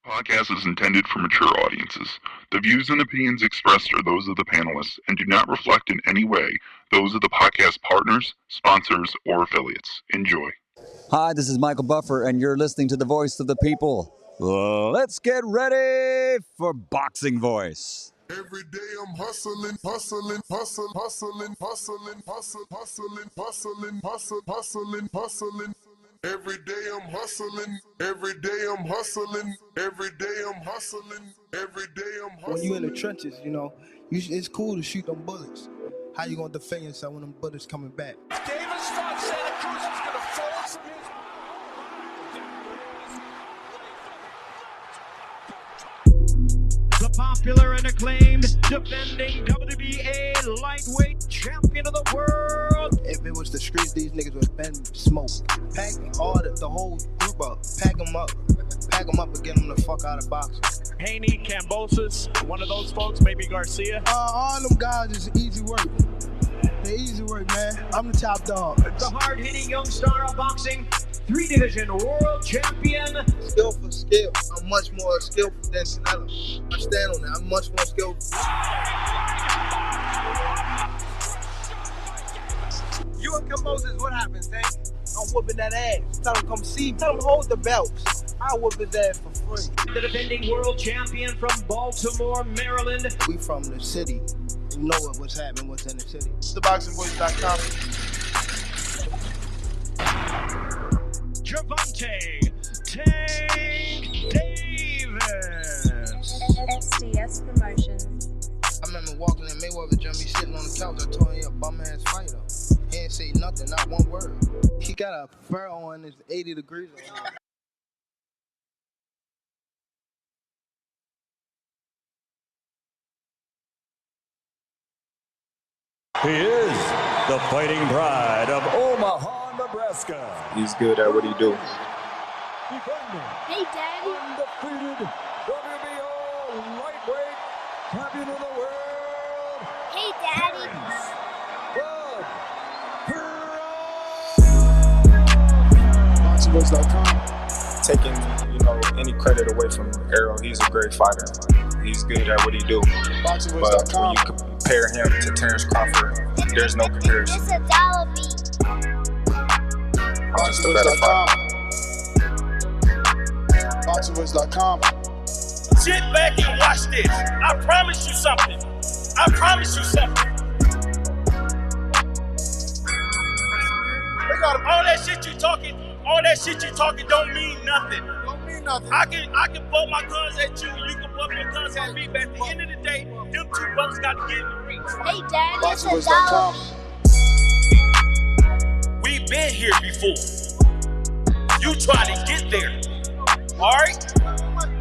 Podcast is intended for mature audiences. The views and opinions expressed are those of the panelists and do not reflect in any way those of the podcast partners, sponsors, or affiliates. Enjoy. Hi, this is Michael Buffer, and you're listening to the voice of the people. Let's get ready for Boxing Voice. Every day I'm hustling, hustling, hustling, hustling, hustling, hustling, hustling, hustling, hustling, hustling, hustling. Every day I'm hustling, every day I'm hustling, every day I'm hustling, every day I'm hustling. When you in the trenches, it's cool to shoot them bullets. How you gonna defend yourself when them bullets coming back? Davis thought Santa Cruz was gonna force the popular and acclaimed defending WBA lightweight champion of the world. If it was the streets, these niggas would have been smoked. Pack all the whole group up. Pack them up and get them the fuck out of boxing. Haney, Cambosis, one of those folks, maybe Garcia. All them guys is easy work. They're easy work, man. I'm the top dog. The hard-hitting young star of boxing, 3-division world champion. Skill for skill. I'm much more skillful than Canelo. I stand on that. I'm much more skillful. You and Cambosis, what happens, Tank? I'm whooping that ass. Tell him come see me. Tell him hold the belts. I'll whoop his ass for free. The defending world champion from Baltimore, Maryland. We from the city. You know what's happening, what's in the city. TheBoxingVoice.com. Gervonta Tank Davis. SDS Promotions. I remember walking in Mayweather gym, he sitting on the couch. I told him he a bum-ass fighter. He ain't say nothing, not one word. He got a fur on, it's 80 degrees on him. He is the fighting pride of Omaha, Nebraska. He's good at what he do. Hey, Daddy. Undefeated WBO lightweight champion of the world. Hey, Daddy. BoxingVoice.com. Taking, any credit away from Errol, he's a great fighter. He's good at what he do. But when you compare him to Terence Crawford, there's no comparison. It's a dollar beat. I'm just a better fighter. BoxingVoice.com. Sit back and watch this. I promise you something. I promise you something. All that shit you talking don't mean nothing. I can pull my guns at you, you can pull your guns at me, but at the end of the day, them two brothers got to get in the ring. Hey, Daddy. It's a dollar beat. We've been here before. You try to get there. Alright?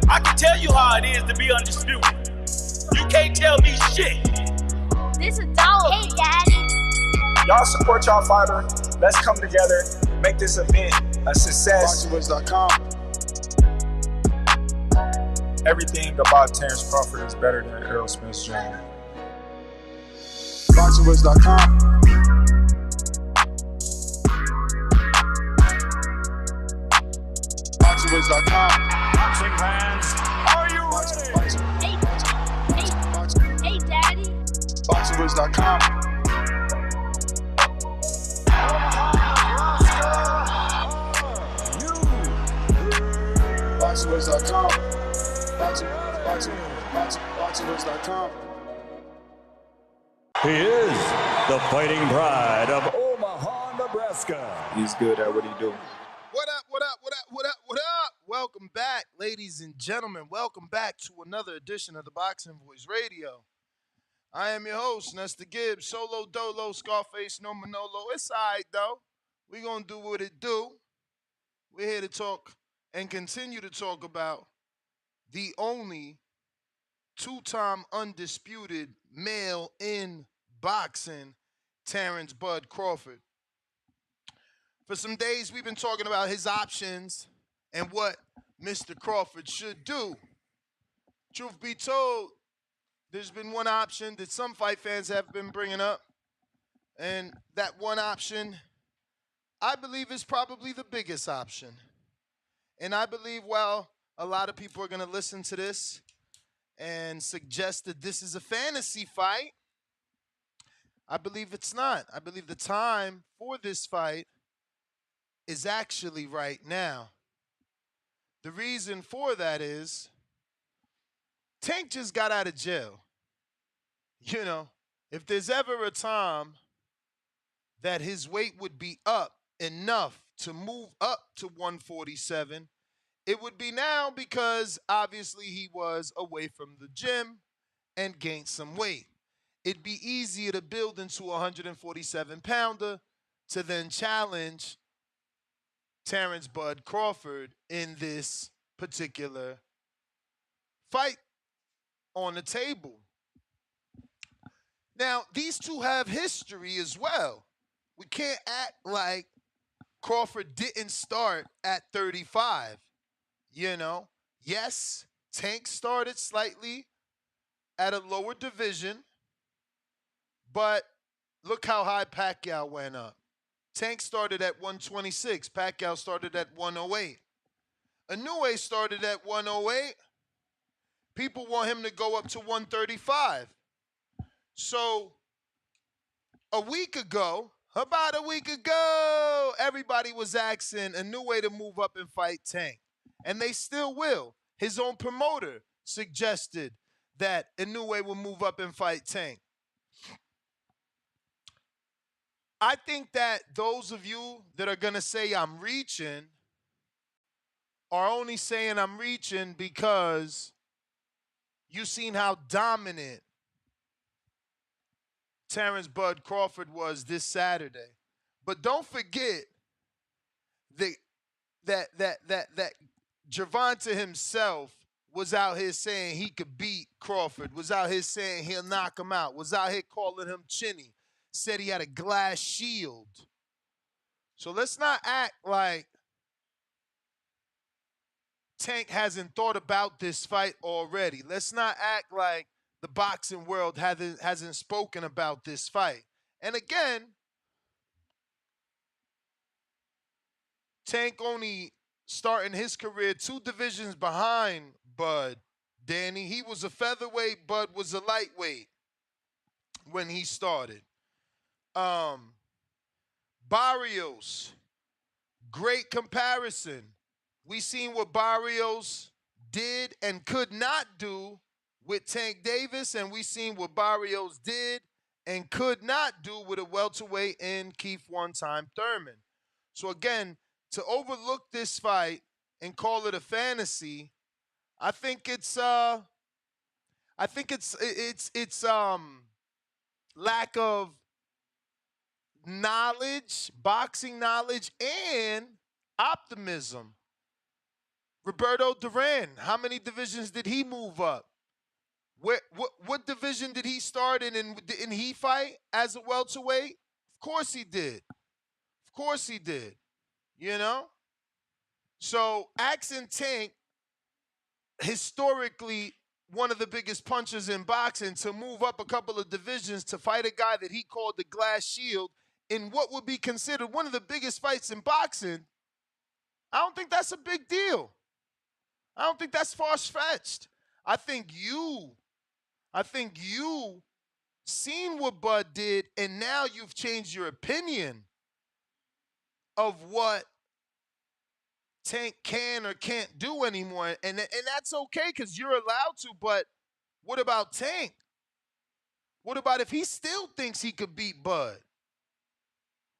I can tell you how it is to be undisputed. You can't tell me shit. This a dollar. Hey, Daddy. Y'all support y'all fighter. Let's come together, make this event a success. BoxingVoice.com. Everything about Terence Crawford is better than Errol Spence Jr. BoxingVoice.com. BoxingVoice.com. Boxing fans, are you ready? Hey, Daddy. BoxingVoice.com. BoxingVoice.com. BoxingVoice.com. He is the fighting pride of Omaha, Nebraska. He's good at what he do. What up? Welcome back, ladies and gentlemen. Welcome back to another edition of the Boxing Voice Radio. I am your host, and that's the Gibbs, Solo Dolo, Scarface, no Manolo. It's all right, though. We're going to do what it do. We're here to talk and continue to talk about the only two-time undisputed male in boxing, Terence Bud Crawford. For some days, we've been talking about his options and what Mr. Crawford should do. Truth be told, there's been one option that some fight fans have been bringing up, and that one option, I believe, is probably the biggest option. And I believe while a lot of people are going to listen to this and suggest that this is a fantasy fight. I believe it's not. I believe the time for this fight is actually right now. The reason for that is Tank just got out of jail. You know, if there's ever a time that his weight would be up enough to move up to 147, it would be now, because obviously he was away from the gym and gained some weight. It'd be easier to build into a 147 pounder to then challenge Terence Bud Crawford in this particular fight on the table. Now, these two have history as well. We can't act like Crawford didn't start at 35. You know, yes, Tank started slightly at a lower division, but look how high Pacquiao went up. Tank started at 126. Pacquiao started at 108. Inoue started at 108. People want him to go up to 135. So about a week ago, everybody was asking Inoue to move up and fight Tank. And they still will. His own promoter suggested that Inoue will move up and fight Tank. I think that those of you that are going to say I'm reaching are only saying I'm reaching because you've seen how dominant Terence Bud Crawford was this Saturday. But don't forget that Gervonta himself was out here saying he could beat Crawford, was out here saying he'll knock him out, was out here calling him chinny, said he had a glass shield. So let's not act like Tank hasn't thought about this fight already. Let's not act like the boxing world hasn't spoken about this fight. And again, Tank only starting his career 2 divisions behind Bud. Danny, he was a featherweight, Bud was a lightweight when he started. Barrios, great comparison. We seen what Barrios did and could not do with Tank Davis, and we seen what Barrios did and could not do with a welterweight in Keith One-Time Thurman. So again, to overlook this fight and call it a fantasy, I think it's lack of knowledge, boxing knowledge, and optimism. Roberto Duran, how many divisions did he move up? What division did he start in? And didn't he fight as a welterweight? Of course he did. Of course he did. You know? So Axon Tank, historically one of the biggest punchers in boxing, to move up a couple of divisions to fight a guy that he called the Glass Shield in what would be considered one of the biggest fights in boxing, I don't think that's a big deal. I don't think that's far-fetched. I think you seen what Bud did, and now you've changed your opinion of what Tank can or can't do anymore. And that's okay, because you're allowed to, but what about Tank? What about if he still thinks he could beat Bud?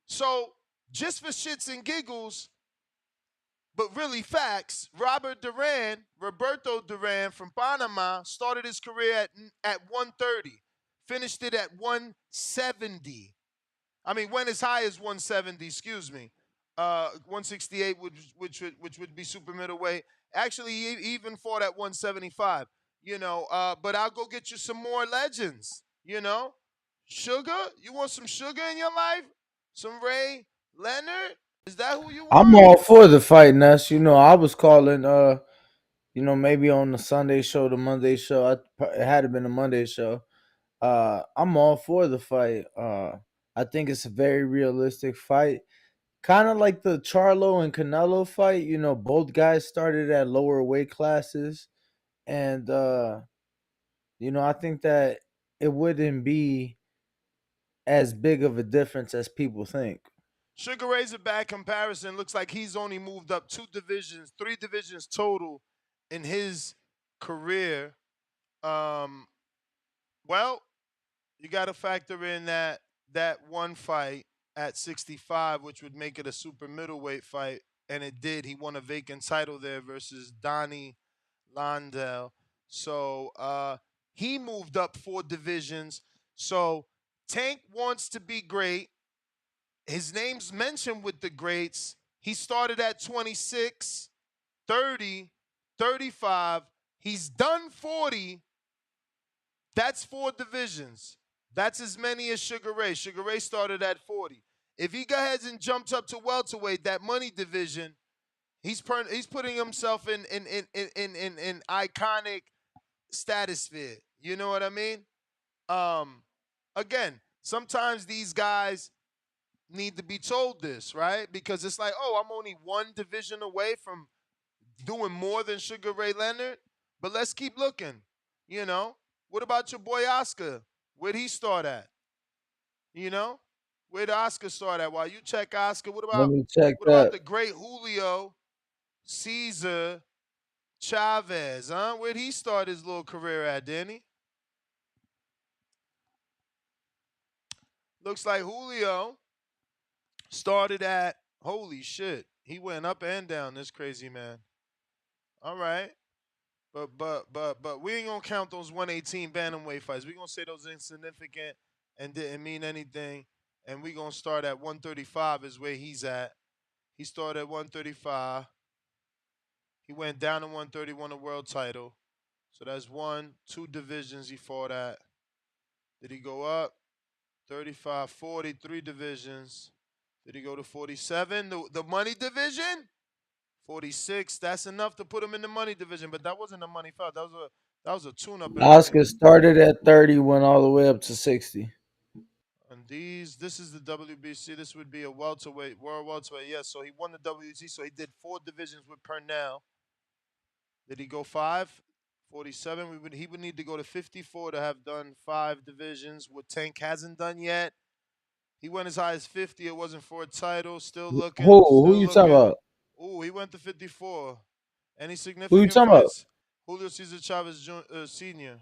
So, just for shits and giggles, but really facts, Roberto Duran from Panama started his career at 130, finished it at 170. I mean, went as high as 170, 168, which would be super middleweight. Actually, he even fought at 175, but I'll go get you some more legends, Sugar? You want some sugar in your life? Some Ray Leonard? Is that who you want? I'm all for the fight, Ness. I was calling, maybe on the Sunday show, the Monday show. It had to been a Monday show. I'm all for the fight. I think it's a very realistic fight. kind of like the Charlo and Canelo fight. You know, both guys started at lower weight classes, and I think that it wouldn't be as big of a difference as people think. Sugar Ray's a bad comparison. Looks like he's only moved up 2 divisions, 3 divisions total in his career. Um, well, you got to factor in that one fight at 65, which would make it a super middleweight fight, and it did. He won a vacant title there versus Donnie Londell. So he moved up 4 divisions. So Tank wants to be great. His name's mentioned with the greats. He started at 26, 30, 35. He's done 40. That's 4 divisions. That's as many as Sugar Ray. Sugar Ray started at 40. If he goes ahead and jumps up to welterweight, that money division, he's putting himself in iconic stratosphere. You know what I mean? Again, sometimes these guys need to be told this, right? Because it's like, oh, I'm only 1 division away from doing more than Sugar Ray Leonard. But let's keep looking. You know, what about your boy Oscar? Where'd he start at? You know, where'd Oscar start at? While you check Oscar, Let me check what about that. the great Julio Caesar Chavez? Huh? Where'd he start his little career at, Danny? Looks like Julio started at, holy shit, he went up and down, this crazy man. All right. But we ain't gonna count those 118 bantamweight fights. We gonna say those insignificant and didn't mean anything. And we gonna start at 135 is where he's at. He started at 135. He went down to 130, won a world title. So that's 2 divisions he fought at. Did he go up? 35, 40, 3 divisions. Did he go to 47? The money division? 46. That's enough to put him in the money division, but that wasn't a money fight. That was a tune-up in money. Oscar started at 30, went all the way up to 60. And this is the WBC. This would be a welterweight, world welterweight. Yes, so he won the WBC. So he did 4 divisions with Purnell. Did he go 5? 47. He would need to go to 54 to have done 5 divisions. What Tank hasn't done yet. He went as high as 50. It wasn't for a title. Still looking. Who Still you talking looking. about? Ooh, he went to 54. Any Who you significant talking about? fights? Julio Cesar Chavez Sr.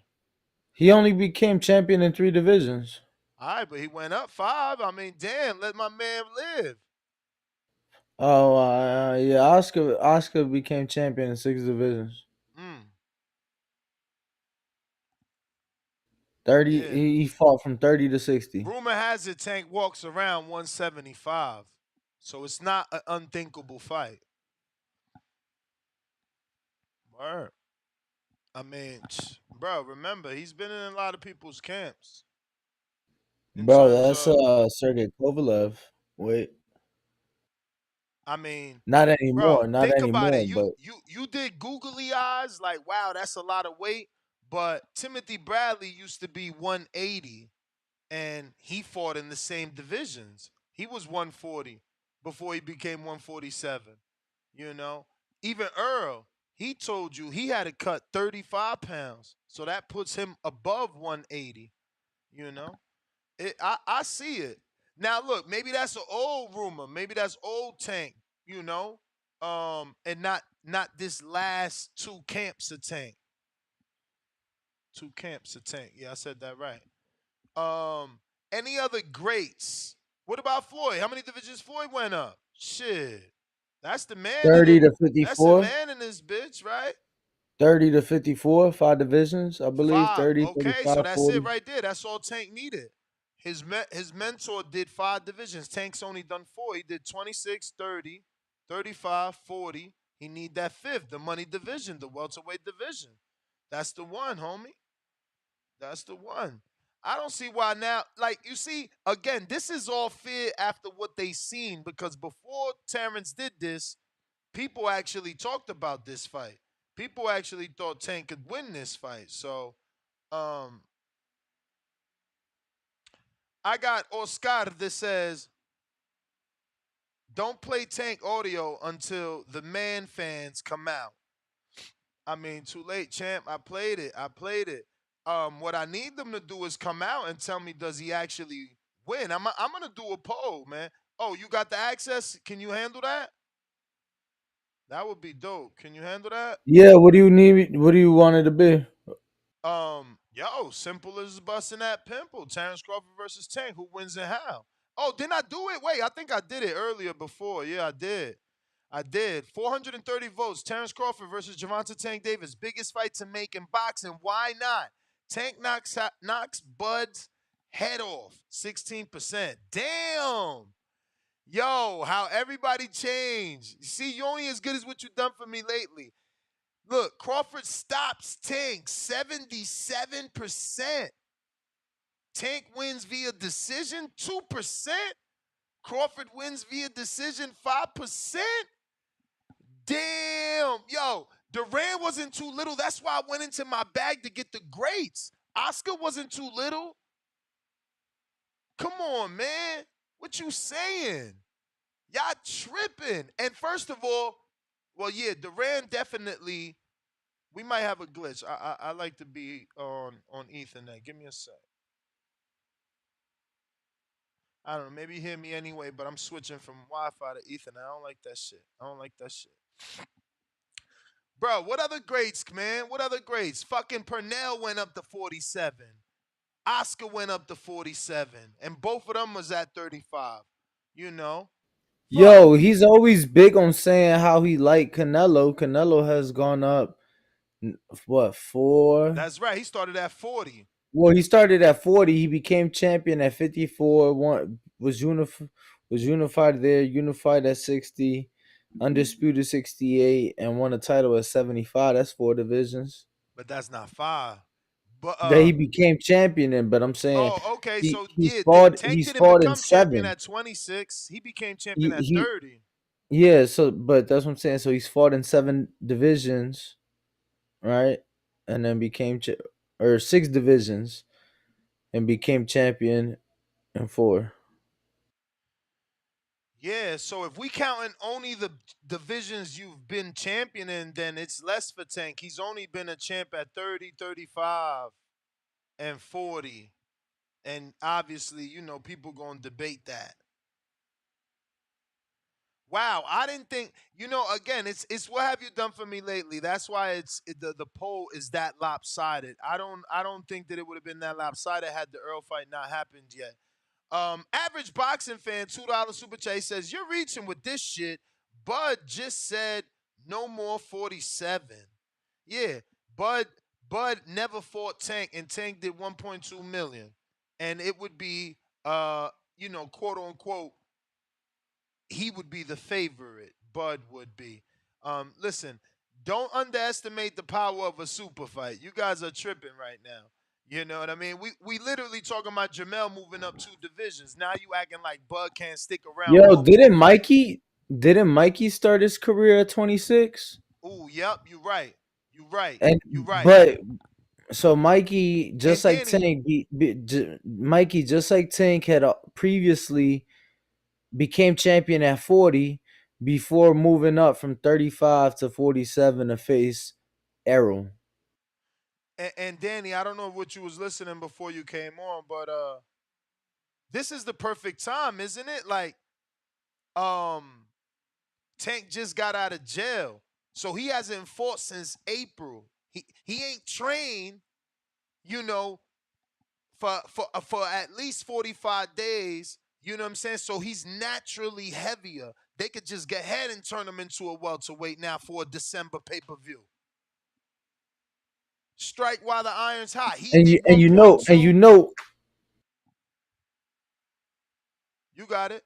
He only became champion in 3 divisions. All right, but he went up 5. I mean, damn, let my man live. Oh, yeah. Oscar became champion in 6 divisions. 30. Yeah. He fought from 30 to 60. Rumor has it Tank walks around 175. So it's not an unthinkable fight. Word. I mean, bro, remember, he's been in a lot of people's camps. Bro, that's Sergey Kovalev. Wait, I mean, not anymore. bro, Not think about anymore. it. But You did googly eyes, like, wow, that's a lot of weight. But Timothy Bradley used to be 180, and he fought in the same divisions. He was 140 before he became 147. You know, even Earl, he told you he had to cut 35 pounds, so that puts him above 180. You know, I see it. Now look, maybe that's an old rumor. Maybe that's old Tank. You know, and not this last 2 camps of Tank. 2 camps of Tank. Yeah, I said that right. Any other greats? What about Floyd? How many divisions Floyd went up? Shit, that's the man. 30 to That's the 54. man in this bitch, right? 30 to 54, 5 divisions, I believe. 5. 30, Okay, so 35, that's 40. it right there. That's all Tank needed. His mentor did 5 divisions. Tank's only done 4. He did 26, 30, 35, 40. He need that 5th, the money division, the welterweight division. That's the one, homie. That's the one. I don't see why now. Like, you see, again, this is all fear after what they seen, because before Terence did this, people actually talked about this fight. People actually thought Tank could win this fight. So, I got Oscar that says Don't play Tank audio until the man fans come out. I mean, too late, champ. I played it. I played it. What I need them to do is come out and tell me, does he actually win? I'm gonna do a poll, man. Oh, you got the access? Can you handle that? That would be dope. Can you handle that? Yeah, what do you need? What do you want it to be? Simple as busting that pimple. Terence Crawford versus Tank. Who wins and how? Oh, didn't I do it? Wait, I think I did it earlier before. Yeah, I did. I did. 430 votes. Terence Crawford versus Gervonta Tank Davis. Biggest fight to make in boxing. Why not? Tank knocks Bud's head off. 16%. Damn. Yo, how everybody changed. See, you only as good as what you've done for me lately. Look, Crawford stops Tank 77%. Tank wins via decision 2%. Crawford wins via decision 5%. Damn. Yo, Duran wasn't too little. That's why I went into my bag to get the greats. Oscar wasn't too little. Come on, man. What you saying? Y'all tripping. And first of all, well, yeah, Duran definitely. We might have a glitch. I like to be on Ethernet. Give me a sec. I don't know. Maybe you hear me anyway, but I'm switching from Wi-Fi to Ethernet. I don't like that shit. I don't like that shit. Bro, what other grades, man? What other grades? Fucking Purnell went up to 47. Oscar went up to 47. And both of them was at 35. You know? Fuck. Yo, he's always big on saying how he like Canelo. Canelo has gone up what, 4? That's right. He started at 40. Well, he started at 40. He became champion at 54. Was unified there, unified at 60, undisputed 68, and won a title at 75. That's 4 divisions But that's not 5. But that he became champion in. But I'm saying oh, okay. he So he's yeah, fought Tank he's didn't fought in become champion 7. at 26. He became champion at He 30. Yeah. So, but that's what I'm saying. So he's fought in 7 divisions, right? And then or 6 divisions and became champion in 4. Yeah, so if we counting only the divisions you've been champion in, then it's less for Tank. He's only been a champ at 30, 35, and 40. And obviously, people going to debate that. Wow, I didn't think, again, it's what have you done for me lately? That's why the poll is that lopsided. I don't think that it would have been that lopsided had the Earl fight not happened yet. Average boxing fan, $2 super chat says, you're reaching with this shit. Bud just said no more 47. Yeah, Bud never fought Tank, and Tank did 1.2 million. And it would be quote unquote, he would be the favorite. Bud would be. Listen, don't underestimate the power of a super fight. You guys are tripping right now. You know what I mean? We literally talking about Jamel moving up 2 divisions. Now you acting like Bud can't stick around Yo, long enough to fight. didn't Mikey start his career at 26? Ooh, yep, you right. You right. And You right. but so Mikey, And just like Danny, Tank, Mikey, just like Tank had previously became champion at 40 before moving up from 35 to 47 to face Errol. and Danny, I don't know what you was listening before you came on, but this is the perfect time, isn't it? Like, Tank just got out of jail. So he hasn't fought since April. He ain't trained, you know, for at least 45 days. You know what I'm saying? So he's naturally heavier. They could just go ahead and turn him into a welterweight now for a December pay-per-view. Strike while the iron's hot. He And did 1.2. You got it.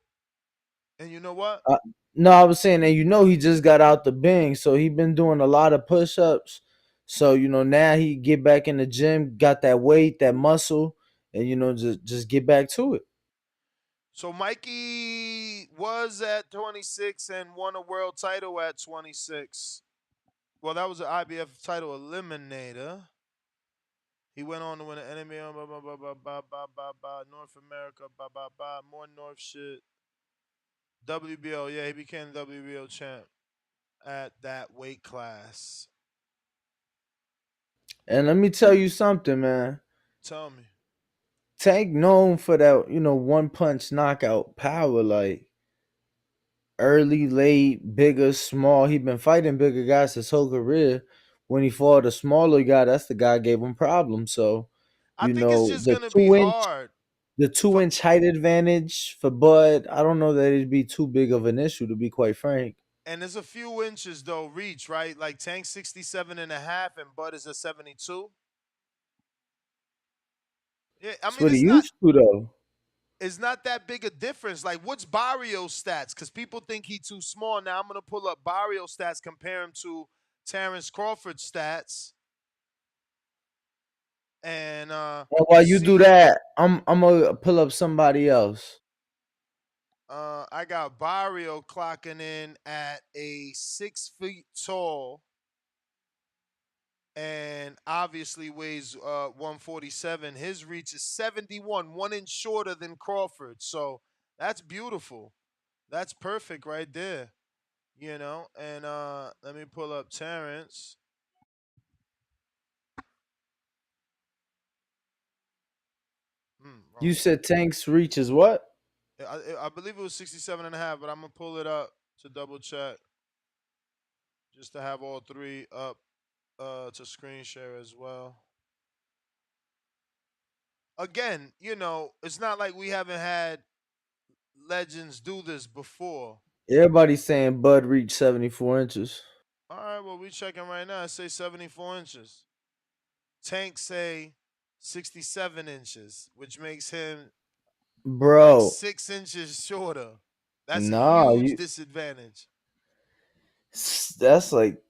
And you know what? Uh, no, I was saying, and he just got out the bing, so he been doing a lot of push-ups. So now he get back in the gym, got that weight, that muscle, and just get back to it. So Mikey was at 26 and won a world title at 26. Well, that was an IBF title eliminator. He went on to win an enemy on North America, more North shit. WBO, yeah, he became WBO champ at that weight class. And let me tell you something, man. Tell me. Tank known for that, one punch knockout power, like early, late, bigger, small. He been fighting bigger guys his whole career. When he fought a smaller guy, that's the guy gave him problems. So, I think it's just gonna be hard. the two For, inch height advantage for Bud, I don't know that it'd be too big of an issue, to be quite frank. and there's a few inches though reach, right? Like Tank 67 and a half and Bud is a 72. Yeah, I That's mean what he used to though. it's not that big a difference. Like what's Barrio's stats? Because people think he too small. Now I'm gonna pull up Barrio's stats, compare him to Terence Crawford's stats, and And while you do see. that, I'm gonna pull up somebody else. I got Barrio clocking in at a 6 feet tall and obviously weighs 147. His reach is 71, 1 inch shorter than Crawford. So that's beautiful. That's perfect right there. And let me pull up Terrence. You Wrong one. said Tank's reach is what? I believe it was 67 and a half, but I'm going to pull it up to double check just to have all three up to screen share as well. Again, it's not like we haven't had legends do this before. Everybody's saying Bud reached 74 inches. All right, well, we checking right now. I say 74 inches. Tank say 67 inches, which makes him like Bro, 6 inches shorter. That's a nah, huge disadvantage. that's like,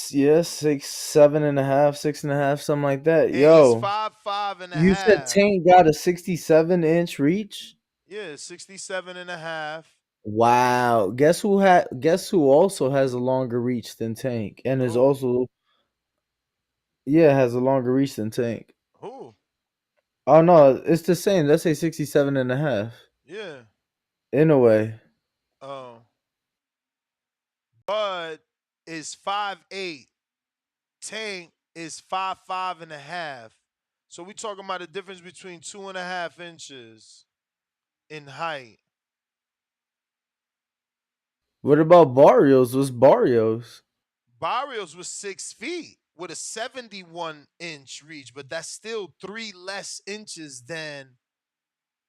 yeah, 6, 7.5, 6.5, something like that. And he's Yo, 5'5" and a you said half. Tank got a 67-inch reach? Yeah, 67 and a half. Wow. Guess who also has a longer reach than Tank and is Who? also, yeah, has a longer reach than Tank. Who? Oh no, it's the same. Let's say 67.5. Yeah. In a way. Oh. Bud is 5'8". Tank is 5'5" and a half. So we talking about a difference between 2.5 inches in height. What about Barrios? What's Barrios? Barrios was 6 feet with a 71-inch reach, but that's still 3 less inches than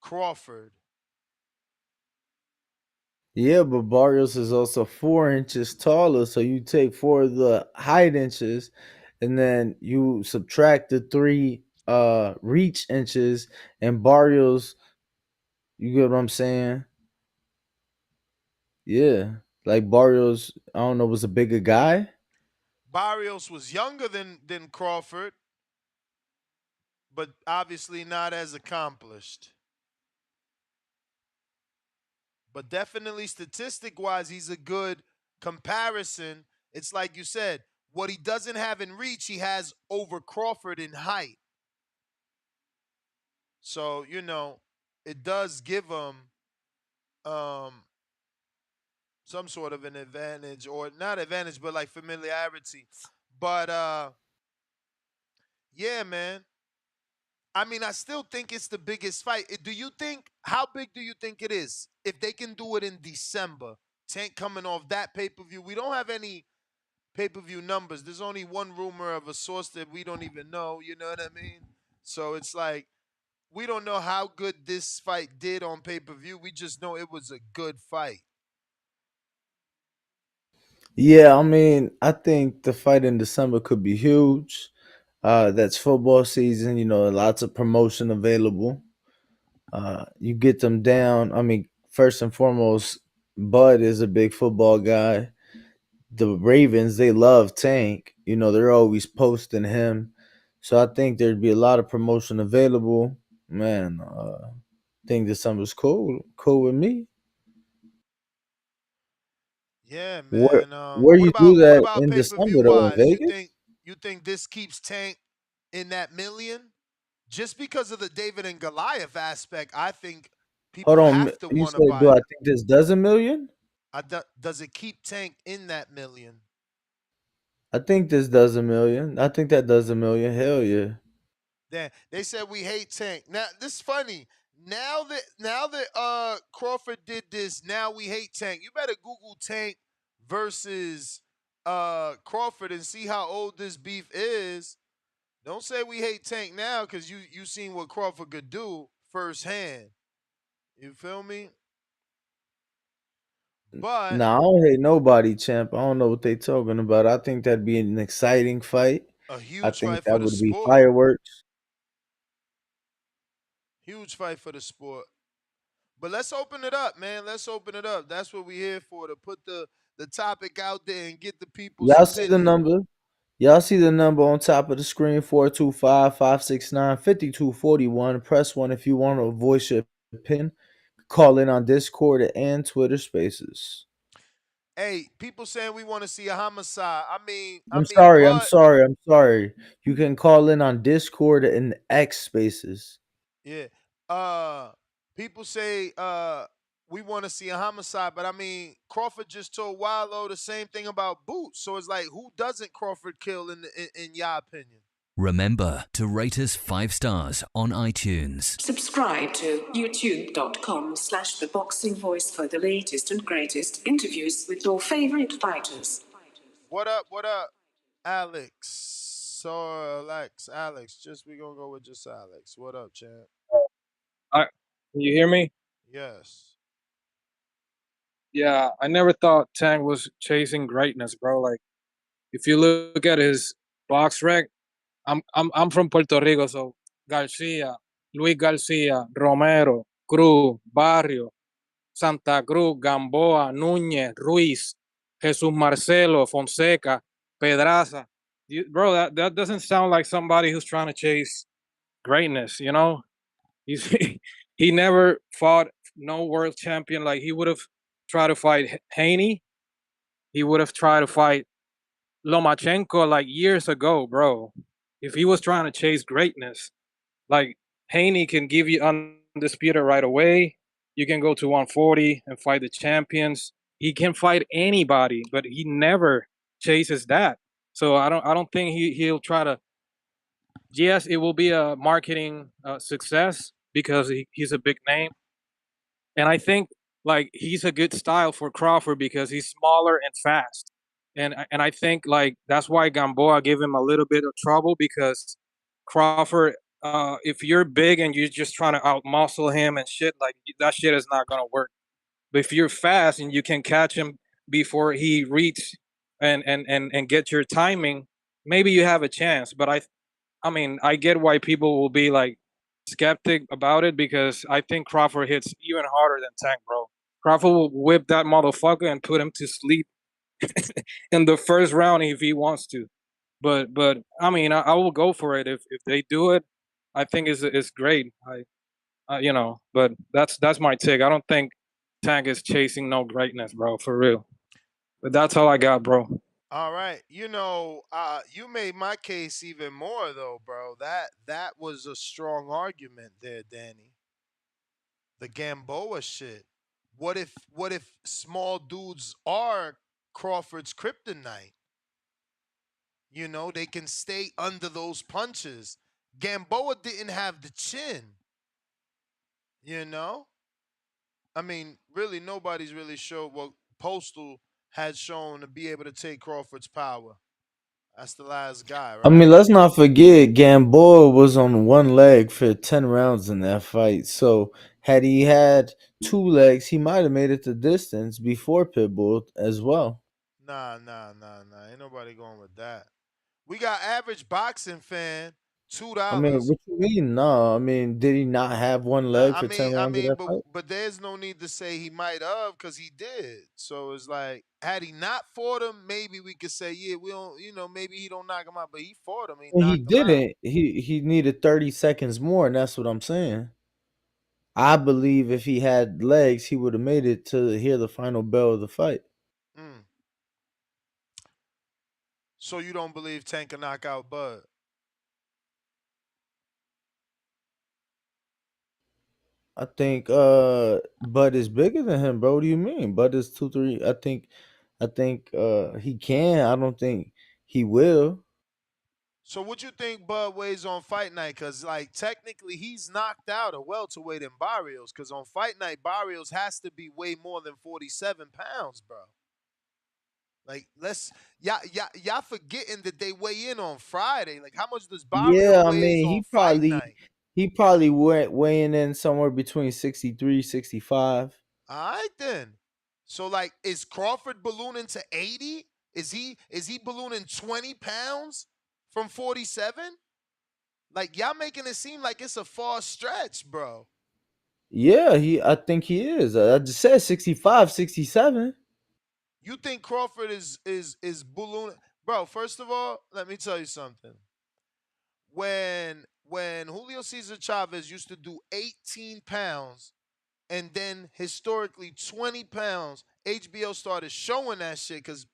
Crawford. Yeah, but Barrios is also 4 inches taller. So you take 4 of the height inches and then you subtract the 3 reach inches, and Barrios, you get what I'm saying? Yeah. Like Barrios, I don't know, was a bigger guy. Barrios was younger than Crawford, but obviously not as accomplished. But definitely statistic wise, he's a good comparison. It's like you said, what he doesn't have in reach, he has over Crawford in height. So, it does give him um, some sort of an advantage, or not advantage, but like familiarity. But yeah, man. I mean, I still think it's the biggest fight. Do you think, how big do you think it is? If they can do it in December, Tank coming off that pay-per-view. We don't have any pay-per-view numbers. There's only one rumor of a source that we don't even know, you know what I mean? So it's like, we don't know how good this fight did on pay-per-view. We just know it was a good fight. Yeah, I mean, I think the fight in December could be huge. That's football season, lots of promotion available. You get them down. I mean, first and foremost, Bud is a big football guy. The Ravens, they love Tank. They're always posting him. So I think there'd be a lot of promotion available. Man, I think December's cool. Cool with me. Yeah, Where man. where What you do about what that about in pay-per-view December though? In wise? You Vegas? think you think this keeps Tank in that million? Just because of the David and Goliath aspect, I think Hold people on. have to You want to said, buy do I it. think this does a million? Does it keep Tank in that million? I think this does a million. I think that does a million. Hell yeah. Then they said we hate Tank. Now this is funny. Now that Crawford did this, now we hate Tank. You better Google Tank versus Crawford and see how old this beef is. Don't say we hate Tank now because you seen what Crawford could do firsthand. You feel me? But Nah, I don't hate nobody, champ. I don't know what they talking about. I think that'd be an exciting fight. a I huge think fight for that the would be sport. fireworks. Huge fight for the sport. But let's open it up, man. Let's open it up. That's what we're here for, to put the topic out there and get the people's Y'all see the opinion. number? Y'all see the number on top of the screen, 425-569-5241. Press 1 if you want to voice your opinion. Call in on Discord and Twitter Spaces. Hey, people saying we want to see a homicide. I'm sorry, I'm But sorry, I'm sorry. You can call in on Discord and X Spaces. yeah, people say we want to see a homicide, but Crawford just told Willow the same thing about Boots. So it's like, who doesn't Crawford kill in your opinion? Remember to rate us 5 stars on iTunes. Subscribe to youtube.com/The Boxing Voice for the latest and greatest interviews with your favorite fighters. What up? What up, Alex? So Alex. Just we gonna go with just Alex. What up, champ? I, can you hear me? Yes. Yeah, I never thought Tank was chasing greatness, bro. Like, if you look at his box rec, I'm from Puerto Rico, so Garcia, Luis Garcia, Romero, Cruz, Barrio, Santa Cruz, Gamboa, Núñez, Ruiz, Jesus Marcelo, Fonseca, Pedraza. Bro, that doesn't sound like somebody who's trying to chase greatness, you know? He's he never fought no world champion. Like, he would have tried to fight Haney. He would have tried to fight Lomachenko like years ago, bro. If he was trying to chase greatness, like, Haney can give you undisputed right away. You can go to 140 and fight the champions. He can fight anybody, but he never chases that. So I don't think he'll try to. Yes, it will be a marketing success because he's a big name, and I think, like, he's a good style for Crawford because he's smaller and fast, and I think, like, that's why Gamboa gave him a little bit of trouble because Crawford, if you're big and you're just trying to outmuscle him and shit, like, that shit is not gonna work. But if you're fast and you can catch him before he reads and get your timing, maybe you have a chance. But I mean, I get why people will be like skeptic about it because I think Crawford hits even harder than Tank, bro. Crawford will whip that motherfucker and put him to sleep in the first round if he wants to. But I mean, I will go for it if they do it. I think it's great. But that's my take. I don't think Tank is chasing no greatness, bro, for real. But that's all I got, bro. All right. You made my case even more though, bro. That was a strong argument there, Danny. The Gamboa shit. What if small dudes are Crawford's kryptonite? They can stay under those punches. Gamboa didn't have the chin, you know? Really nobody's really showed what Postal had shown to be able to take Crawford's power. That's the last guy, I mean, right? let's not forget Gamboa was on one leg for 10 rounds in that fight. So, had he had two legs, he might have made it the distance before Pitbull as well. Nah. Ain't nobody going with that. We got average boxing fan, I mean, $2. what you mean? No, I mean, did he not have one Nah, leg for 10 rounds of that but fight? there's no need to say he might have because he did. So it's like, had he not fought him, maybe we could say, yeah, we don't, maybe he don't knock him out, but he fought him, he Well, he knocked him out. didn't. He needed 30 seconds more, and that's what I'm saying. I believe if he had legs, he would have made it to hear the final bell of the fight. Mm. So you don't believe Tank can knock out Bud? I think Bud is bigger than him, bro. What do you mean? Bud is 2-3. I think he can. I don't think he will. So what you think Bud weighs on fight night? Cause like technically he's knocked out a welterweight in Barrios. Cause on fight night Barrios has to be way more than 47 pounds, bro. Like let's y'all forgetting that they weigh in on Friday. Like how much does Barrio Yeah, I weighs mean on fight night? he probably went weighing in somewhere between 63, 65. All right then. So like is Crawford ballooning to 80? Is he ballooning 20 pounds from 47? Like y'all making it seem like it's a far stretch, bro. Yeah, I think he is. I just said 65, 67. You think Crawford is ballooning? Bro, first of all, let me tell you something. When Julio Cesar Chavez used to do 18 pounds and then historically 20 pounds, HBO started showing that shit because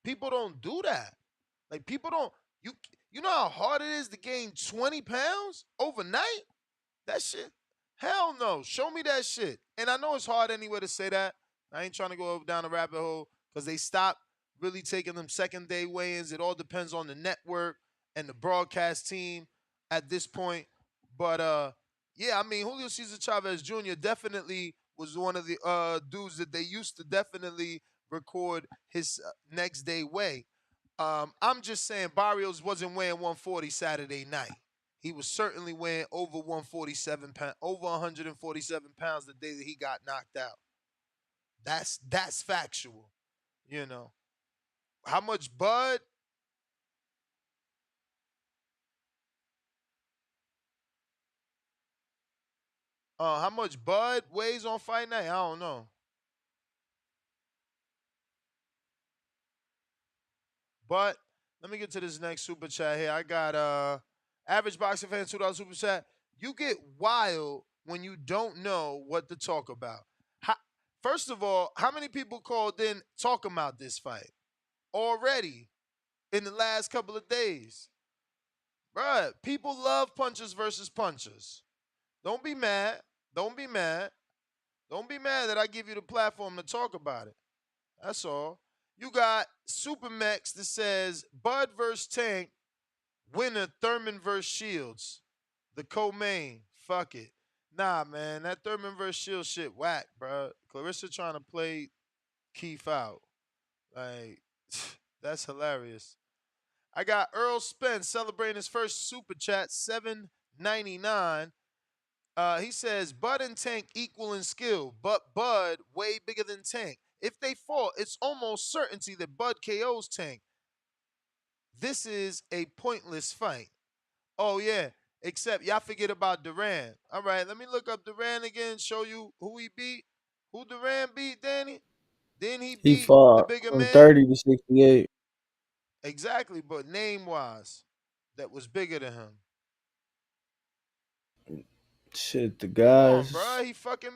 people don't do that. Like people don't you you know how hard it is to gain 20 pounds overnight? That shit. Hell no. Show me that shit. And I know it's hard anyway to say that. I ain't trying to go down the rabbit hole because they stopped really taking them second day weigh-ins. It all depends on the network and the broadcast team at this point. But yeah, I mean Julio Cesar Chavez Jr. definitely was one of the dudes that they used to definitely record his next day weigh. I'm just saying Barrios wasn't weighing 140 Saturday night. He was certainly weighing over 147 pounds, over 147 pounds the day that he got knocked out. That's factual. You know how much Bud? How much Bud weighs on fight night? I don't know. But let me get to this next super chat here. I got average boxing fan $2 super chat. You get wild when you don't know what to talk about. How, first of all, how many people called in talking about this fight already in the last couple of days? Bruh, people love punchers versus punchers. Don't be mad. Don't be mad. Don't be mad that I give you the platform to talk about it. That's all. You got Supermax that says Bud versus Tank, winner Thurman versus Shields. The co-main. Fuck it. Nah, man, that Thurman versus Shields shit whack, bro. Clarissa trying to play Keith out. Like, that's hilarious. I got Earl Spence celebrating his first super chat, 7.99. He says Bud and Tank equal in skill, but Bud way bigger than Tank. If they fought, it's almost certainty that Bud KOs Tank. This is a pointless fight. Oh yeah, except y'all forget about Duran. All right, let me look up Duran again, show you who he beat. Who Duran beat, Danny? Then he He beat the fought bigger from man. 30 to 68. Exactly, but name wise, that was bigger than him. Shit, the Come on, bro. guys. He fucking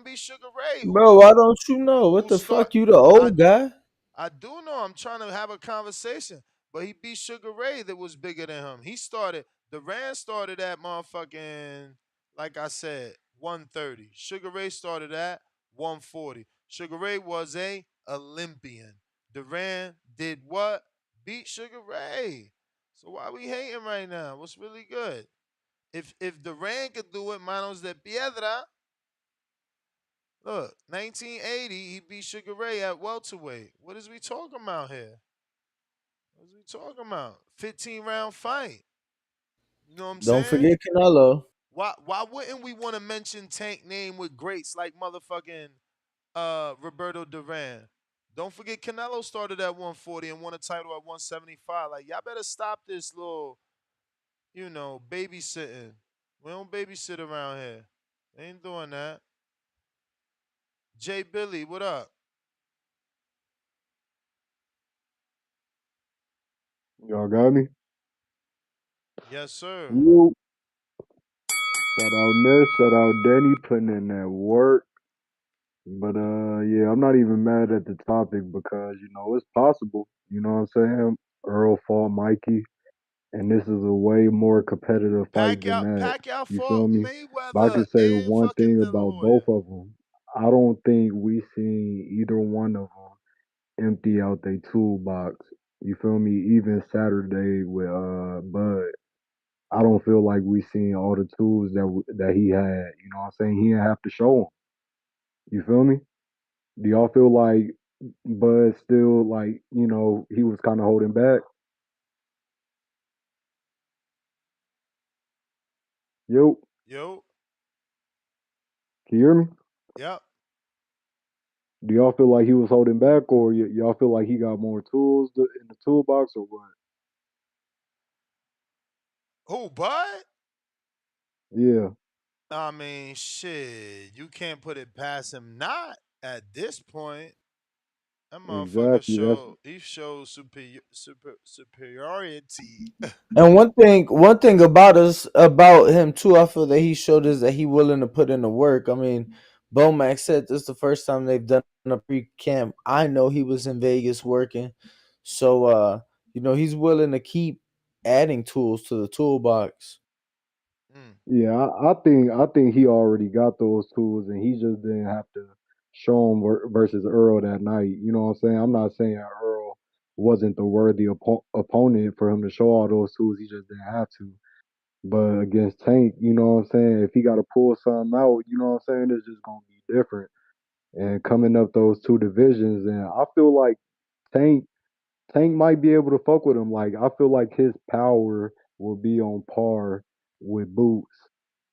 beat Sugar Ray, Bro, why don't you know? What who the start fuck? You the I old guy? I do know I'm trying to have a conversation, but he beat Sugar Ray that was bigger than him. The Rand started at motherfucking, like I said, 130. Sugar Ray started at 140. Sugar Ray was a Olympian. Duran did what? Beat Sugar Ray. So why we hating right now? What's really good? If Duran could do it, manos de piedra. Look, 1980, he beat Sugar Ray at welterweight. What is we talking about here? What is we talking about? 15-round fight. You know what I'm Don't saying? forget Canelo. Why wouldn't we want to mention Tank name with greats like motherfucking Roberto Duran? Don't forget Canelo started at 140 and won a title at 175. Like y'all better stop this little, babysitting. We don't babysit around here. They ain't doing that. Jay Billy, what up? Y'all got me? Yes, sir. You. Shout out Ness, shout out Denny putting in that work. But yeah, I'm not even mad at the topic because, it's possible. You know what I'm saying? Earl fought Mikey and this is a way more competitive fight than that. Pacquiao You fought feel me? But I Mayweather can say and one fucking thing De La about both Hoya. of them. I don't think we seen either one of them empty out their toolbox. You feel me? Even Saturday with Bud, I don't feel like we seen all the tools that he had. You know what I'm saying? He didn't have to show them. You feel me? Do y'all feel like Bud still like he was kind of holding back? Yo, Yo, can you hear me? yep. Do y'all feel like he was holding back, or y'all feel like he got more tools in the toolbox, or what? Who, Bud? Yeah, I mean, shit. You can't put it past him. Not at this point. That motherfucker exactly. shows superiority. And one thing about him too, I feel that he showed us that he willing to put in the work. I mean, Bomac said this the first time they've done a pre-camp. I know he was in Vegas working, so he's willing to keep adding tools to the toolbox. Mm. Yeah, I think he already got those tools, and he just didn't have to show them versus Earl that night. You know what I'm saying? I'm not saying Earl wasn't the worthy opponent for him to show all those tools. He just didn't have to. But against Tank, you know what I'm saying? If he got to pull something out, you know what I'm saying? It's just gonna be different. And coming up those two divisions, and I feel like Tank Tank might be able to fuck with him. Like I feel like his power will be on par with Boots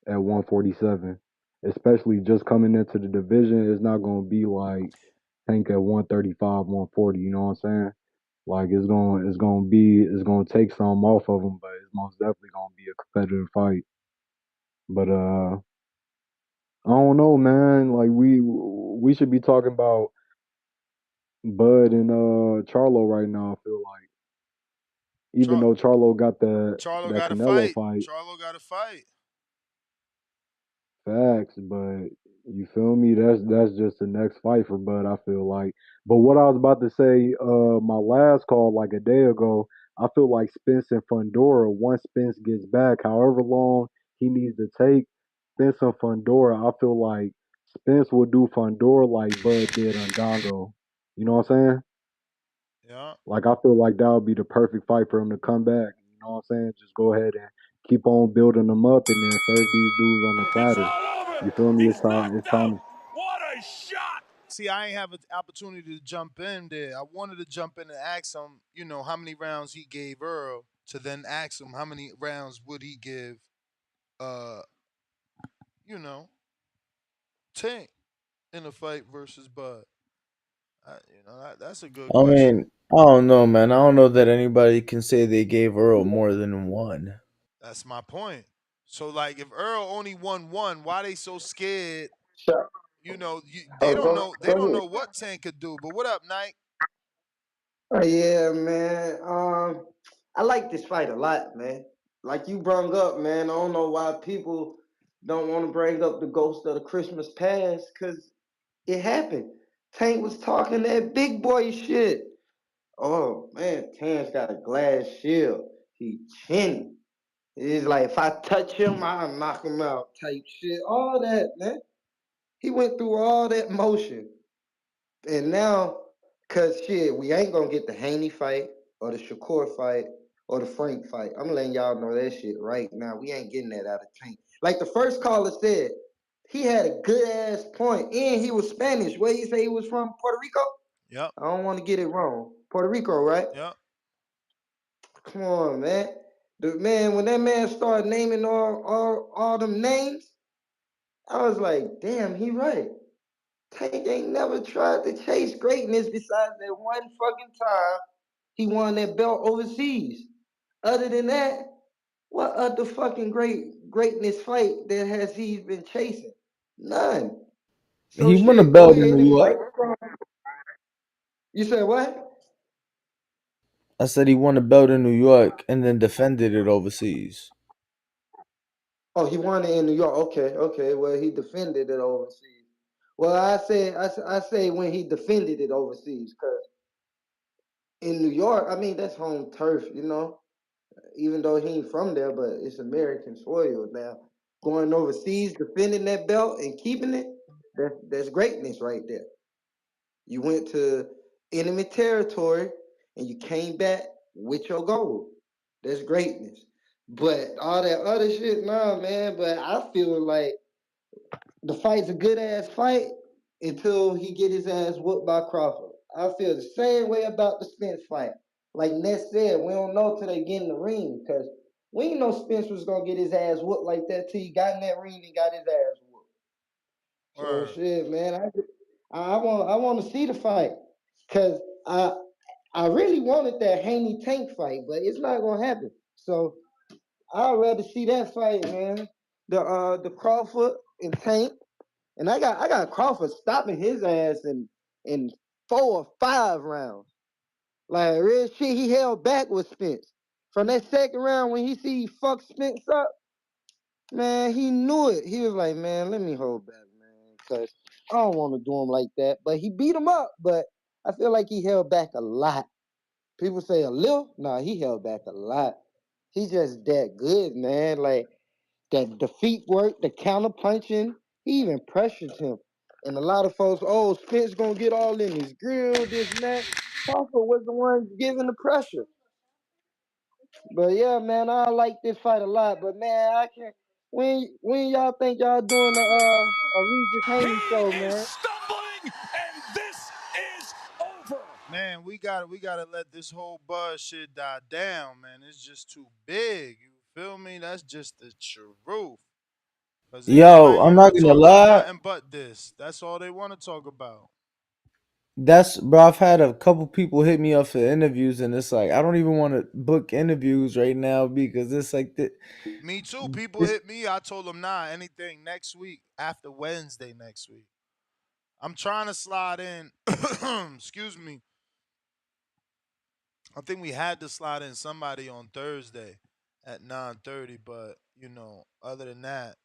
at 147, especially just coming into the division. It's not gonna be like Tank at 135, 140. You know what I'm saying? Like it's gonna take some off of him, but it's most definitely gonna be a competitive fight. But I don't know, man. Like we should be talking about Bud and Charlo right now. I feel like even Char- though Charlo got Charlo that got to Canelo fight. fight, Charlo got to fight. facts, but you feel me? That's just the next fight for Bud. I feel like. But what I was about to say, my last call like a day ago, I feel like Spence and Fundora. Once Spence gets back, however long he needs to take, Spence and Fundora. I feel like Spence will do Fundora like Bud did Undango. You know what I'm saying? Yeah. Like I feel like that would be the perfect fight for him to come back. You know what I'm saying? Just go ahead and keep on building them up, and then serve these dudes on the It's platter. all over. You feel me? It's He's time. It's knocked out. time. What a shot. See, I ain't have an opportunity to jump in there. I wanted to jump in and ask him, how many rounds he gave Earl, to then ask him how many rounds would he give, uh, you know, Tank in a fight versus Bud. That's a good I question. mean, I don't know, man. I don't know that anybody can say they gave Earl more than one. That's my point. So, like, if Earl only won one, why they so scared? Sure. They don't Go know. They go don't ahead. know what Tank could do. But what up, Nike? Oh, yeah, man. I like this fight a lot, man. Like you brung up, man. I don't know why people don't want to bring up the ghost of the Christmas past, cause it happened. Tank was talking that big boy shit. Oh man, Terrence got a glass shield. He chinny. It's like if I touch him, I'll knock him out type shit. All that, man. He went through all that motion. And now, cause shit, we ain't gonna get the Haney fight or the Shakur fight or the Frank fight. I'm letting y'all know that shit right now. We ain't getting that out of Tank. Like the first caller said, he had a good ass point, and he was Spanish. Where you say he was from? Puerto Rico? Yep. I don't want to get it wrong. Puerto Rico, right? Yep. Come on, man. The man, when that man started naming all them names, I was like, damn, he right. Tank ain't never tried to chase greatness besides that one fucking time he won that belt overseas. Other than that, what other fucking greatness fight that has he been chasing? None. So He won a shit, go belt in ahead New and York. fight. You said what? I said he won a belt in New York and then defended it overseas. Oh, he won it in New York. Okay, okay. Well, he defended it overseas. Well, I say when he defended it overseas, because in New York, I mean that's home turf, you know. even though he ain't from there, but it's American soil now. Going overseas, defending that belt and keeping it, that's greatness right there. You went to enemy territory and you came back with your gold. That's greatness. But all that other shit, nah, man. But I feel like the fight's a good ass fight until he get his ass whooped by Crawford. I feel the same way about the Spence fight. Like Ness said, we don't know till they get in the ring because we ain't know Spence was gonna get his ass whooped like that till he got in that ring and got his ass whooped. So Word. shit, man, I want to see the fight because I really wanted that Haney Tank fight, but it's not gonna happen. So I'd rather see that fight, man. The Crawford and Tank. And I got Crawford stopping his ass in 4 or 5 rounds. Like real shit, he held back with Spence. From that second round when he see he fucked Spence up, man, he knew it. He was like, man, let me hold back, man, because I don't want to do him like that. But he beat him up, but I feel like he held back a lot. People say a little, nah, he held back a lot. He's just that good, man. Like the feet work, the counter punching, he even pressured him. And a lot of folks, oh, Spence gonna get all in his grill, this and that. Crawford was the one giving the pressure. But yeah, man, I like this fight a lot. But man, I can't. When y'all think y'all doing a Regis Haney show, man? Stumbling, and this is over. Man, we gotta let this whole buzz shit die down, man. It's just too big. You feel me? That's just the truth. Cause ain't Yo, nobody I'm want not to gonna talk about lie. nothing but this. That's all they want to talk about. That's bro. I've had a couple people hit me up for interviews, and it's like I don't even want to book interviews right now because it's like Me too. People this. hit me. I told them nah. Anything next week after Wednesday next week. I'm trying to slide in. Excuse me. I think we had to slide in somebody on Thursday at 9:30, but other than that,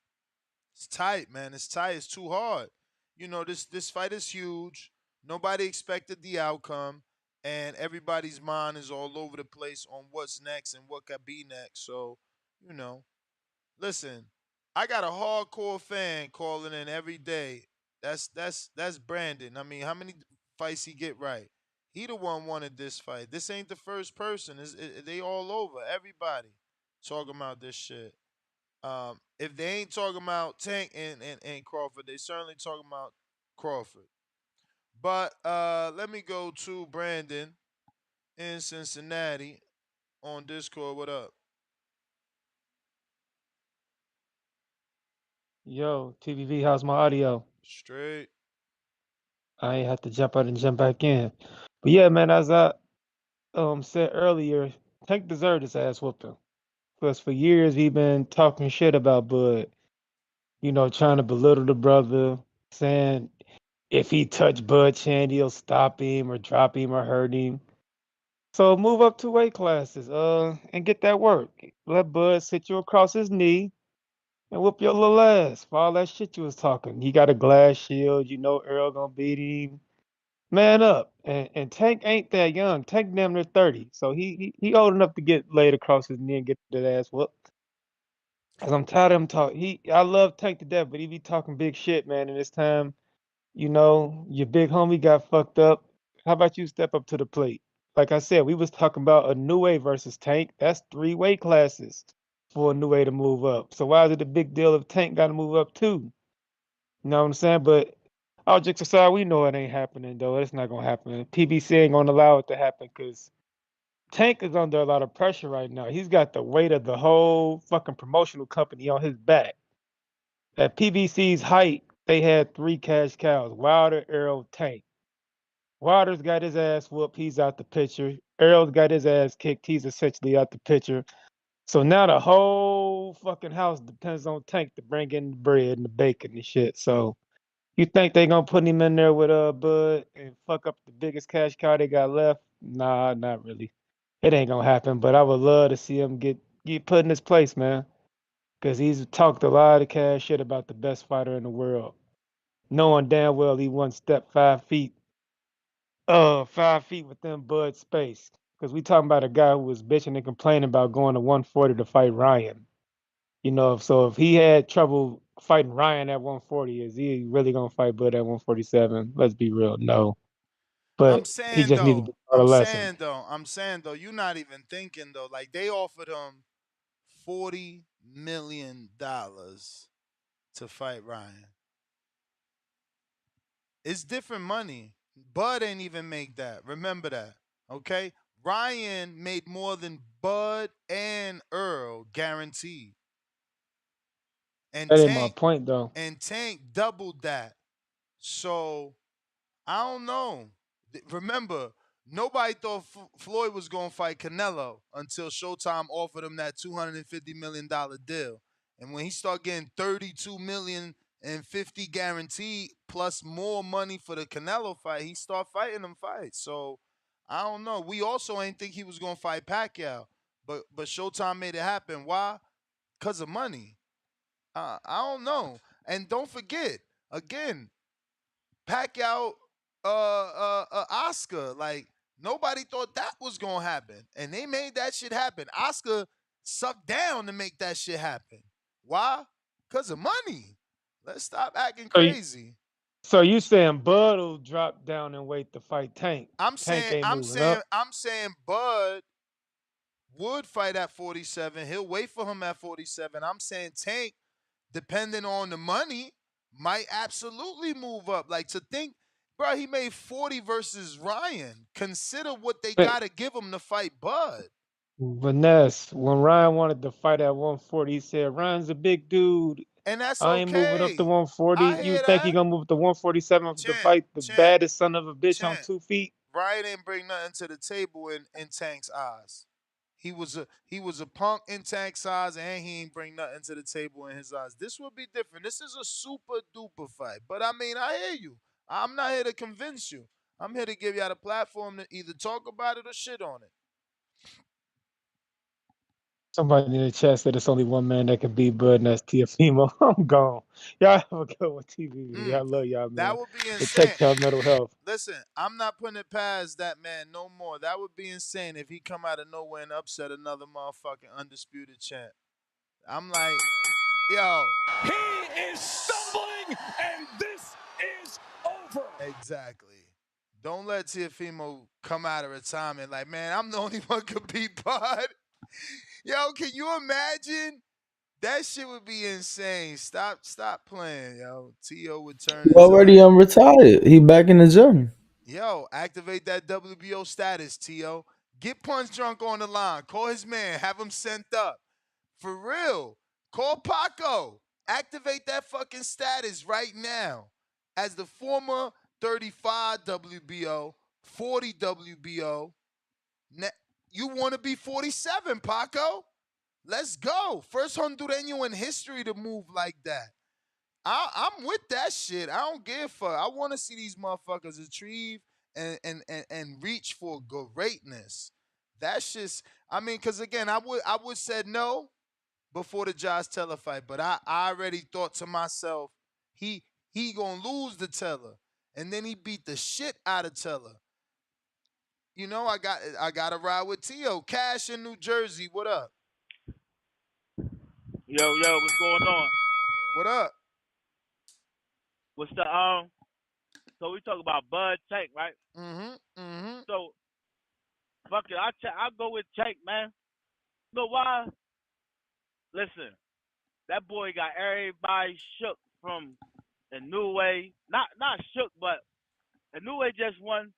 it's tight, man. It's tight. It's too hard. This fight is huge. Nobody expected the outcome, and everybody's mind is all over the place on what's next and what could be next. So, you know, listen, I got a hardcore fan calling in every day. That's Brandon. I mean, how many fights he get right? He the one wanted this fight. This ain't the first person. They all over. Everybody talking about this shit. If they ain't talking about Tank and Crawford, they certainly talking about Crawford. But let me go to Brandon in Cincinnati on Discord. What up? Yo, TVV, how's my audio? Straight. I ain't have to jump out and jump back in. But yeah, man, as I said earlier, Tank deserved his ass whooping. Because for years he been talking shit about Bud, trying to belittle the brother, saying if he touch Bud Chan, he'll stop him or drop him or hurt him. So move up 2 weight classes, and get that work. Let Bud sit you across his knee and whoop your little ass for all that shit you was talking. He got a glass shield, Earl gonna beat him. Man up. And Tank ain't that young. Tank damn near 30. So he old enough to get laid across his knee and get that ass whooped. Cause I'm tired of him talk. I love Tank to death, but he be talking big shit, man. And this time, your big homie got fucked up. How about you step up to the plate? Like I said, we was talking about a new way versus Tank. That's 3 weight classes for a new way to move up. So why is it a big deal if Tank got to move up too? You know what I'm saying? But all jokes aside, we know it ain't happening though. It's not gonna happen. PBC ain't gonna allow it to happen because Tank is under a lot of pressure right now. He's got the weight of the whole fucking promotional company on his back. At PBC's height, they had 3 cash cows: Wilder, Errol, Tank. Wilder's got his ass whooped. He's out the picture. Errol's got his ass kicked. He's essentially out the picture. So now the whole fucking house depends on Tank to bring in the bread and the bacon and shit. So you think they gonna put him in there with Bud and fuck up the biggest cash cow they got left? Nah, not really. It ain't gonna happen. But I would love to see him get put in his place, man. Cause he's talked a lot of cash shit about the best fighter in the world, knowing damn well he one step 5 feet, 5 feet within Bud's space. Because we talking about a guy who was bitching and complaining about going to 140 to fight Ryan. So if he had trouble fighting Ryan at 140, is he really gonna fight Bud at 147? Let's be real, no. I'm But he saying just needs to though, be taught a lesson. you're not even thinking though. Like they offered him $40 million to fight Ryan. It's different money. Bud ain't even make that. Remember that. Okay? Ryan made more than Bud and Earl guaranteed. And That ain't my Tank point though. doubled that. So I don't know. Remember, nobody thought Floyd was going to fight Canelo until Showtime offered him that $250 million deal. And when he started getting $32 million and $50 million guaranteed plus more money for the Canelo fight, he started fighting them fights. So I don't know. We also ain't think he was going to fight Pacquiao, but Showtime made it happen. Why? Because of money. I don't know. And don't forget, again, Pacquiao, Oscar. Like nobody thought that was gonna happen, and they made that shit happen. Oscar sucked down to make that shit happen. Why? Cause of money. Let's stop acting So, you, crazy. so you saying Bud will drop down and wait to fight Tank? I'm Tank saying, ain't I'm moving saying, up. I'm saying, Bud would fight at 47. He'll wait for him at 47. I'm saying Tank, depending on the money, might absolutely move up. Like to think, bro, he made 40 versus Ryan. Consider what they But gotta give him to fight Bud. Vanessa, when Ryan wanted to fight at 140, he said Ryan's a big dude. And that's I ain't moving up to okay. 140. I You hear think he that. gonna move to 147 to Champ, fight the champ, baddest son of a bitch on champ. 2 feet? Ryan didn't bring nothing to the table in Tank's eyes. He was a punk in Tank's eyes, and he ain't bring nothing to the table in his eyes. This would be different. This is a super duper fight. But I mean, I hear you. I'm not here to convince you. I'm here to give y'all the platform to either talk about it or shit on it. Somebody in the chat said it's only one man that can beat Bud, and that's Tiafimo. I'm gone. Y'all have a good one, TV. I love y'all, That man. would be insane. Protect y'all mental health. Listen, I'm not putting it past that man no more. That would be insane if he come out of nowhere and upset another motherfucking undisputed champ. I'm like, yo, He is stumbling, and this is over. exactly. Don't let Tiafimo come out of retirement like, man, I'm the only one could beat Bud. Yo, can you imagine? That shit would be insane. Stop playing, yo. T.O. would turn He into already retired. He back in the gym. yo, activate that WBO status, T.O. Get Punch Drunk on the line. Call his man. Have him sent up. For real. Call Paco. Activate that fucking status right now. As the former 35 WBO, 40 WBO, you want to be 47, Paco? Let's go. First Hondureño in history to move like that. I'm with that shit. I don't give a fuck. I want to see these motherfuckers achieve and reach for greatness. That's just, I mean, because again, I would said no before the Josh Teller fight, but I already thought to myself, he gonna lose the Teller, and then he beat the shit out of Teller. I got to ride with T.O. Cash in New Jersey. What up? Yo, what's going on? What up? What's the So we talk about Bud Tank, right? Mm-hmm. So fuck it, I'll go with Tank, man. You know why? Listen, that boy got everybody shook from a new way. Not shook, but a new way just won.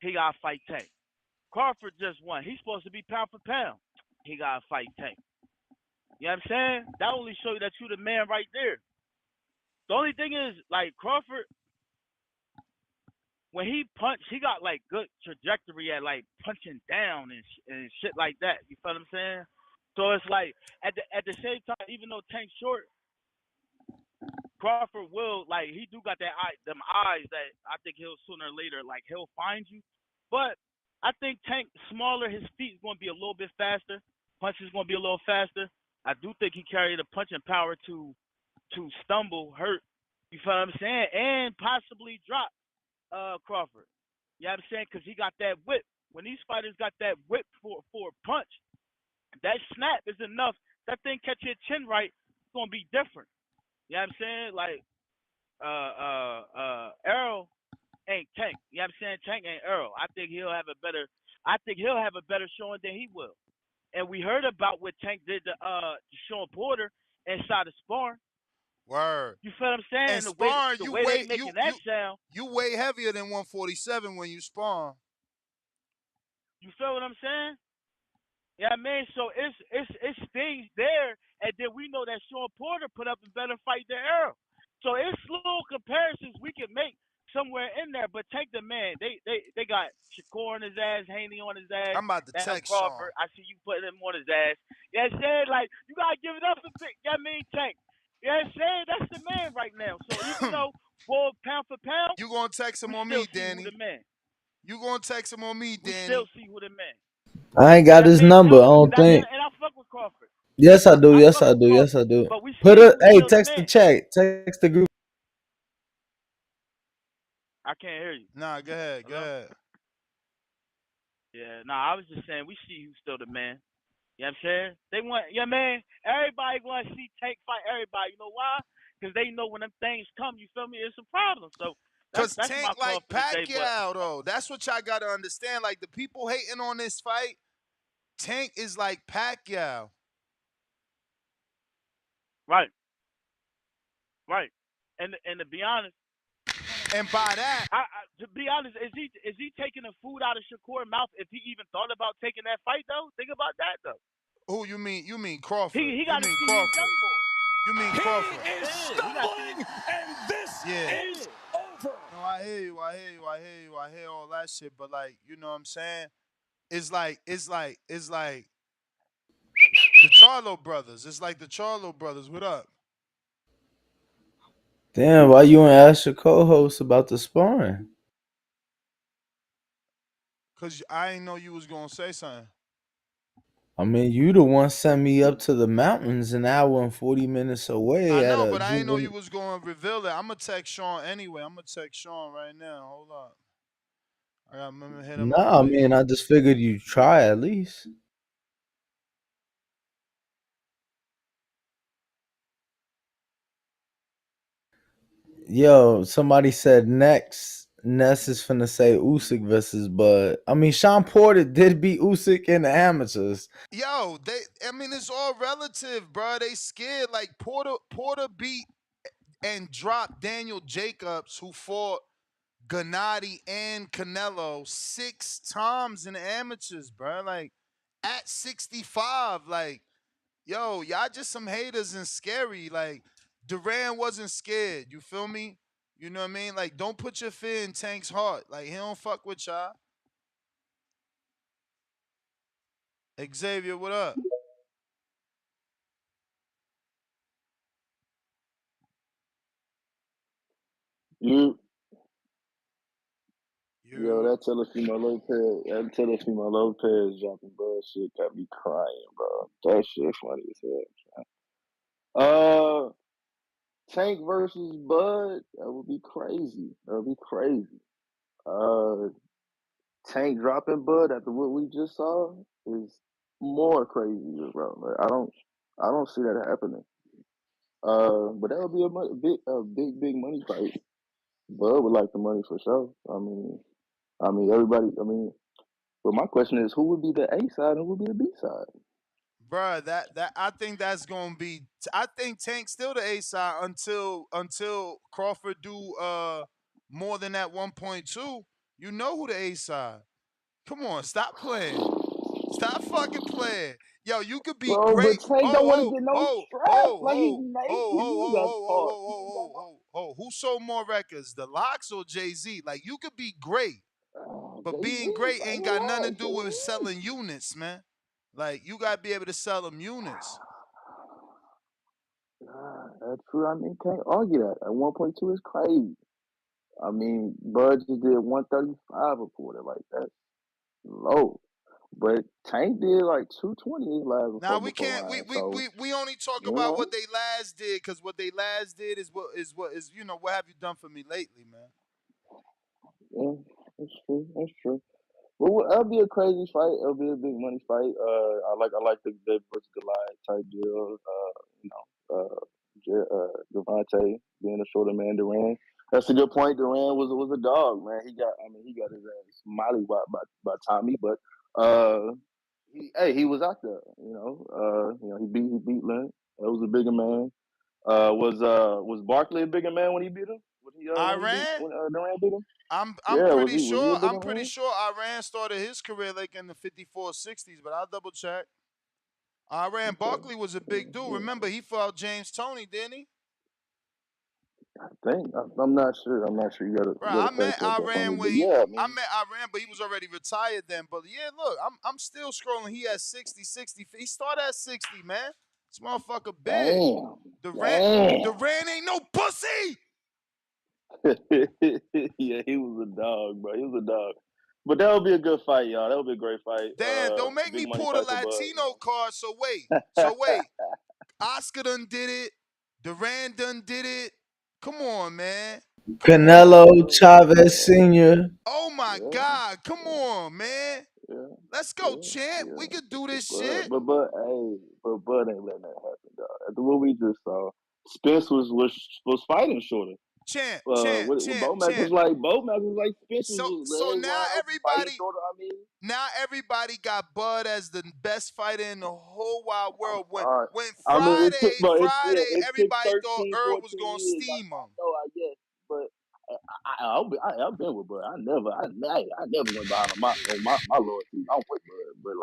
He gotta fight Tank. Crawford just won. He's supposed to be pound for pound. He gotta fight Tank. You know what I'm saying? That only show you that you the man right there. The only thing is, like Crawford, when he punched, he got like good trajectory at like punching down and shit like that. You feel what I'm saying? So it's like at the same time, even though Tank's short, Crawford will like he do got that them eyes that I think he'll sooner or later like he'll find you. But I think Tank smaller, his feet is gonna be a little bit faster. Punch is gonna be a little faster. I do think he carried the punching power to stumble, hurt. You feel what I'm saying? And possibly drop Crawford. You know what I'm saying? Because he got that whip. when these fighters got that whip for a punch, that snap is enough. That thing catch your chin right, it's gonna be different. You know what I'm saying? Like Earl ain't Tank. You know what I'm saying? Tank ain't Earl. I think he'll have a better showing than he will. And we heard about what Tank did to Sean Porter inside of sparring. Word. You feel what I'm saying? And sparring, The way they making that sound. you way heavier than 147 when you spawn. You feel what I'm saying? Yeah, I mean, so it's things there, and then we know that Sean Porter put up a better fight than Earl. So it's little comparisons we can make somewhere in there. But take the man, they got Shakur on his ass, Haney on his ass, I'm about to and text Sean. Crawford. I see you putting him on his ass. Yeah, you know saying, like, you gotta give it up for Big. Yeah, I mean, Tank. Yeah, you know saying, that's the man right now. So even though pound for pound, You gonna text him we on still me, see who Danny? the man. You gonna text him on me, We Danny? still see who the man. I ain't got Yeah, I his mean, number. I no, don't think. and I fuck with Crawford. Yes, I do. I Yes, fuck I with do. Yes, Crawford, I do. but we Put see a who's hey, still the text the man. chat. Text the group. I can't hear you. Nah, go ahead. Go Hello? ahead. Yeah, nah, I was just saying we see who's still the man. You know what I'm saying? They want, yeah, man, everybody want to see Tank fight everybody. You know why? Because they know when them things come, you feel me, it's a problem. So Cause that's Tank my like call for the day. But Pacquiao though. That's what y'all gotta understand. Like the people hating on this fight, Tank is like Pacquiao. right, right. And to be honest, And by that, to be honest, is he taking the food out of Shakur's mouth if he even thought about taking that fight though? Think about that though. who you mean? You mean Crawford? He You got to mean see his Crawford? young boy. You mean Crawford? He is Yeah, he got to see his. stumbling, and this is over. No, I hear you. I hear you. I hear you. I hear all that shit. But like, you know what I'm saying? It's like the Charlo brothers. It's like the Charlo brothers. What up? Damn, why you ain't ask your co-host about the sparring? Cause I didn't know you was gonna say something. I mean, you the one sent me up to the mountains an hour and 40 minutes away I at know, a but I didn't know you juvenile. was gonna reveal it. I'm gonna text Sean anyway. I'm gonna text Sean right now. Hold up. I got to hit him up Nah, I right mean, now. I just figured you'd try at least. Yo, somebody said next. Ness is finna say Usyk versus Bud. I mean, Sean Porter did beat Usyk in the amateurs. Yo, I mean it's all relative, bro. They scared. Like Porter beat and dropped Daniel Jacobs, who fought Gennady and Canelo 6 times in the amateurs, bro. Like at 65, like, yo, y'all just some haters and scary. Like Duran wasn't scared. You feel me? You know what I mean? Like, don't put your fear in Tank's heart. Like, he don't fuck with y'all. Xavier, what up? You, yo, You. that Telefimo Lopez dropping bullshit got me crying, bro. That shit funny as hell. Tank versus Bud, that would be crazy. That would be crazy. Uh, Tank dropping Bud after what we just saw is more crazy, bro. Like, I don't see that happening. But that would be a big money fight. Bud would like the money for sure. Everybody. But my question is, who would be the A side and who would be the B side? Bruh, that I think that's gonna be. I think Tank's still the A side until Crawford do more than that 1.2. You know who the A side. Come on, stop playing. Stop fucking playing. Yo, you could be Bro, but great. Tank don't want to get no strap. Like he's naked. He got caught. Who sold more records, the Locks or Jay Z? Like, you could be great, but Jay being Z, great like ain't got nothing to relax, do with selling units, man. Like, you gotta be able to sell them units. That's true. I mean, can't argue that. At 1.2 is crazy. I mean, Bud just did 135 reported. Like that's low. But Tank did like 220 his last Now before we before can't. Ryan. So We only talk you about know, what they last did, because what they last did is what is what have you done for me lately, man? yeah, that's true. That's true. Well, that'll be a crazy fight. It'll be a big money fight. I like the David versus Goliath type deal. Gervonta being a shorter man, Duran. That's a good point. Duran was a dog, man. He got his ass molly by Tommy, but he was out there. He beat Lynn. That was a bigger man. Was Barkley a bigger man when he beat him? Iran? When Duran beat him? I'm Yeah, pretty was he a sure bigger man? Iran started his career like in the 54 60s, but I'll double check. Iran Okay. Barkley was a big dude. Remember, he fought James Toney, didn't he? I'm not sure. I'm not sure. Bro, You I gotta fact met check that for me. Iran But when yeah, I I mean, met Iran, but he was already retired then. But yeah, look, I'm still scrolling. He had 60, 60. He started at 60, man. This motherfucker big. Durant damn. Durant ain't no pussy. Yeah, he was a dog, bro. He was a dog. But that'll be a good fight, y'all. That'll be a great fight. Damn, don't make Big me money pull the fight for Bud. Latino card. So wait. Oscar done did it. Duran done did it. Come on, man. Come on. Canelo Chavez Sr. Oh my Yeah, God. Come on, man. yeah, Let's go, yeah, champ. yeah. We could do this But shit. Bud ain't letting that happen, dog. After what we just saw, Spence was fighting shorter. Bo Mack was like Spence So was so legs now wide open, fighting everybody shorter. I mean, now everybody got Bud as the best fighter in the whole wide I'm world. sorry. When I mean, Friday, it took everybody thought 13, Earl was 14 gonna years. steam I him. know, I guess, but I've been with Bud. I never went behind my loyalty. I'm with Bud, but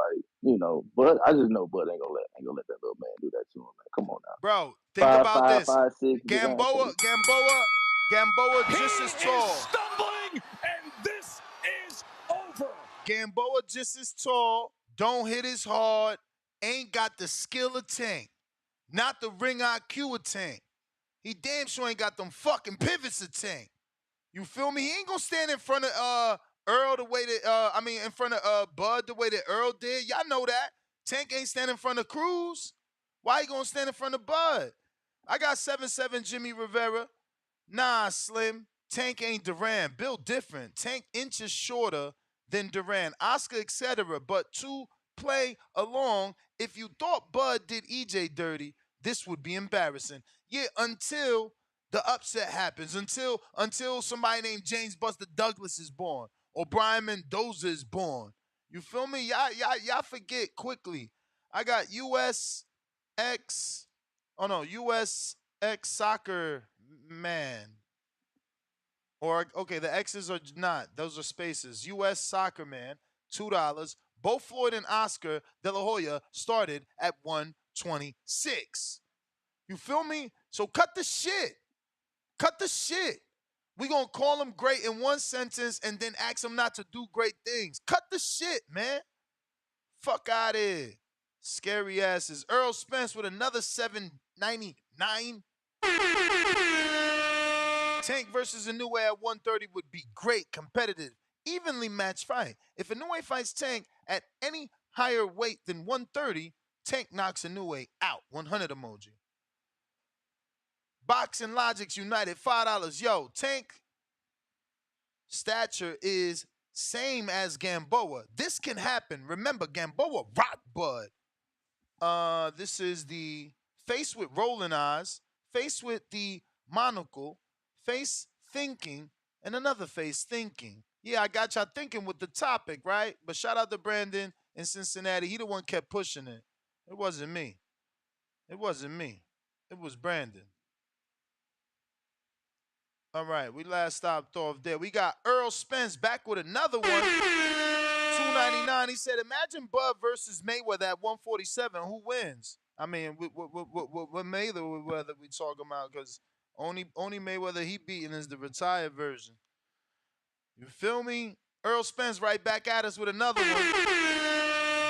Bud. I just know Bud ain't gonna let that little man do that to him. Man. Come on now, Bro, think about this. 5'6", big ass face. Gamboa just as tall. Stumbling, and this is over. Gamboa just as tall, don't hit as hard, ain't got the skill of Tank, not the ring IQ of Tank. He damn sure ain't got them fucking pivots of Tank. You feel me? He ain't gonna stand in front of Earl the way that in front of Bud the way that Earl did. Y'all know that. Tank ain't standing in front of Cruz. Why he gonna stand in front of Bud? I got 7'7" Jimmy Rivera. Nah, Slim. Tank ain't Duran. Built different. Tank inches shorter than Duran. Oscar, etc. But to play along, if you thought Bud did EJ dirty, this would be embarrassing. Yeah, until the upset happens, until somebody named James Buster Douglas is born or Brian Mendoza is born. You feel me? Y'all forget quickly. I got USX soccer man. Or okay, the X's are not. Those are spaces. US soccer man, $2. Both Floyd and Oscar De La Hoya started at 126. You feel me? So cut the shit. Cut the shit. We gonna call him great in one sentence and then ask him not to do great things. Cut the shit, man. Fuck out of here. Scary asses. Earl Spence with another 799. Tank versus Inoue at 130 would be great, competitive, evenly matched fight. If Inoue fights Tank at any higher weight than 130, Tank knocks Inoue out. 100 emoji. Boxing Logics United, $5. Yo, Tank stature is same as Gamboa. This can happen. Remember, Gamboa rock Bud. This is the face with rolling eyes, face with the monocle, face thinking, and another face thinking. Yeah, I got y'all thinking with the topic, right? But shout out to Brandon in Cincinnati. He the one kept pushing it. It wasn't me. It wasn't me. It was Brandon. All right, we last stopped off there. We got Earl Spence back with another one. 299. He said, imagine Bud versus Mayweather at 147. Who wins? I mean, what Mayweather we talking about? Because only Mayweather he beating is the retired version. You feel me? Earl Spence right back at us with another one.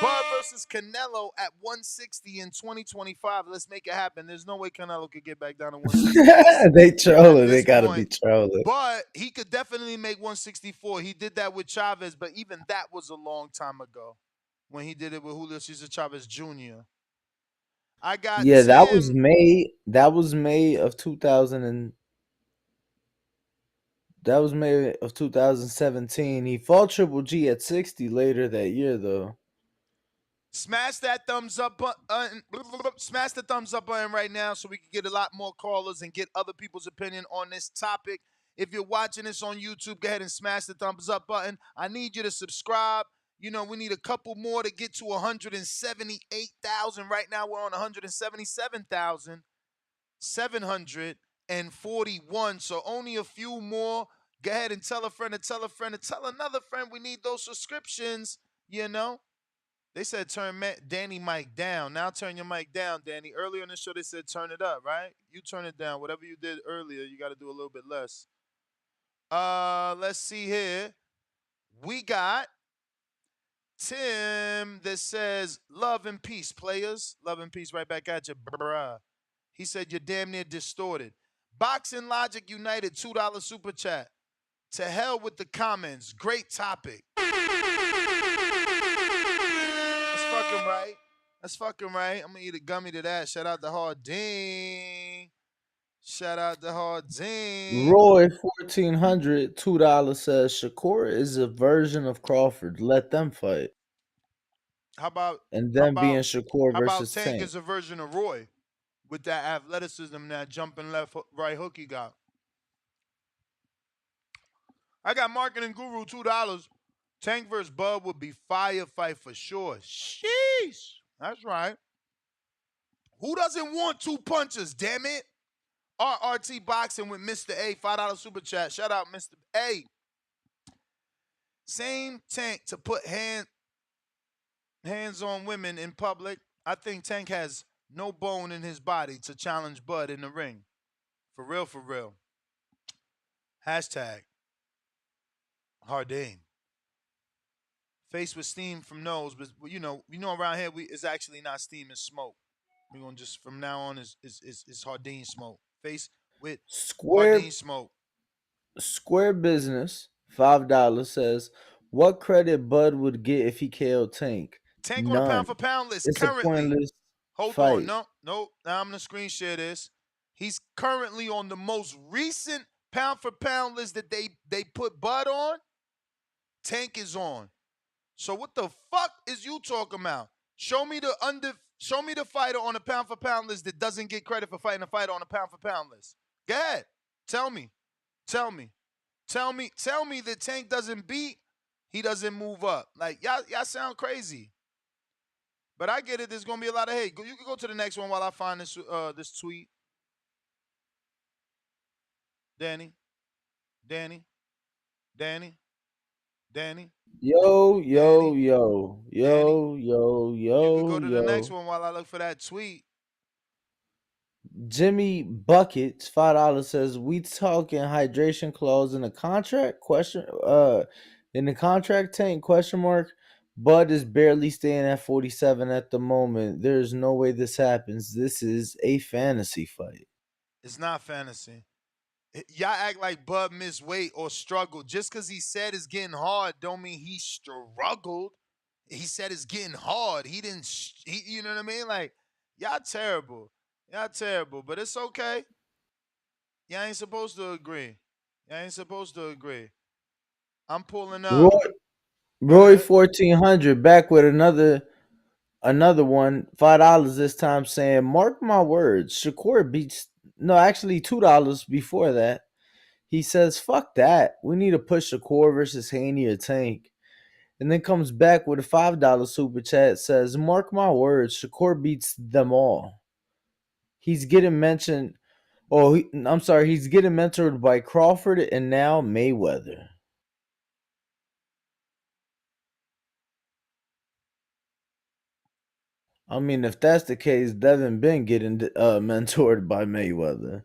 Bud versus Canelo at 160 in 2025. Let's make it happen. There's no way Canelo could get back down to 160. They trolling. They gotta be trolling. But he could definitely make 164. He did that with Chavez, but even that was a long time ago when he did it with Julio Cesar Chavez Jr. I got Yeah, Tim. that was May. That was May of 2000 and That was May of 2017. He fought Triple G at 60 later that year, though. Smash that thumbs up button. Smash the thumbs up button right now so we can get a lot more callers and get other people's opinion on this topic. If you're watching this on YouTube, go ahead and smash the thumbs up button. I need you to subscribe. You know, we need a couple more to get to 178,000. Right now, we're on 177,741. So only a few more. Go ahead and tell a friend to tell a friend to tell another friend. We need those subscriptions, you know. They said turn Danny mic down. Now turn your mic down, Danny. Earlier in the show, they said turn it up, right? You turn it down. Whatever you did earlier, you got to do a little bit less. Let's see here. We got Tim that says love and peace, players. Love and peace right back at you, bruh. He said you're damn near distorted. Boxing Logic United, $2 super chat. To hell with the comments. Great topic. That's fucking right. That's fucking right. I'm gonna eat a gummy to that. Shout out to Hardin. Shout out to Hardin. Roy 1400 $2 says Shakur is a version of Crawford. Let them fight. How about And then being Shakur versus Tank Tank. is a version of Roy with that athleticism, that jumping left right hook he got. I got Marketing Guru $2. Tank versus Bud would be fire fight for sure. Sheesh. That's right. Who doesn't want two punches, damn it? RRT Boxing with Mr. A, $5 super chat. Shout out Mr. A. Same Tank to put hands on women in public. I think Tank has no bone in his body to challenge Bud in the ring. For real, for real. Hashtag Hardin. Face with steam from nose, but you know around here it's actually not steam, it's smoke. We're gonna just from now on is Hardin smoke. Face with Hardin smoke. Square Business, $5 says, what credit Bud would get if he KO'd Tank? Tank None. on the pound for pound list It's currently. A pointless Hold fight. on, no. Now I'm gonna screen share this. He's currently on the most recent pound for pound list that they put Bud on. Tank is on. So what the fuck is you talking about? Show me the fighter on the pound for pound list that doesn't get credit for fighting a fighter on the pound for pound list. Go ahead. Tell me that Tank doesn't beat, he doesn't move up. Like y'all sound crazy. But I get it. There's gonna be a lot of hate. You can go to the next one while I find this tweet. Danny. Yo. You can go to the next one while I look for that tweet. Jimmy Buckets, $5 says, we talking hydration clause in the contract? In the contract, Tank? ? Bud is barely staying at 47 at the moment. There's no way this happens. This is a fantasy fight. It's not fantasy. Y'all act like Bud missed weight or struggled. Just because he said it's getting hard don't mean he struggled. He said it's getting hard. He didn't, you know what I mean? Like, y'all terrible. But it's okay. Y'all ain't supposed to agree. I'm pulling up. Roy 1400 back with another one, $5 this time, saying, mark my words, Shakur beats, no, actually $2 before that. He says, fuck that. We need to push Shakur versus Haney or Tank. And then comes back with a $5 super chat, says, mark my words, Shakur beats them all. He's getting mentioned, he's getting mentored by Crawford and now Mayweather. I mean, if that's the case, Devin been getting mentored by Mayweather.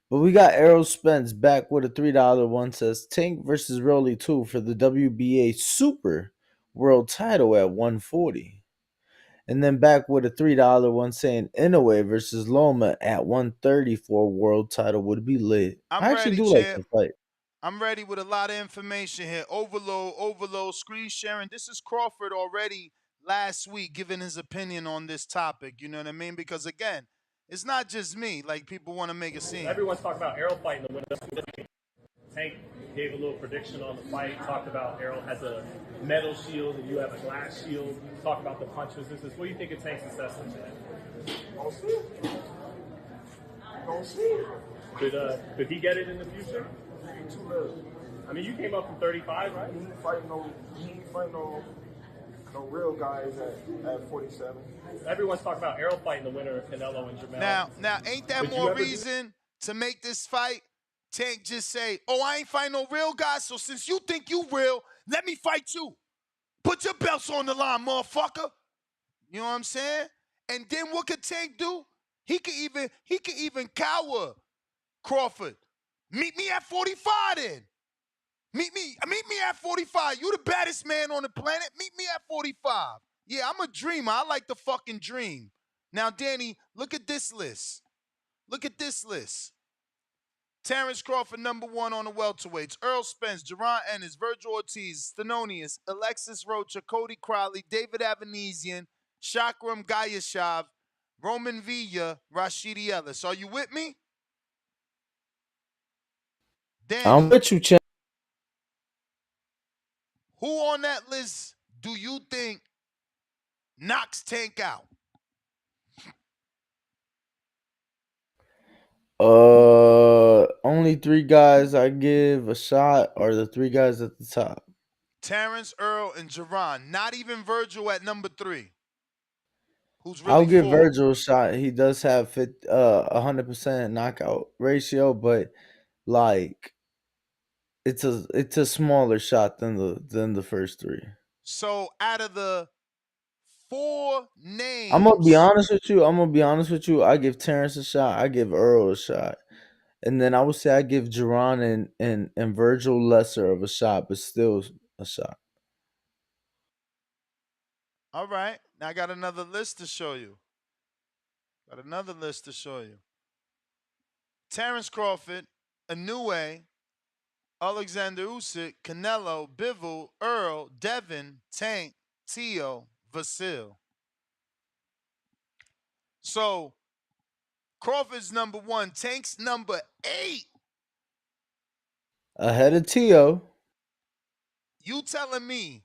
But we got Errol Spence back with a $3 one, says Tank versus Rolly 2 for the WBA Super World title at 140. And then back with a $3 one saying Inoue versus Loma at 130 for a world title would be lit. I actually do like the fight. I'm ready with a lot of information here. Overload, screen sharing. This is Crawford already last week giving his opinion on this topic. You know what I mean? Because again, it's not just me. Like people want to make a scene. Everyone's talking about Errol fighting the winner. Tank gave a little prediction on the fight. Talked about Errol has a metal shield and you have a glass shield. Talked about the punch resistance. What do you think it takes assessment today? Don't see. Don't see. Could he get it in the future? He ain't too little. I mean, you came up from 35, right? He ain't fighting no real guys at 47. Everyone's talking about Errol fighting the winner of Canelo and Jamel. Now, ain't that more reason to make this fight? Tank just say, "Oh, I ain't fighting no real guys, so since you think you real, let me fight you. Put your belts on the line, motherfucker." You know what I'm saying? And then what could Tank do? He could even cower Crawford. Meet me at 45 then. Meet me at 45. You the baddest man on the planet. Meet me at 45. Yeah, I'm a dreamer. I like to fucking dream. Now, Danny, look at this list. Look at this list. Terence Crawford, number 1 on the welterweights. Earl Spence, Duran Ennis, Virgil Ortiz, Stenonius, Alexis Rocha, Cody Crowley, David Avanesian, Shakram Gayashav, Roman Villa, Rashidi Ellis. Are you with me? Danny, I'm with you, Chen. who on that list do you think knocks Tank out? Only 3 guys I give a shot are the 3 guys at the top. Terence, Earl, and Duran. Not even Virgil at number 3. Who's really I'll give 4. Virgil a shot. He does have 100% knockout ratio, but like it's a smaller shot than the first 3. So out of the 4 names, I'm gonna be honest with you. I give Terrence a shot. I give Earl a shot, and then I would say I give Duran and Virgil lesser of a shot, but still a shot. All right. Now I got another list to show you. Terence Crawford, Inoue, Alexander Usyk, Canelo, Bivol, Earl, Devin, Tank, Tio, Vasil. So Crawford's number 1, Tank's number 8. Ahead of Tio. You telling me,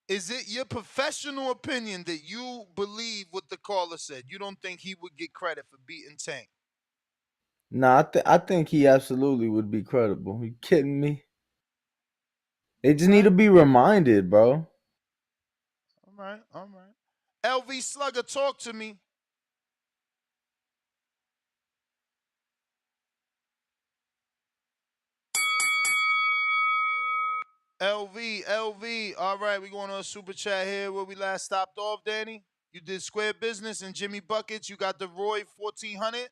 is it your professional opinion that you believe what the caller said? You don't think he would get credit for beating Tank? Nah, I think he absolutely would be credible. You kidding me? They just need to be reminded, bro. All right. LV Slugger, talk to me. LV. All right, we going on a super chat here where we last stopped off, Danny. You did Square Business and Jimmy Buckets. You got the Roy 1400,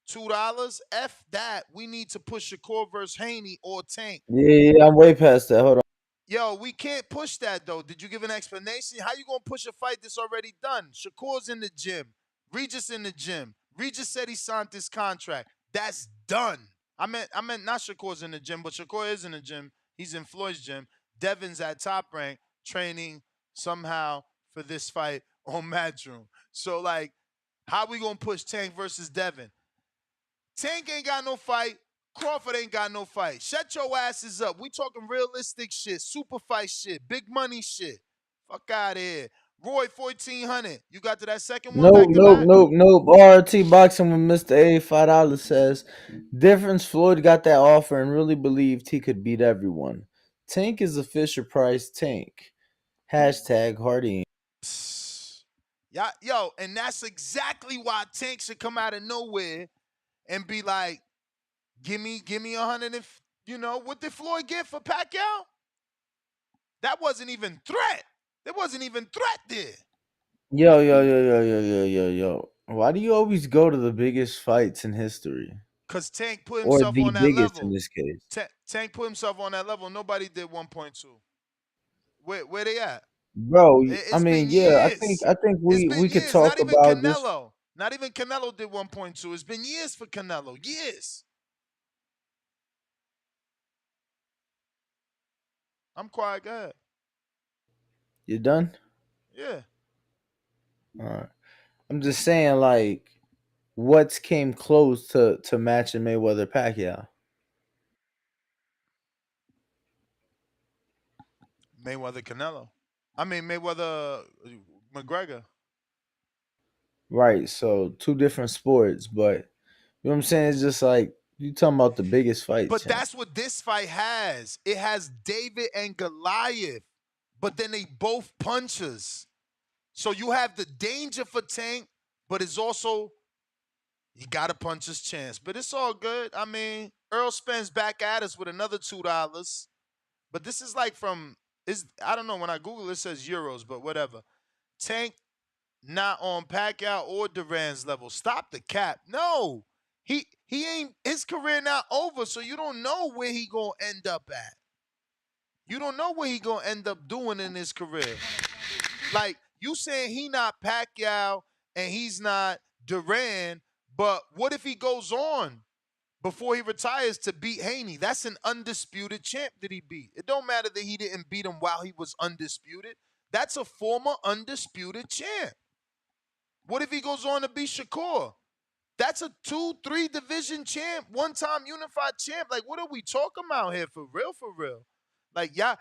$2. F that. We need to push Shakur versus Haney or Tank. Yeah, I'm way past that. Hold on. Yo, we can't push that though. Did you give an explanation? How you gonna push a fight that's already done? Shakur's in the gym. Regis in the gym. Regis said he signed this contract. That's done. I meant not Shakur's in the gym, but Shakur is in the gym. He's in Floyd's gym. Devin's at Top Rank training somehow for this fight on Matchroom. So like, how we gonna push Tank versus Devin? Tank ain't got no fight. Crawford ain't got no fight. Shut your asses up. We talking realistic shit, super fight shit, big money shit. Fuck out of here. Roy 1400. You got to that second one back to back? Nope. RT Boxing with Mr. A $5 says difference. Floyd got that offer and really believed he could beat everyone. Tank is a Fisher Price tank. Hashtag Hardy. Yeah, yo, and that's exactly why Tank should come out of nowhere and be like, give me 100 and, what did Floyd get for Pacquiao? That wasn't even threat. There wasn't even threat there. Yo. Why do you always go to the biggest fights in history? Because Tank put Or himself the on that biggest level. in this case. Tank put himself on that level. Nobody did 1.2. Where they at? Bro, It's I mean, been yeah, years. I think It's we been could years. talk Not even about this. Canelo. Not even Canelo did 1.2. It's been years for Canelo. Years. I'm quiet. Go ahead. You done? Yeah. All right. I'm just saying, like, what's came close to matching Mayweather Pacquiao? Mayweather Canelo. I mean Mayweather McGregor. Right. So two different sports, but you know what I'm saying? It's just like you talking about the biggest fight, But champ. that's what this fight has. It has David and Goliath, but then they both punchers. So you have the danger for Tank, but it's also he got a puncher's chance. But it's all good. I mean, Earl Spence back at us with another $2. But this is like from is I don't know. When I Google it says euros, but whatever. Tank not on Pacquiao or Duran's level. Stop the cap. No. He ain't his career not over, so you don't know where he gonna end up at. You don't know what he gonna end up doing in his career. Like you saying he not Pacquiao and he's not Duran, but what if he goes on before he retires to beat Haney? That's an undisputed champ that he beat. It don't matter that he didn't beat him while he was undisputed. That's a former undisputed champ. What if he goes on to beat Shakur? That's a 2-3 division champ, one-time unified champ. Like, what are we talking about here? For real, for real. Like, y'all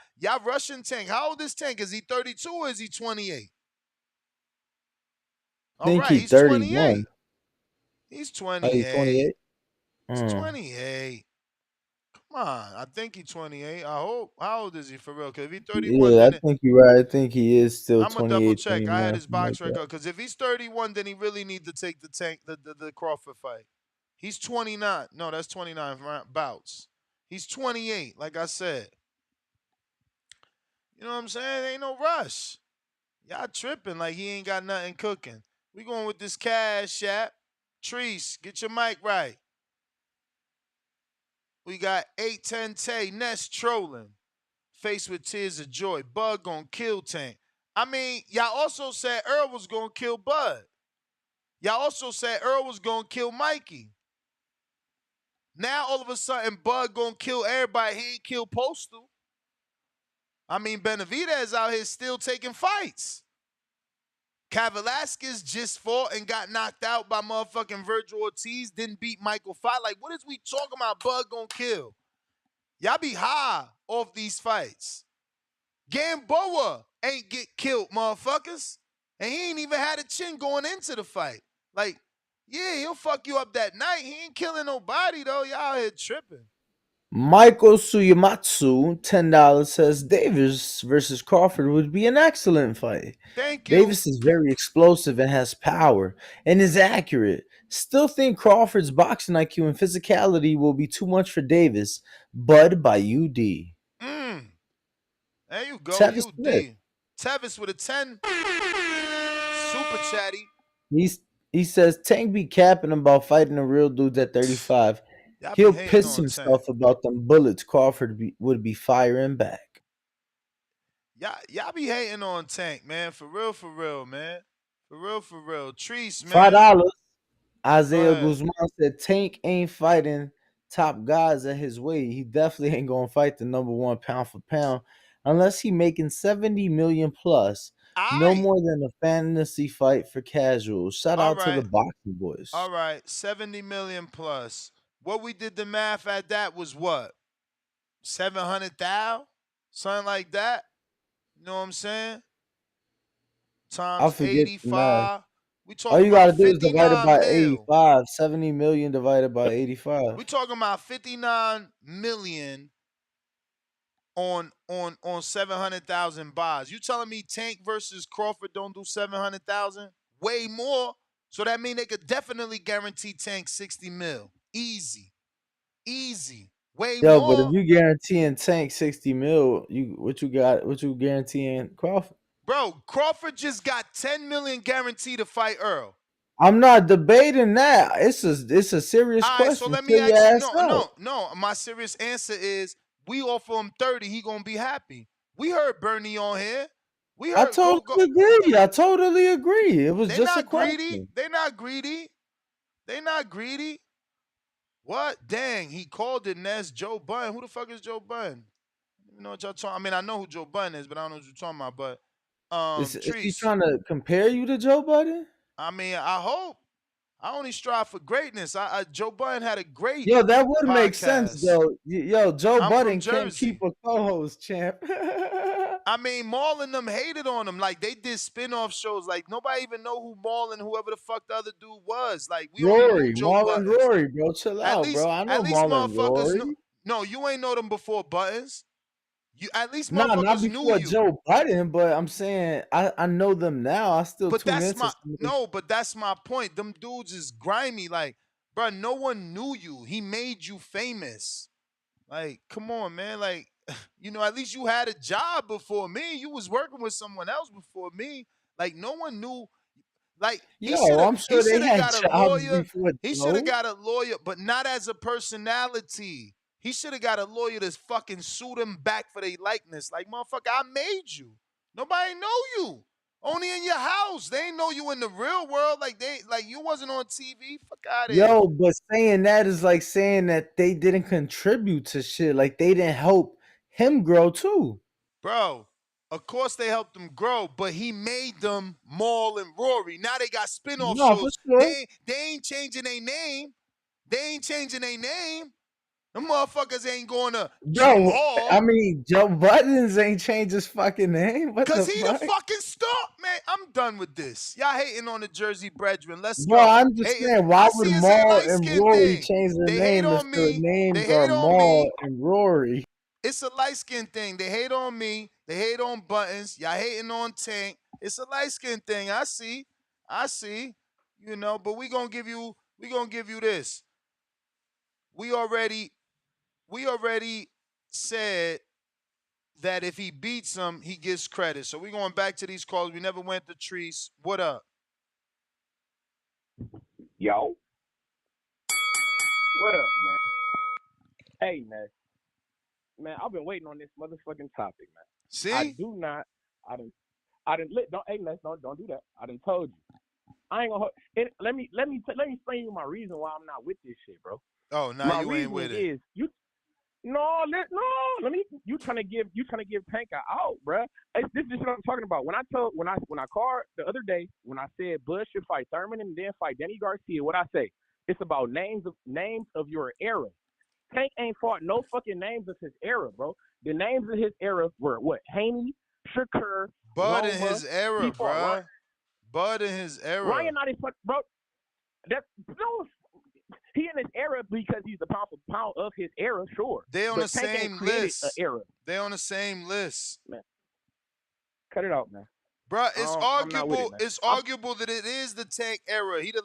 rushing Tank. How old is Tank? Is he 32 or is he 28? I All think right, he he's 28. 31. He's Oh, he's 28. 28. He's 28. Come on. I think he's 28. I hope. How old is he for real? Because if he's 31, Yeah, I then think you're right. I think he is still I'm going to double 28, check. I had 29, his something like box that. record. Because if he's 31, then he really need to take the Crawford fight. He's 29. No, that's 29 bouts. He's 28, like I said. You know what I'm saying? Ain't no rush. Y'all tripping like he ain't got nothing cooking. We going with this cash app. Treese, get your mic right. We got 810 Tay, Nest trolling. Faced with tears of joy. Bud gonna kill Tank. I mean, y'all also said Earl was gonna kill Bud. Y'all also said Earl was gonna kill Mikey. Now all of a sudden Bud gonna kill everybody. He ain't kill Postal. I mean, Benavidez out here still taking fights. Velasquez just fought and got knocked out by motherfucking Virgil Ortiz. Didn't beat Michael Fight. Like, what is we talking about? Bud gonna kill. Y'all be high off these fights. Gamboa ain't get killed, motherfuckers. And he ain't even had a chin going into the fight. Like, yeah, he'll fuck you up that night. He ain't killing nobody, though. Y'all out here tripping. Michael Suyamatsu, $10 says Davis versus Crawford would be an excellent fight. Thank you. Davis is very explosive and has power and is accurate. Still think Crawford's boxing IQ and physicality will be too much for Davis. Bud by UD. There you go, Travis Smith. UD. Tevis with a 10. Super chatty. He says Tank be capping about fighting the real dudes at 35. Y'all be He'll hating piss on Tank. himself about them bullets Crawford would be firing back. Y'all be hating on Tank, man. For real, man. For real. Treese, man. $5. Go Isaiah ahead. Guzman said Tank ain't fighting top guys at his weight. He definitely ain't gonna fight the number one pound for pound unless he making 70 million plus. No Aight. more than a fantasy fight for casuals. Shout All out to the right. boxing boys. All right. 70 million plus. What we did the math at that was what? 700,000? Something like that. You know what I'm saying? I Times forget the math. 85. We All talking you about gotta do is divide it 59 by mil. 85. 70 million divided by 85. We talking about 59 million on 700,000 buys. You telling me Tank versus Crawford don't do 700,000? Way more. So that mean they could definitely guarantee Tank 60 mil. Easy. Way Yo, but if more. you guaranteeing Tank 60 mil, what you guaranteeing Crawford? Bro, Crawford just got 10 million guaranteed to fight Earl. I'm not debating that. It's a serious All right, so question. let me Fill your ask you. ass No, out. no, no. My serious answer is we offer him 30, he gonna be happy. We heard Bernie on here. We I heard totally go. agree. I totally agree. It was They just a not greedy. question. They not greedy. They not greedy. What? Dang, he called it Ness Joe Budden. Who the fuck is Joe Budden? You know what y'all talking? I mean, I know who Joe Budden is, but I don't know what you're talking about. But Is he Treese. trying to compare you to Joe Budden? I mean, I hope. I only strive for greatness. Joe Budden had a great Yo, that would make sense podcast. though. Yo, Joe I'm from Budden can't keep Jersey. a co-host, champ. I mean, Maul and them hated on him. Like, they did spin-off shows. Like, nobody even know who Maul and whoever the fuck the other dude was. Like, we only knew Rory, Joe Marlon Buttons. Rory, bro, chill out, bro. I know At least Marlon motherfuckers Rory. knew. No, you ain't know them before Buttons. At least Nah, not motherfuckers knew before you. Joe Budden, but I'm saying I know them now. I still But tune that's into my some of no. But that's my point. Them dudes is grimy. Like, bro, no one knew you. He made you famous. Like, come on, man. Like, at least you had a job before me. You was working with someone else before me. Like, no one knew. Like, he should Yo, have. I'm He sure they should have had got a jobs lawyer. before He should have Joe. got a lawyer, but not as a personality. He should have got a lawyer to fucking sue them back for their likeness. Like, motherfucker, I made you. Nobody know you. Only in your house. They ain't know you in the real world. Like you wasn't on TV. Fuck out of here. Yo, but saying that is like saying that they didn't contribute to shit. Like they didn't help him grow too. Bro, of course they helped them grow, but he made them Maul and Rory. Now they got spin-off No, for shows. sure. They ain't changing their name. They ain't changing their name. Them motherfuckers ain't going to Bro, Jamal. I mean, Joe Buttons ain't changed his fucking name. What Cause the he the fuck? fucking star, man. I'm done with this. Y'all hating on the Jersey brethren. Let's Bro, go. I'm just saying, why I would see it's a Maul light and skin Rory thing. change their They hate name if on their me. They names are hate on me. Maul and Rory? It's a light skin thing. They hate on me. They hate on Buttons. Y'all hating on Tank. It's a light skin thing. I see. But we gonna give you this. We already said that if he beats him, he gets credit. So we going back to these calls. We never went to Treese. What up? Yo. What up, man? Hey, man. Man, I've been waiting on this motherfucking topic, man. See? I didn't don't do that. I done told you. I ain't gonna let me explain you my reason why I'm not with this shit, bro. Oh, now my you ain't with it. Is you you trying to give Tank a out, bro. This is what I'm talking about. When I called the other day, when I said Bush should fight Thurman and then fight Danny Garcia, what I say? It's about names of your era. Tank ain't fought no fucking names of his era, bro. The names of his era were what? Haney, Shakur, Bud Loma. in his era, bro. Bud in his era. Ryan not his fuck, bro. He in his era because he's the pound for pound of his era, sure. They on the same list. Era. They on the same list. Man. Cut it out, man. Bro, it's arguable. It, it's arguable that it is the Tank era. He the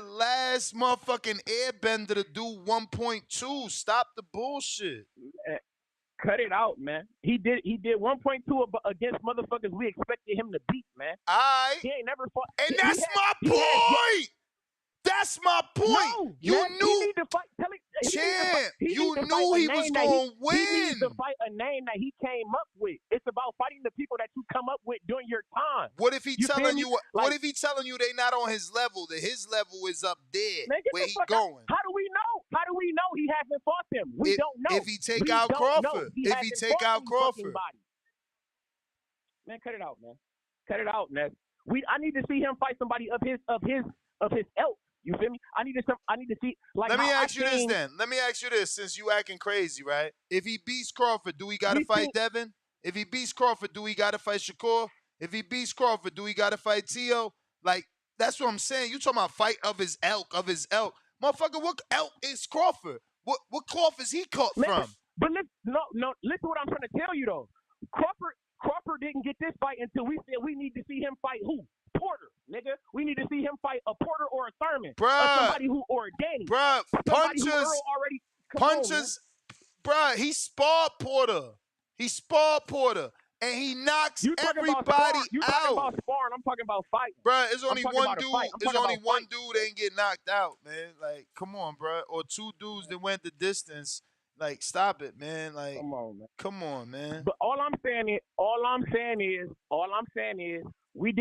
last motherfucking airbender to do 1.2. Stop the bullshit. Man, cut it out, man. He did 1.2 against motherfuckers we expected him to beat, man. He ain't never fought. And that's my point. That's my point. No, you man, knew. He need to fight. You knew he was going to win. He needs to fight a name that he came up with. It's about fighting the people that you come up with during your time. What if he telling you? Like, what if he telling you they not on his level? That his level is up there. Man, where he going? How do we know? How do we know he hasn't fought them? We don't know. If he take out Crawford. If he take out Crawford. Man, cut it out, man. Cut it out, man. I need to see him fight somebody of his ilk. You feel me? I need to see. Like, let me ask you this then. Let me ask you this. Since you acting crazy, right? If he beats Crawford, do he gotta fight Devin? If he beats Crawford, do he gotta fight Shakur? If he beats Crawford, do he gotta fight Tio? Like, that's what I'm saying. You talking about fight of his elk, Motherfucker, what elk is Crawford? What cloth is he cut from? But listen what I'm trying to tell you though. Crawford didn't get this fight until we said we need to see him fight who? Porter, nigga. We need to see him fight a Porter or a Thurman. Bruh. Somebody or a Danny. Bruh, punches. Bruh, he sparred Porter. And he knocks everybody out. You talking about sparring. I'm talking about fighting. Bruh, there's only one dude. There's only one dude that ain't get knocked out, man. Like, come on, bruh. Or two dudes that went the distance. Like, stop it, man. Like, come on, man. But all I'm saying is, we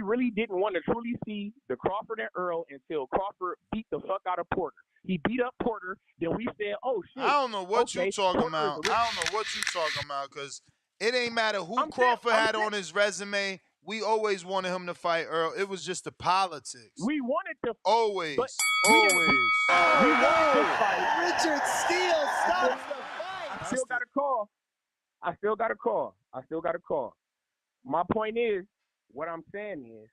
really didn't want to truly see the Crawford and Earl until Crawford beat the fuck out of Porter. He beat up Porter. Then we said, oh shit. I don't know what you talking about. Because it ain't matter who Crawford had on his resume. We always wanted him to fight Earl. It was just the politics. We wanted to. Always. We wanted to fight. Richard Steele stops the fight. I still got a call. I still got a call. My point is, what I'm saying is,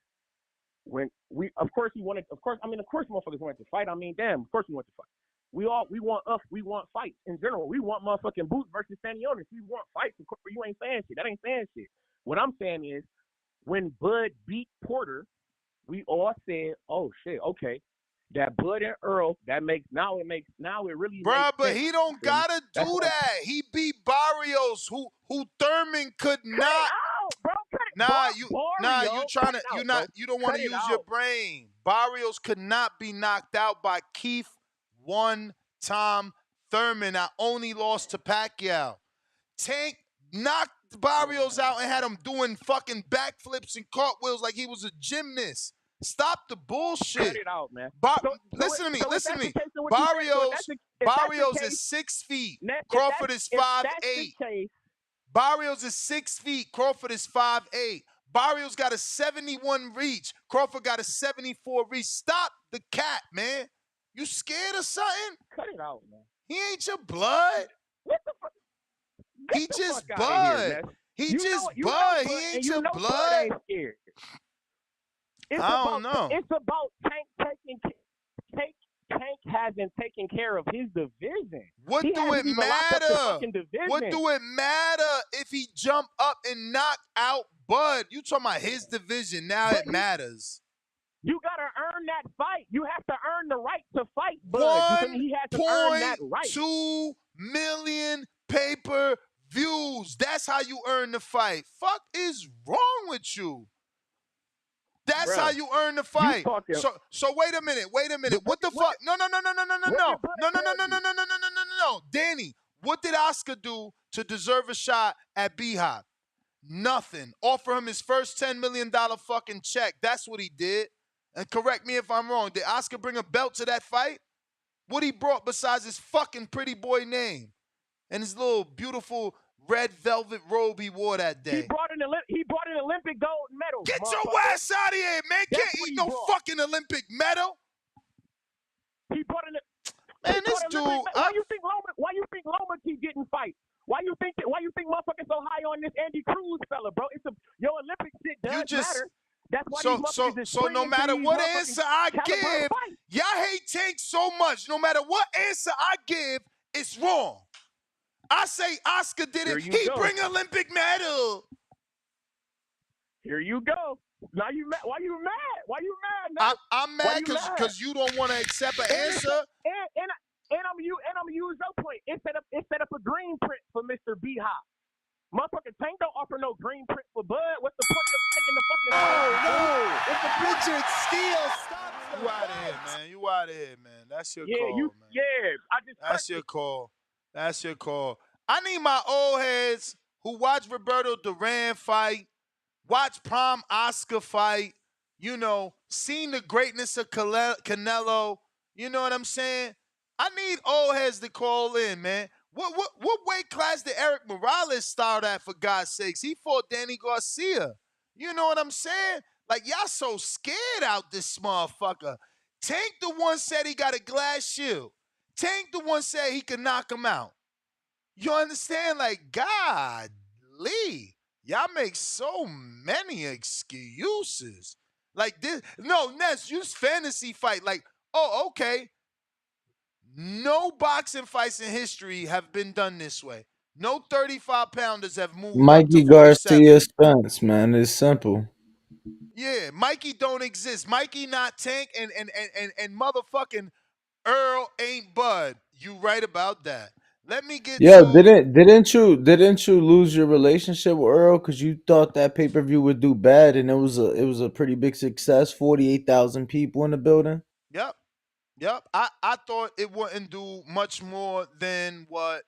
when of course, motherfuckers wanted to fight. I mean, damn, of course we want to fight. We want fights in general. We want motherfucking Boots versus Stanionis. We want fights. Of course, you ain't saying shit. That ain't saying shit. What I'm saying is, when Bud beat Porter, we all said, "Oh shit, okay." That Bud and Earl, it really Bruh, makes but sense. he don't gotta do that. He beat Barrios, who Thurman could not. Out, bro. You don't want to use your brain. Barrios could not be knocked out by Keith Tom Thurman. I only lost to Pacquiao. Tank knocked Barrios out and had him doing fucking backflips and cartwheels like he was a gymnast. Stop the bullshit. Cut it out, man. Listen to me. Barrios is 6 feet. Crawford is 5'8". Barrios is 6 feet. Crawford is 5'8". Barrios got a 71 reach. Crawford got a 74 reach. Stop the cat, man. You scared of something? Cut it out, man. He ain't your blood. What the fuck? He just Bud. He just Bud. He ain't your blood. I don't know. It's about Tank hasn't taken care of his division. What do it matter? What do it matter if he jump up and knock out Bud? You talking about his division. Now it matters. You got to earn that fight. You have to earn the right to fight Bud. He has to earn that right. 1.2 million pay-per-views. That's how you earn the fight. Fuck is wrong with you? That's how you earn the fight. So wait a minute. What the fuck? No. Danny, what did Oscar do to deserve a shot at B-Hop? Nothing. Offer him his first $10 million fucking check. That's what he did. And correct me if I'm wrong. Did Oscar bring a belt to that fight? What he brought besides his fucking pretty boy name and his little beautiful red velvet robe he wore that day? He brought an Olympic gold medal. Get your ass out of here, man. Can't eat no fucking Olympic medal. He brought an. Man, this dude. Why you think Loma keep getting fights? Why you think motherfuckers so high on this Andy Cruz fella, bro? Your Olympic shit does matter. That's why these motherfuckers is so no matter what answer I give, y'all hate Tank so much. No matter what answer I give, it's wrong. I say Oscar did it. He bring Olympic medal. Here you go. Now you mad? Why you mad? Now? I'm mad because you don't want to accept an answer. And I'm gonna use your point. It set up a green print for Mr. B-Hop. Motherfucking Tank don't offer no green print for Bud. What's the point of taking the fucking? Oh no! It's a Richard Steele. Stop. You out of here, man. You out of here, man. That's your call, man. That's your call. I need my old heads who watch Roberto Duran fight, watch Prom Oscar fight, seen the greatness of Canelo. You know what I'm saying? I need old heads to call in, man. What weight class did Eric Morales start at, for God's sakes? He fought Danny Garcia. You know what I'm saying? Like, y'all so scared out this motherfucker. Tank the one said he got a glass shield. Tank the one said he could knock him out. You understand? Like, golly, y'all make so many excuses. Like this. No, Ness, use fantasy fight. Like, oh, okay. No boxing fights in history have been done this way. No 35-pounders have moved Mikey up to Garcia Spence, man. It's simple. Yeah, Mikey don't exist. Mikey not Tank, and motherfucking Earl ain't Bud. You right about that. Let me get didn't you lose your relationship with Earl because you thought that pay-per-view would do bad, and it was a pretty big success. 48,000 people in the building. Yep. I thought it wouldn't do much more than what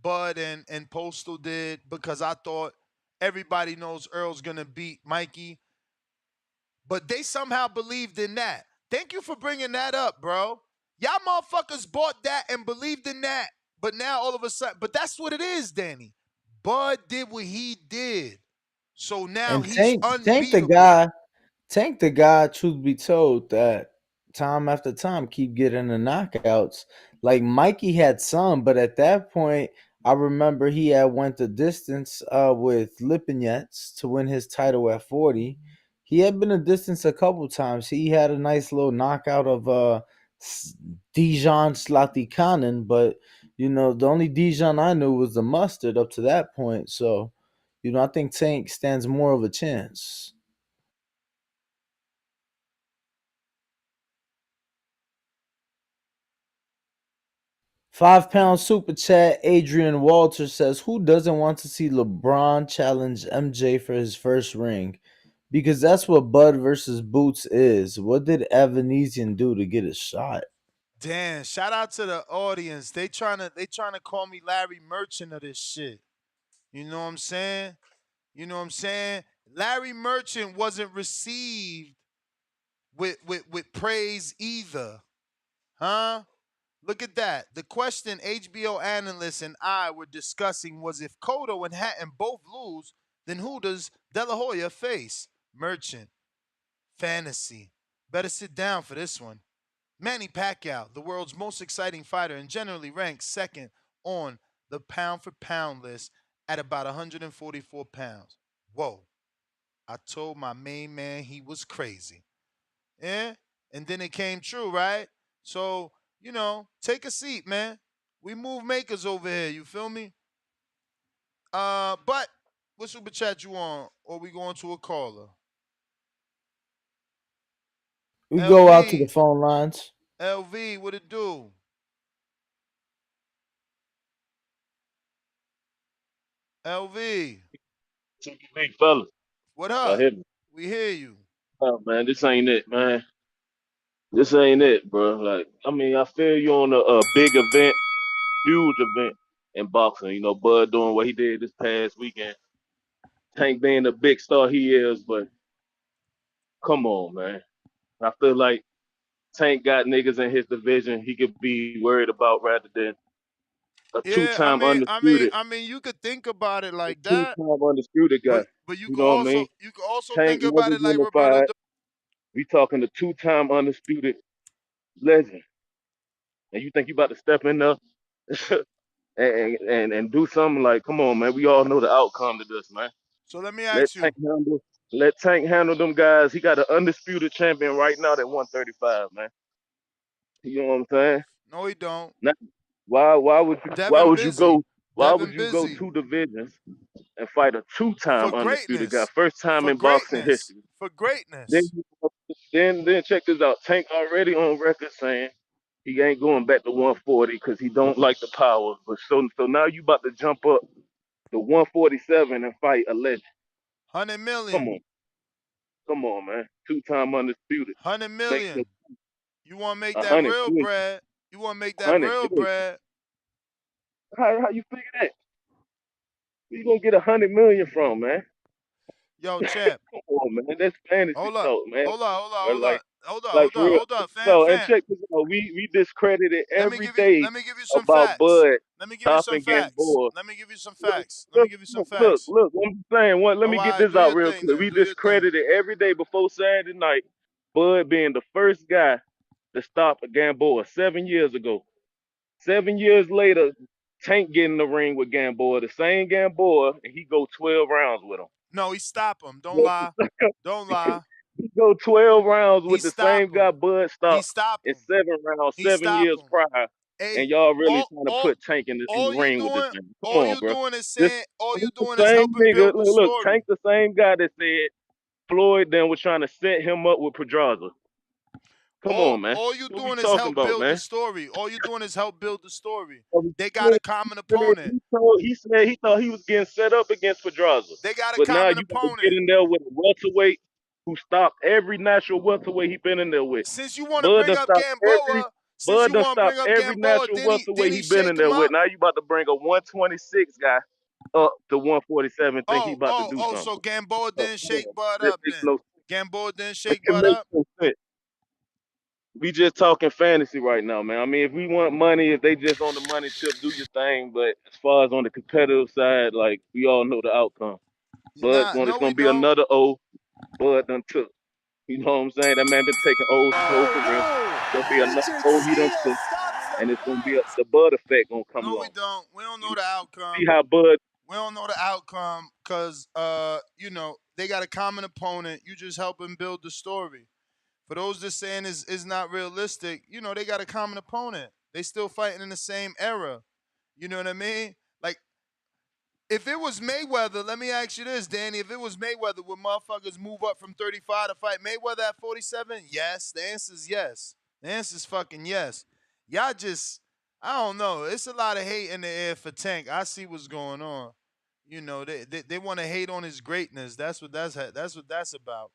Bud and Postal did, because I thought everybody knows Earl's gonna beat Mikey. But they somehow believed in that. Thank you for bringing that up, bro. Y'all motherfuckers bought that and believed in that. But now all of a sudden, but that's what it is, Danny. Bud did what he did. So now he's unbeatable. Tank the guy, truth be told, that time after time keep getting the knockouts. Like Mikey had some, but at that point, I remember he had went the distance with Lipinets to win his title at 40. He had been a distance a couple times. He had a nice little knockout of Dijon Slatikanen, but the only Dijon I knew was the mustard up to that point. So, I think Tank stands more of a chance. 5 pound super chat. Adrian Walter says, "Who doesn't want to see LeBron challenge MJ for his first ring? Because that's what Bud versus Boots is. What did Evanesian do to get a shot?" Damn, shout out to the audience. They trying to call me Larry Merchant of this shit. You know what I'm saying? You know what I'm saying? Larry Merchant wasn't received with praise either. Huh? Look at that. The question HBO analysts and I were discussing was if Cotto and Hatton both lose, then who does De La Hoya face? Merchant. Fantasy. Better sit down for this one. Manny Pacquiao, the world's most exciting fighter and generally ranked second on the pound for pound list at about 144 pounds. Whoa. I told my main man he was crazy. Yeah? And then it came true, right? So, take a seat, man. We move makers over here, you feel me? But what super chat you on? Or we going to a caller? We go out to the LV. phone lines. LV, what it do? LV. Big fellas. What Y'all up? hear me? We hear you. Oh man, this ain't it, man. This ain't it, bro. Like, I mean, I feel you on a big event, huge event in boxing. You know, Bud doing what he did this past weekend. Tank being the big star he is, but come on, man. I feel like Tank got niggas in his division he could be worried about rather than a Yeah, two-time undisputed, you could think about it a like that, two-time undisputed guy. but you You could know what I also mean? you could also Tank think about never it like Roberto. unified. We talking the two-time undisputed legend, and you think you about to step in there and do something like, come on, man. We all know the outcome to this, man. So let me Let ask Tank you. handle. Let Tank handle them guys. He got an undisputed champion right now at 135, man. You know what I'm saying? No, he don't. Now, why would you why Devin would you busy. go why would Devin you go busy two divisions and fight a for two-time undisputed guy, greatness. first time For in boxing greatness. history? For Then greatness. then check this out. Tank already on record saying he ain't going back to 140 because he don't like the power. But so now you about to jump up to 147 and fight a legend. 100 Come million. on, come on, man. Two-time undisputed. 100 Make million. You want to make a that hundred, real bread? You want to make that hundred real million. bread? How you figure that? Where you gonna get 100 million from, man? Yo, champ. Come on, man. That's fantasy Hold up. talk, man. Hold up. Hold up. Or Hold like, up. Hold up. like Hold for up. real. Hold up. Fam, So and fam. check this out. We discredited Let me every give you. day Let me give you some about facts. Bud Let me give you some stopping facts. Gamboa. Let me give you some Look, facts. Let me give you some facts. look. I'm saying, what? Let Oh, me all get right. this Do out your real thing quick. then. We Do your thing. discredited every day before Saturday night. Bud being the first guy to stop a Gamboa 7 years ago. 7 years later, Tank get in the ring with Gamboa, the same Gamboa, and he go 12 rounds with him. No, he stopped him. Don't lie. Don't lie. He go 12 rounds He with the stopped same guy him. Bud He stopped stopped in him. 7 rounds, He seven stopped years him. prior, Hey, and y'all really all trying to all put Tank in the all you ring with this doing man. Come all on, you bro. doing is This, saying all this you the doing is same helping nigga. build the Look, story. Tank the same guy that said Floyd then was trying to set him up with Pedraza. Come All on, man. all you What we doing is talking help about, build the man? story. All you doing is help build the story. He They got said a common opponent. he said he thought he was getting set up against Pedraza. They got a But now common you got to get opponent. in there with a welterweight who stopped every natural welterweight he been in there with. Since you want to Bud bring done up stopped every Gamboa, since Bud you done want to bring stopped up every Gamboa, natural didn't welterweight he he been in shake him there with. up? Now you about to bring a 126 guy up to 147, think he about to do something. So Gamboa Oh, didn't come shake on. Bud That up makes then. no Gamboa didn't it shake can Bud make up. no sense. We just talking fantasy right now, man. I mean, if we want money, if they just on the money tip, do your thing. But as far as on the competitive side, like we all know the outcome. But Nah, it's no, we gonna be don't. another O. Bud done took. You know what I'm saying? That man been taking O's his whole career. Gonna be another O he done took. and it's gonna be the Bud effect gonna come No, we along. don't. We don't know the See outcome. how Bud. We don't know the outcome because, they got a common opponent. You just help them build the story. For those that saying is not realistic, they got a common opponent. They still fighting in the same era. You know what I mean? Like, if it was Mayweather, let me ask you this, Danny. If it was Mayweather, would motherfuckers move up from 35 to fight Mayweather at 47? Yes. The answer is yes. The answer is fucking yes. Y'all just, I don't know. It's a lot of hate in the air for Tank. I see what's going on. They want to hate on his greatness. That's about.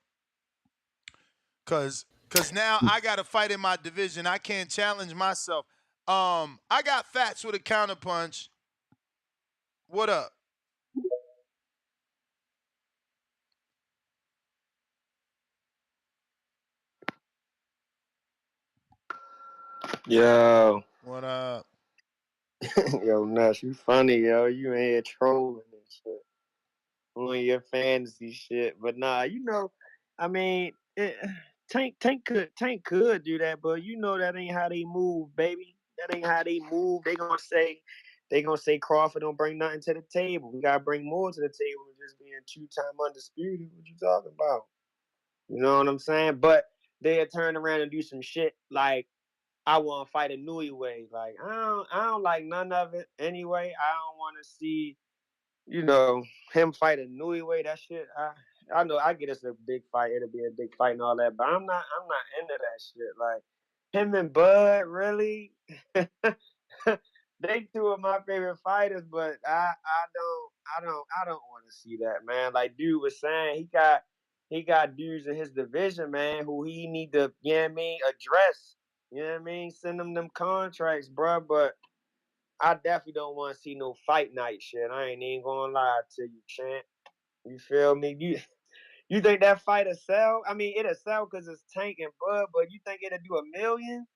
Cause now I got to fight in my division. I can't challenge myself. I got Fats with a counterpunch. What up? Yo, What up? yo, Nuts, you funny, yo. You ain't here trolling and shit on your fantasy shit. But nah, I mean, Tank could do that, but that ain't how they move, baby. That ain't how they move. They gonna say Crawford don't bring nothing to the table. We gotta bring more to the table than just being 2-time undisputed. What you talking about? You know what I'm saying? But they'll turn around and do some shit like I want to fight a Nui way. Like I don't like none of it anyway. I don't want to see him fight a Nui way. That shit. I know I get it's a big fight. It'll be a big fight and all that, but I'm not into that shit. Like him and Bud really. They two of my favorite fighters, but I don't want to see that, man. Like dude was saying, he got dudes in his division, man, who he need to, address. You know what I mean? Send them contracts, bro. But I definitely don't want to see no fight night shit. I ain't even gonna lie to you, champ. You feel me? You think that fight will sell? I mean, it'll sell because it's Tank and Bud, but you think it'll do $1 million?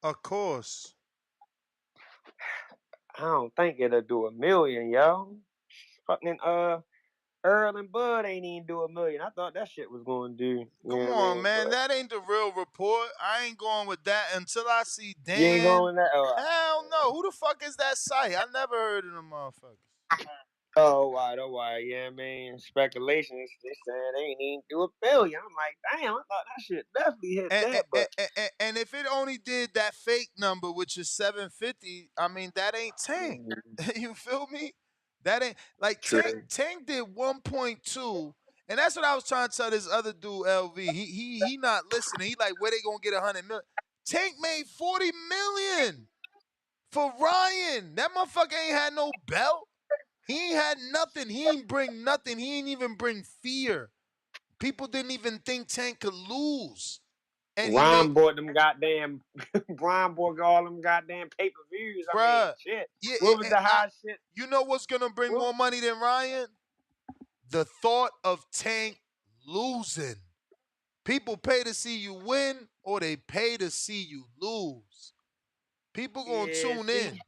Of course. I don't think it'll do $1 million, yo. Fucking Earl and Bud ain't even do $1 million. I thought that shit was gonna do. You Come know what I on, mean? man. But That ain't the real report. I ain't going with that until I see you ain't going Dan. with that. Hell no. Who the fuck is that site? I never heard of them motherfuckers. Why? You know what I mean? Speculations. They saying they ain't even do $1 billion. I'm like, damn, I thought that shit definitely hit And, that, but and if it only did that fake number, which is 750, I mean that ain't Tank. You feel me? That ain't like Tank. true. Tank did 1.2, and that's what I was trying to tell this other dude, LV. He not listening. He like, where they gonna get 100 million? Tank made 40 million for Ryan. That motherfucker ain't had no belt. He ain't had nothing. He ain't bring nothing. He ain't even bring fear. People didn't even think Tank could lose. And he made, Ron bought them goddamn. Ron bought all them goddamn pay-per-views. I mean, bruh, shit. yeah, What was the high shit? you know what's gonna bring What? more money than Ryan? The thought of Tank losing. People pay to see you win, or they pay to see you lose. People gonna Yeah, tune see, in.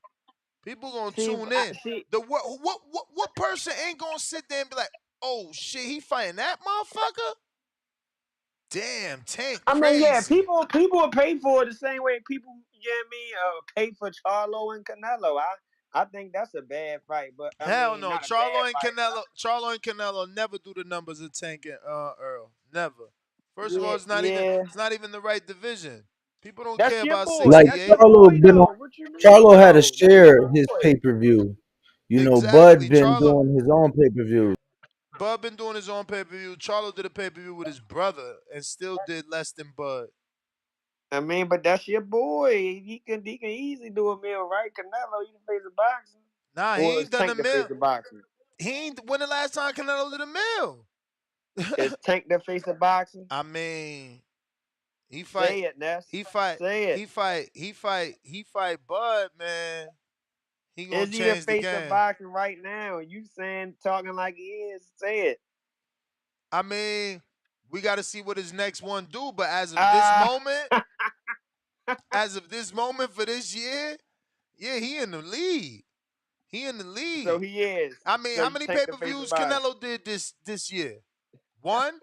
People gonna see, tune I, in. see. What person ain't gonna sit there and be like, oh shit, he fighting that motherfucker? Damn, Tank I mean, yeah, crazy. people will pay for it the same way people, pay for Charlo and Canelo. I think that's a bad fight, but I Hell mean, no. not a bad fight, but Charlo and Canelo never do the numbers of Tank and Earl. Never. First of all, yeah, yeah. it's not even the right division. People don't That's care your about boy. Like That's your 68. Charlo boy, been on, though. What you mean, Charlo had to though? That's your share his boy. pay per view. Bud Exactly. been doing his own pay per view. Bud been doing his own pay-per-view. Charlo did a pay-per-view with his brother and still did less than Bud. I mean, but that's your boy. He can easily do $1 million, right? Canelo, you the face of boxing, Nah, he or ain't is done a Tank the face mill. of boxing? He ain't when the last time Canelo did a mill. Is Tank the face of boxing? I mean, he fight, Say it, Ness. he fight, Say it. he fight Bud, man. He gonna Is he the change the face of game. boxing right now? You talking like he is? Say it. I mean, we got to see what his next one do. But Ah, as of this moment for this year, yeah, he in the lead. He in the so lead. he is. I mean, So how you many Tank pay the per face of views boxing. Canelo did this year? One.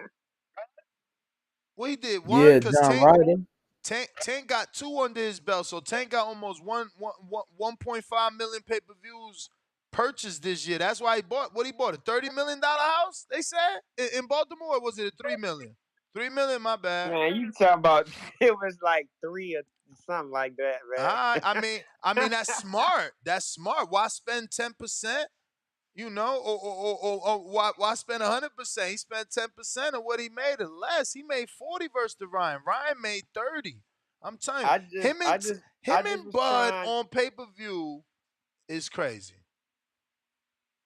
Well, he did one Yeah, because John Tank. Ryder. Tank got 2 under his belt, so Tank got almost 1.5 million pay-per-views purchased this year. That's why he bought what he bought, a $30 million house, they said, in Baltimore, or was it a $3 million? 3 million, my bad. Man, you talking about it was like 3 or something like that, man. I mean that's smart. That's smart. Why spend 10%? You know, or why spend 100%? He spent 10% of what he made or less. He made 40 versus the Ryan. Ryan made 30. I'm telling you, I just, I just, him I just and was Bud trying. on pay-per-view is crazy.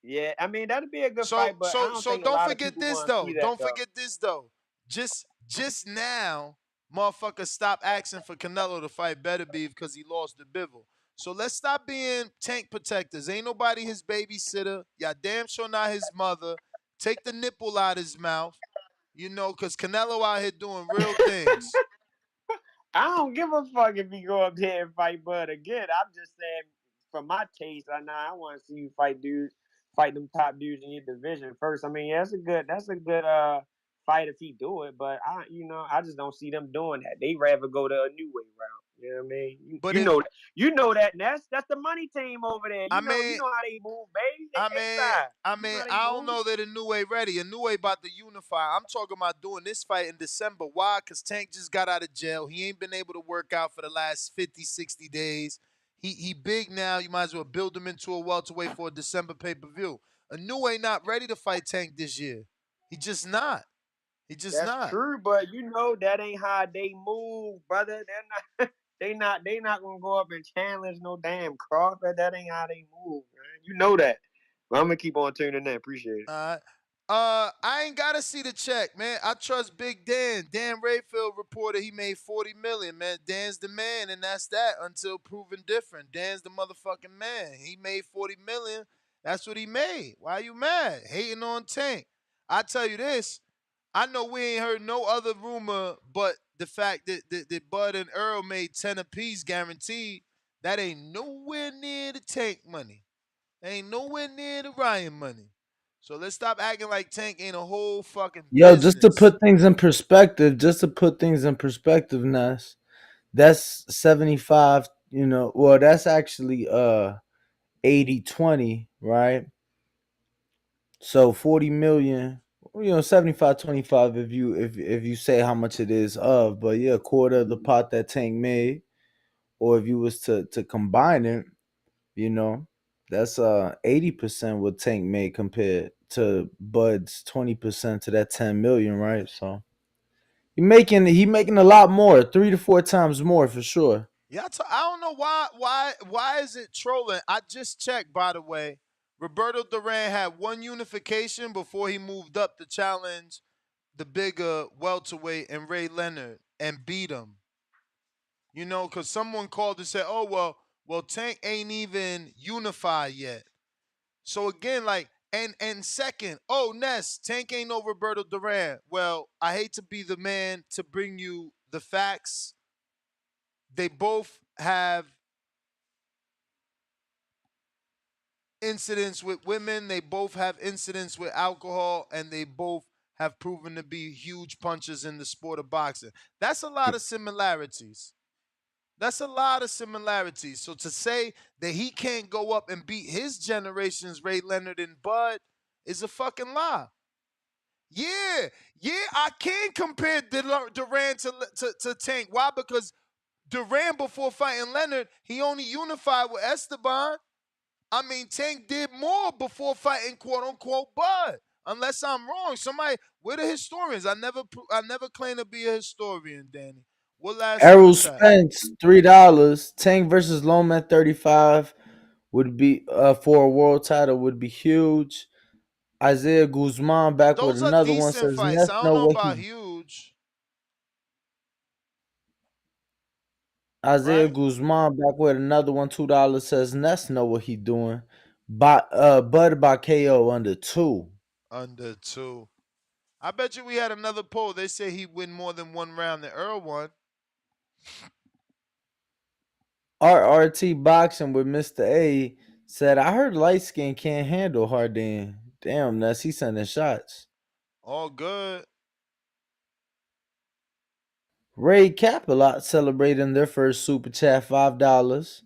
Yeah, I mean that'd be a good So fight, but I so don't so think a don't lot of forget people this want to though. see that Don't though. forget this though. Just now, motherfuckers stop asking for Canelo to fight Better Beef because he lost to Bivol. So let's stop being Tank protectors. Ain't nobody his babysitter. Y'all damn sure not his mother. Take the nipple out his mouth. You know, because Canelo out here doing real things. I don't give a fuck if you go up there and fight Bud again. I'm just saying, for my taste, I want to see you fight them top dudes in your division first. I mean, yeah, that's a good fight if he do it, but I just don't see them doing that. They rather go the new way route. You know what I mean? But You if know that. You know that, and that's the money team over there. I You mean, know how they move, baby. They I A mean, side. I You know mean, how they I don't move. know that a new way ready. A new way about to unify. I'm talking about doing this fight in December. Why? Because Tank just got out of jail. He ain't been able to work out for the last 50, 60 days. He big now. You might as well build him into a welterweight for a December pay-per-view. A new way not ready to fight Tank this year. He just not. He just That's not. true, but you know that ain't how they move, brother. They're not. They not gonna go up and challenge no damn Crawford. That ain't how they move, man. You know that. But I'm gonna keep on tuning in. Appreciate it. I ain't gotta see the check, man. I trust Big Dan. Dan Rayfield reported he made 40 million, man. Dan's the man, and that's that until proven different. Dan's the motherfucking man. He made 40 million. That's what he made. Why you mad? Hating on Tank. I tell you this. I know we ain't heard no other rumor but the fact that Bud and Earl made 10 apiece guaranteed. That ain't nowhere near the Tank money. Ain't nowhere near the Ryan money. So let's stop acting like Tank ain't a whole fucking Yo, just to business. put things in perspective, Ness, that's 75, well, that's actually 80-20, right? So 40 million, 75-25 if you say how much it is of, but yeah, a quarter of the pot that Tank made, or if you was to combine it, you know, that's 80% what Tank made compared to Bud's 20% to that 10 million, right? So he making a lot more, 3 to 4 times more for sure. Yeah, I don't know why is it trolling? I just checked, by the way. Roberto Duran had one unification before he moved up to challenge the bigger welterweight and Ray Leonard and beat him. You know, because someone called and said, "Oh well, Tank ain't even unified yet." So again, like, and second, oh Ness, Tank ain't no Roberto Duran. Well, I hate to be the man to bring you the facts. They both have incidents with women. They both have incidents with alcohol, and they both have proven to be huge punchers in the sport of boxing. That's a lot of similarities. That's a lot of similarities. So to say that he can't go up and beat his generation's Ray Leonard and Bud is a fucking lie. Yeah, I can compare Duran to Tank. Why? Because Duran, before fighting Leonard, he only unified with Esteban. I mean, Tank did more before fighting quote unquote Bud. Unless I'm wrong, somebody, we're the historians. I never claim to be a historian, Danny. What last super Errol chat? Spence, $3. Tank versus Loma at 35 would be for a world title would be huge. Isaiah Guzman back with Those are another one decent says fights. Ness I don't know know what about he huge, Isaiah right? Guzman back with another one, $2 says Ness know what he doing. Bud by KO under 2. Under two. I bet you we had another poll. They say he win more than one round than Earl won. RRT boxing with Mr. A said I heard light skin can't handle Hardin. Damn, Ness, he sending shots. All good. Ray Capilot celebrating their first super chat $5.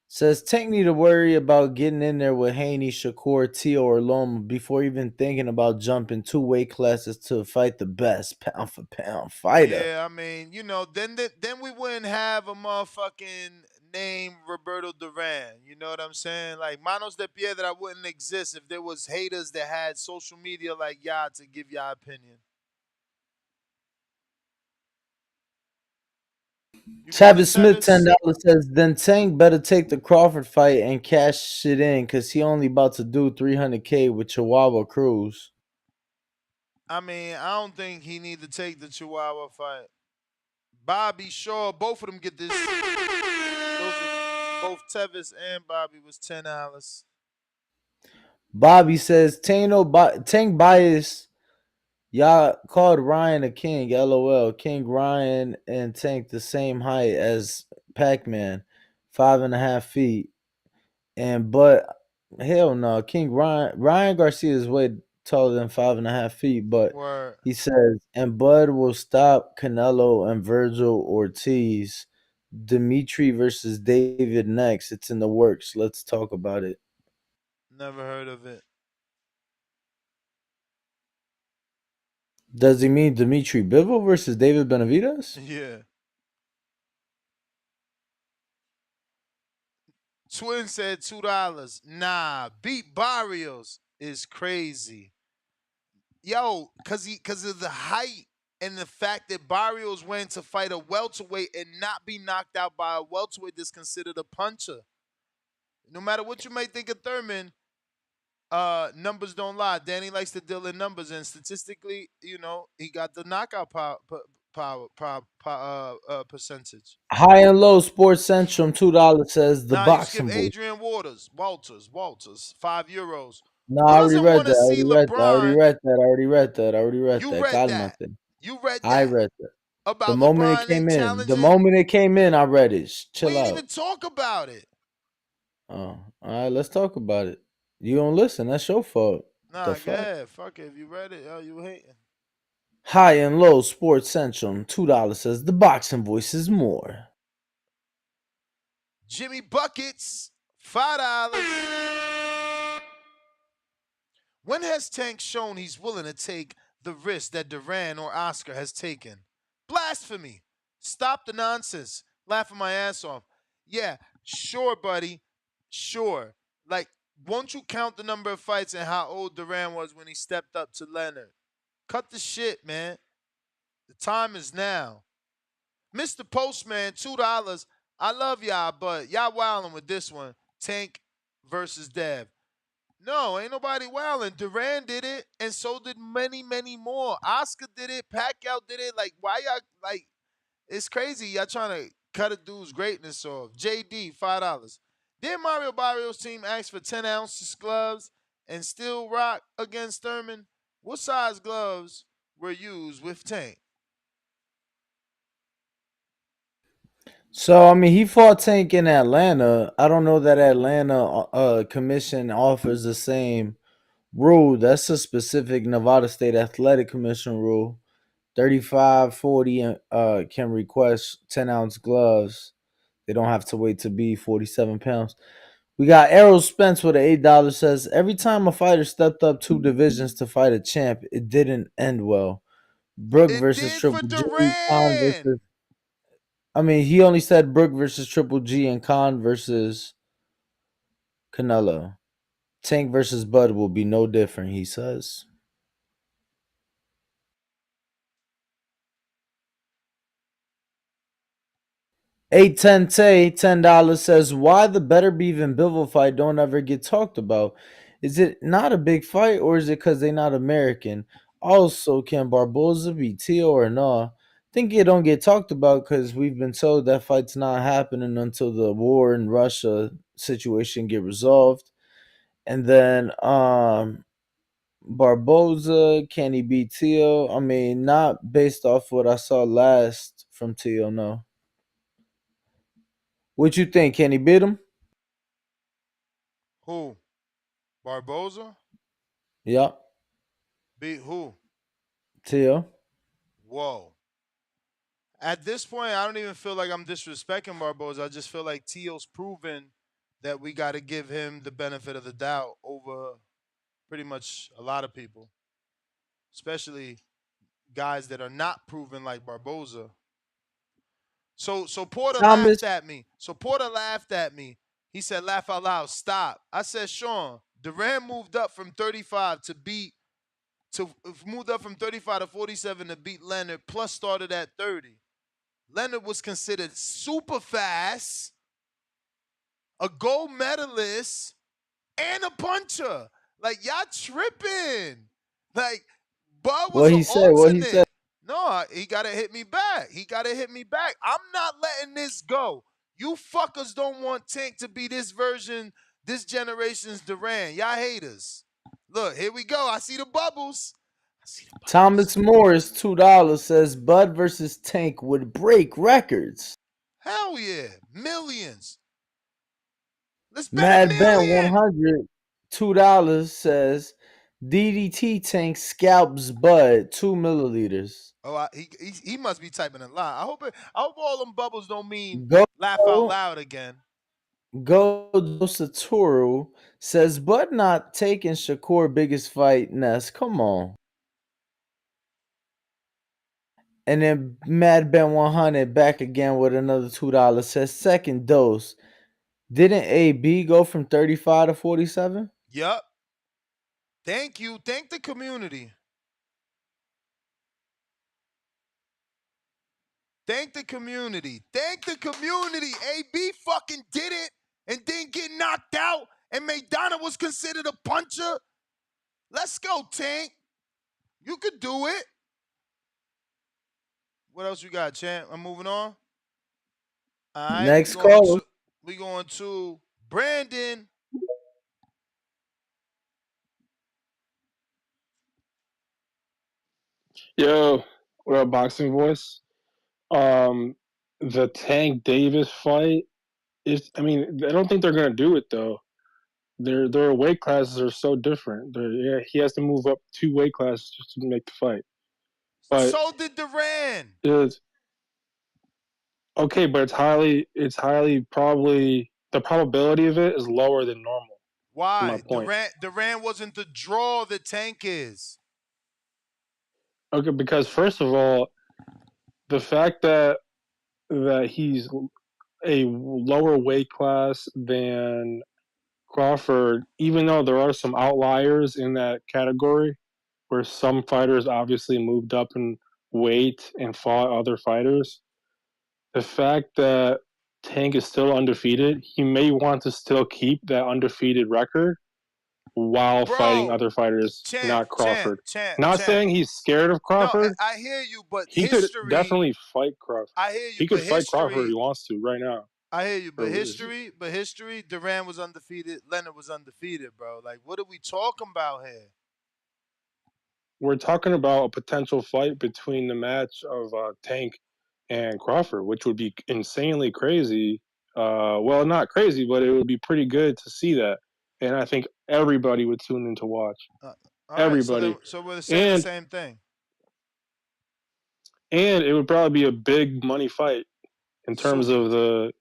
Says Tank need to worry about getting in there with Haney, Shakur, Tio, or Loma before even thinking about jumping two weight classes to fight the best pound for pound fighter. Yeah, I mean, then we wouldn't have a motherfucking name Roberto Duran. You know what I'm saying? Like Manos de Piedra wouldn't exist if there was haters that had social media like y'all to give y'all opinion. You got it, Travis Smith Tevis? $10 says then Tank better take the Crawford fight and cash it in because he only about to do 300K with Chihuahua Cruz. I mean, I don't think he need to take the Chihuahua fight. Bobby Shaw, both of them get this. Both Tevis and Bobby was $10. Bobby says Tank bias. Y'all called Ryan a king. LOL. King Ryan and Tank the same height as Pac-Man, 5.5 feet. And but hell no, King Ryan Garcia is way taller than 5.5 feet. But Word. he says, and Bud will stop Canelo and Virgil Ortiz. Dimitri versus David next. It's in the works. Let's talk about it. Never heard of it. Does he mean Dimitri Bivol versus David Benavidez? Yeah. Twin said $2. Nah, beat Barrios is crazy. Yo, cause of the height and the fact that Barrios went to fight a welterweight and not be knocked out by a welterweight that's considered a puncher. No matter what you may think of Thurman, numbers don't lie. Danny likes to deal in numbers, and statistically, he got the knockout percentage. High and low Sports Central $2 says the Nah, you skip boxing voice. Adrian Walters, €5. No, Who I already doesn't read want that. to I see already read that. I already LeBron? read that. I already read that. I already read You that. read that. Cálmate. You read I that read that. The about moment it LeBron came ain't in. The challenging. moment it came in, I read it. Chill We ain't out. even talk about it. Oh, all right. Let's talk about it. You don't listen. That's your fault. The Nah, go fuck. ahead. Fuck it. If you read it, you hating. High and low Sports Central $2 says the boxing voice is more. Jimmy Buckets, $5. When has Tank shown he's willing to take the risk that Duran or Oscar has taken? Blasphemy. Stop the nonsense. Laughing my ass off. Yeah, sure, buddy. Sure. Like, won't you count the number of fights and how old Duran was when he stepped up to Leonard? Cut the shit, man. The time is now. Mr. Postman, $2. I love y'all, but y'all wilding with this one. Tank versus Dev. No, ain't nobody wilding. Duran did it, and so did many, many more. Oscar did it. Pacquiao did it. Like, why y'all, like, it's crazy. Y'all trying to cut a dude's greatness off. JD, $5. Did Mario Barrios' team ask for 10 ounces gloves and still rock against Thurman? What size gloves were used with Tank? So I mean, he fought Tank in Atlanta. I don't know that Atlanta commission offers the same rule. That's a specific Nevada State Athletic Commission rule. 35, 40 can request 10-ounce gloves. They don't have to wait to be 47 pounds. We got Errol Spence with an $8 says every time a fighter stepped up two divisions to fight a champ, it didn't end well. Brook It versus did for Triple G, Khan Duran. versus. I mean, he only said Brook versus Triple G and Khan versus Canelo. Tank versus Bud will be no different, he says. 810 Tay, $10 says, why the Better Beef and Bivol fight don't ever get talked about? Is it not a big fight or is it because they're not American? Also, can Barboza be Tio or nah? Think it don't get talked about because we've been told that fight's not happening until the war in Russia situation get resolved. And then Barboza, can he beat Tio? I mean, not based off what I saw last from Tio, no. What you think? Can he beat him? Who? Barboza? Yup. Beat who? Tio. Whoa. At this point, I don't even feel like I'm disrespecting Barboza. I just feel like Tio's proven that we got to give him the benefit of the doubt over pretty much a lot of people, especially guys that are not proven like Barboza. So Porter Thomas, laughed at me. So Porter laughed at me. He said, "Laugh out loud, stop." I said, "Sean, Duran moved up from 35 to beat to moved up from 35 to 47 to beat Leonard, plus started at 30. Leonard was considered super fast, a gold medalist, and a puncher. Like, y'all tripping. Like, Bud was what an he said, what he said. alternate. No, he got to hit me back. He got to hit me back. I'm not letting this go. You fuckers don't want Tank to be this version, this generation's Duran. Y'all haters. Look, here we go. I see the bubbles. Thomas Morris, $2, says Bud versus Tank would break records. Hell yeah. Millions. Let's bet a Mad Ben million. 100, $2, says DDT Tank scalps Bud 2 milliliters. Oh, he must be typing a lot. I hope all them bubbles don't mean Go laugh out loud again. Gojo Satoru says Bud not taking Shakur biggest fight. Ness, come on. And then Mad Ben 100 back again with another $2, says second dose. Didn't AB go from 35 to 47? Yup. Thank you. Thank the community. Thank the community. Thank the community. AB fucking did it and didn't get knocked out. And Maidana was considered a puncher. Let's go, Tank. You could do it. What else we got, champ? I'm moving on. All right, Next caller. we going to Brandon. Yo, what up, Boxing Voice? The Tank Davis fight is. I mean, I don't think they're gonna do it though. Their weight classes are so different. Yeah, he has to move up 2 weight classes just to make the fight. But So did Duran. it's okay, but it's highly probably the probability of it is lower than normal. Why? My point. Duran wasn't the draw that Tank is. Okay, because first of all, the fact that he's a lower weight class than Crawford, even though there are some outliers in that category, where some fighters obviously moved up in weight and fought other fighters, the fact that Tank is still undefeated, he may want to still keep that undefeated record while fighting other fighters, not Crawford. Not saying he's scared of Crawford. No, I hear you, but he could definitely fight Crawford. I hear you. He could fight Crawford if he wants to right now. I hear you, but history, Duran was undefeated, Leonard was undefeated, bro. Like, what are we talking about here? We're talking about a potential fight between the match of Tank and Crawford, which would be insanely crazy. Well, not crazy, but it would be pretty good to see that. And I think everybody would tune in to watch. Everybody. Right, so we're saying the same thing. And it would probably be a big money fight in terms of the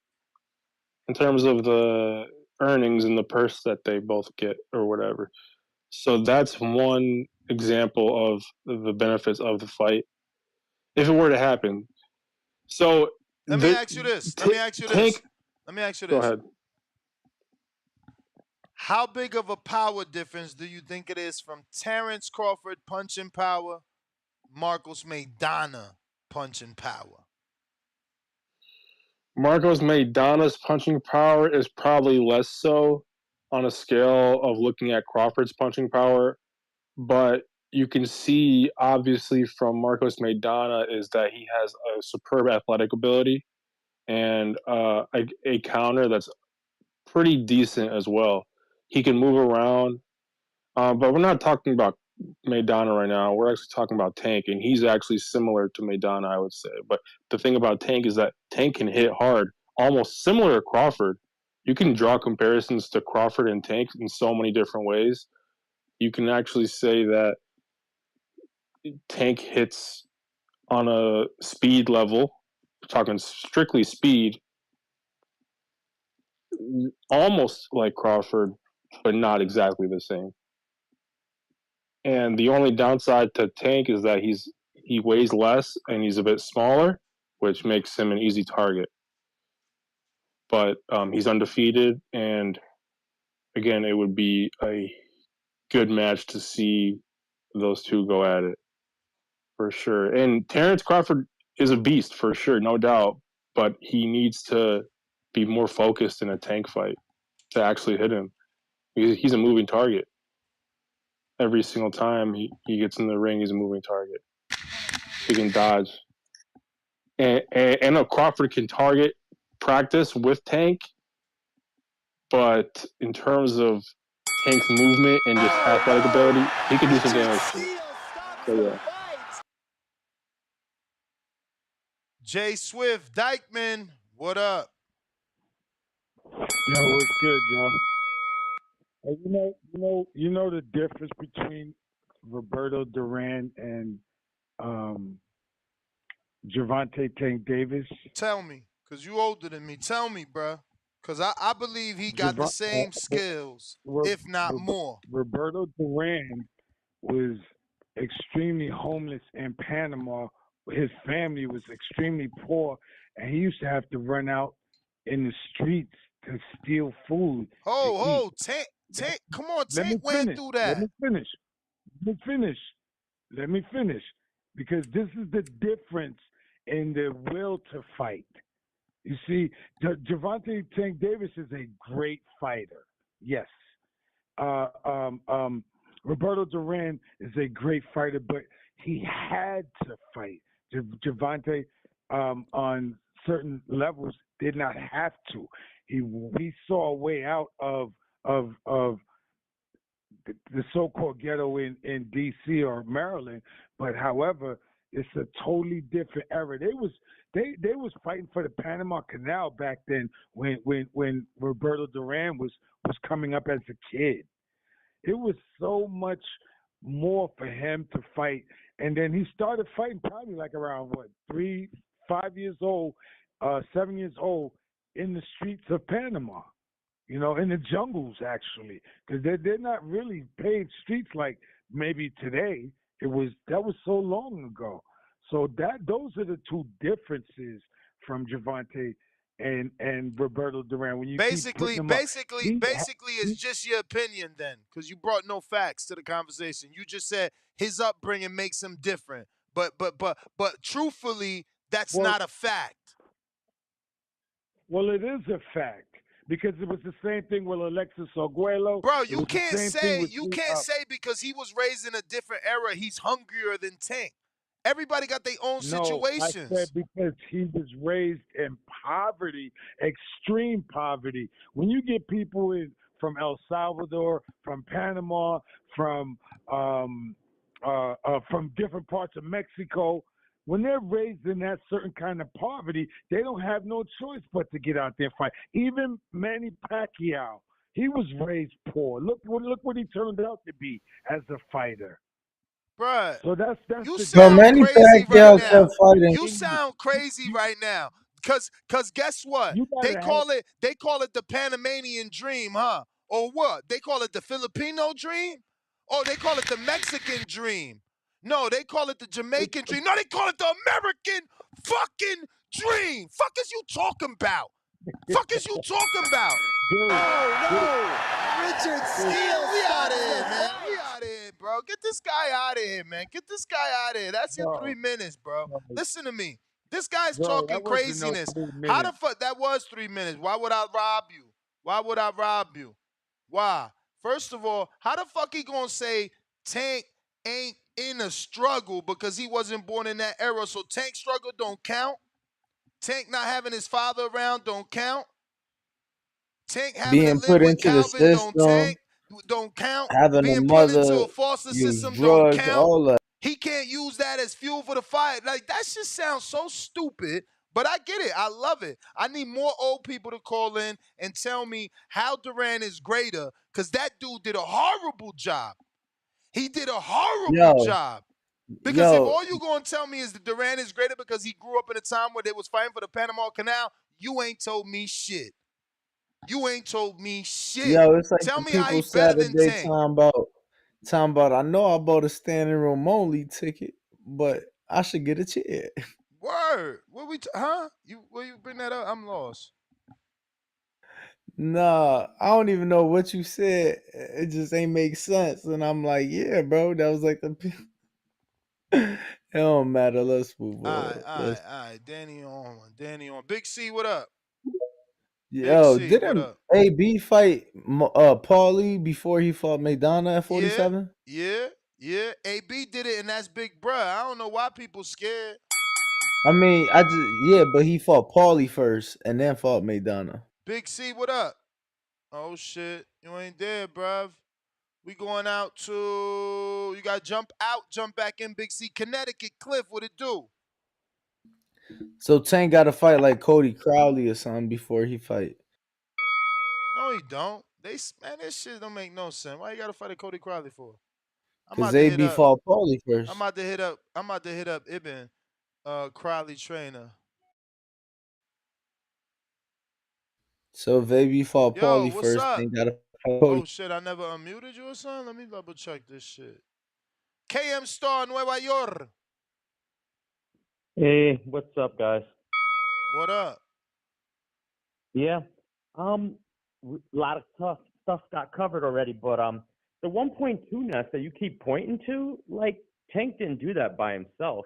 earnings and the purse that they both get or whatever. So that's one example of the benefits of the fight if it were to happen. So let me ask you this. Let me ask you this. Go ahead. How big of a power difference do you think it is from Terence Crawford punching power, Marcos Maidana punching power? Marcos Maidana's punching power is probably less so on a scale of looking at Crawford's punching power, but you can see obviously from Marcos Maidana is that he has a superb athletic ability and a counter that's pretty decent as well. He can move around, but we're not talking about Maidana right now. We're actually talking about Tank, and he's actually similar to Maidana, I would say. But the thing about Tank is that Tank can hit hard, almost similar to Crawford. You can draw comparisons to Crawford and Tank in so many different ways. You can actually say that Tank hits on a speed level, talking strictly speed, almost like Crawford, but not exactly the same. And the only downside to Tank is that he weighs less and he's a bit smaller, which makes him an easy target. But he's undefeated, and again, it would be a good match to see those two go at it for sure. And Terence Crawford is a beast for sure, no doubt, but he needs to be more focused in a Tank fight to actually hit him. He's a moving target. Every single time he gets in the ring, he's a moving target. He can dodge. And Crawford can target practice with Tank, but in terms of Tank's movement and just athletic ability, he can do some damage too. So yeah. Jay Swift, Dykeman, what up? Yo, what's good, y'all? Hey, you know the difference between Roberto Duran and Gervonta Tank Davis? Tell me, because you older than me. Tell me, bruh. Because I believe he got the same skills, if not more. Roberto Duran was extremely homeless in Panama. His family was extremely poor, and he used to have to run out in the streets to steal food. Tank, come on, Tank went through that. Let me finish. Because this is the difference in the will to fight. You see, Gervonta Tank Davis is a great fighter. Yes. Roberto Duran is a great fighter, but he had to fight. Gervonta, on certain levels, did not have to. We saw a way out of the so-called ghetto in D.C. or Maryland, but however, it's a totally different era. They was fighting for the Panama Canal back then when Roberto Duran was coming up as a kid. It was so much more for him to fight, and then he started fighting probably like around 3, 5 years old, 7 years old in the streets of Panama. In the jungles actually, because they're not really paved streets like maybe today. That was so long ago. So those are the two differences from Gervonta and Roberto Duran. When you Basically, it's just your opinion then, because you brought no facts to the conversation. You just said his upbringing makes him different, but truthfully, that's not a fact. Well, it is a fact. Because it was the same thing with Alexis Arguello. Bro, you can't say because he was raised in a different era, he's hungrier than Tank. Everybody got their own situations. I said because he was raised in poverty, extreme poverty. When you get people from El Salvador, from Panama, from different parts of Mexico, when they're raised in that certain kind of poverty, they don't have no choice but to get out there and fight. Even Manny Pacquiao, he was raised poor. Look what he turned out to be as a fighter. Bruh, so that's you sound crazy right now. You sound crazy right now. Cause guess what? They call it the Panamanian dream, huh? Or what? They call it the Filipino dream? Or they call it the Mexican dream? No, they call it the Jamaican dream. No, they call it the American fucking dream. Fuck is you talking about? Fuck is you talking about? No. Richard Steele, we out of here, man. We out of here, bro. Get this guy out of here, man. Get this guy out of here. That's your 3 minutes, bro. Listen to me. This guy's talking craziness. How the fuck? That was 3 minutes. Why would I rob you? Why would I rob you? Why? First of all, how the fuck he gonna say Tank ain't in a struggle because he wasn't born in that era? So Tank struggle don't count? Tank not having his father around don't count? Tank having being to live put with into the Calvin system, don't count? having a Being put into mother a foster use system don't drugs, count? all that. He can't use that as fuel for the fire. Like, that just sounds so stupid, but I get it. I love it. I need more old people to call in and tell me how Duran is greater, because that dude did a horrible job. He did a horrible job. Because if Yo, all you gonna tell me is that Duran is greater because he grew up in a time where they was fighting for the Panama Canal, you ain't told me shit. You ain't told me shit. it's like Tell the me how he people better than Saturday Tank. talking about. I know I bought a standing room only ticket, but I should get a chair. Word. What we huh? Will you bring that up? I'm lost. Nah, I don't even know what you said. It just ain't make sense. And I'm like, yeah, bro, that was like the. It don't matter. Let's move on. All right. Danny on. Big C, what up? Big Yo, C, what didn't up? AB fight Paulie before he fought Maidana at Yeah, 47? yeah. AB did it, and that's big bruh. I don't know why people scared. I mean, but he fought Paulie first and then fought Maidana. Big C, what up? Oh shit, you ain't there, bruv. We going out to you got jump out, jump back in. Big C, Connecticut, Cliff, what it do? So Tank got to fight like Cody Crowley or something before he fight. No, he don't. Man, this shit don't make no sense. Why you gotta fight a Cody Crowley for? I'm Cause about to hit AB up. fought Paulie I'm first. about to hit up. I'm about to hit up Ibn, Crowley trainer. So if AB fought Yo, Paulie what's first, up? then got to fight Cody. Oh shit, I never unmuted you or something. Let me double check this shit. KM Star Nueva York. Hey, what's up, guys? What up? Yeah, a lot of tough stuff got covered already, but the 1.2 nest that you keep pointing to, like Tank didn't do that by himself.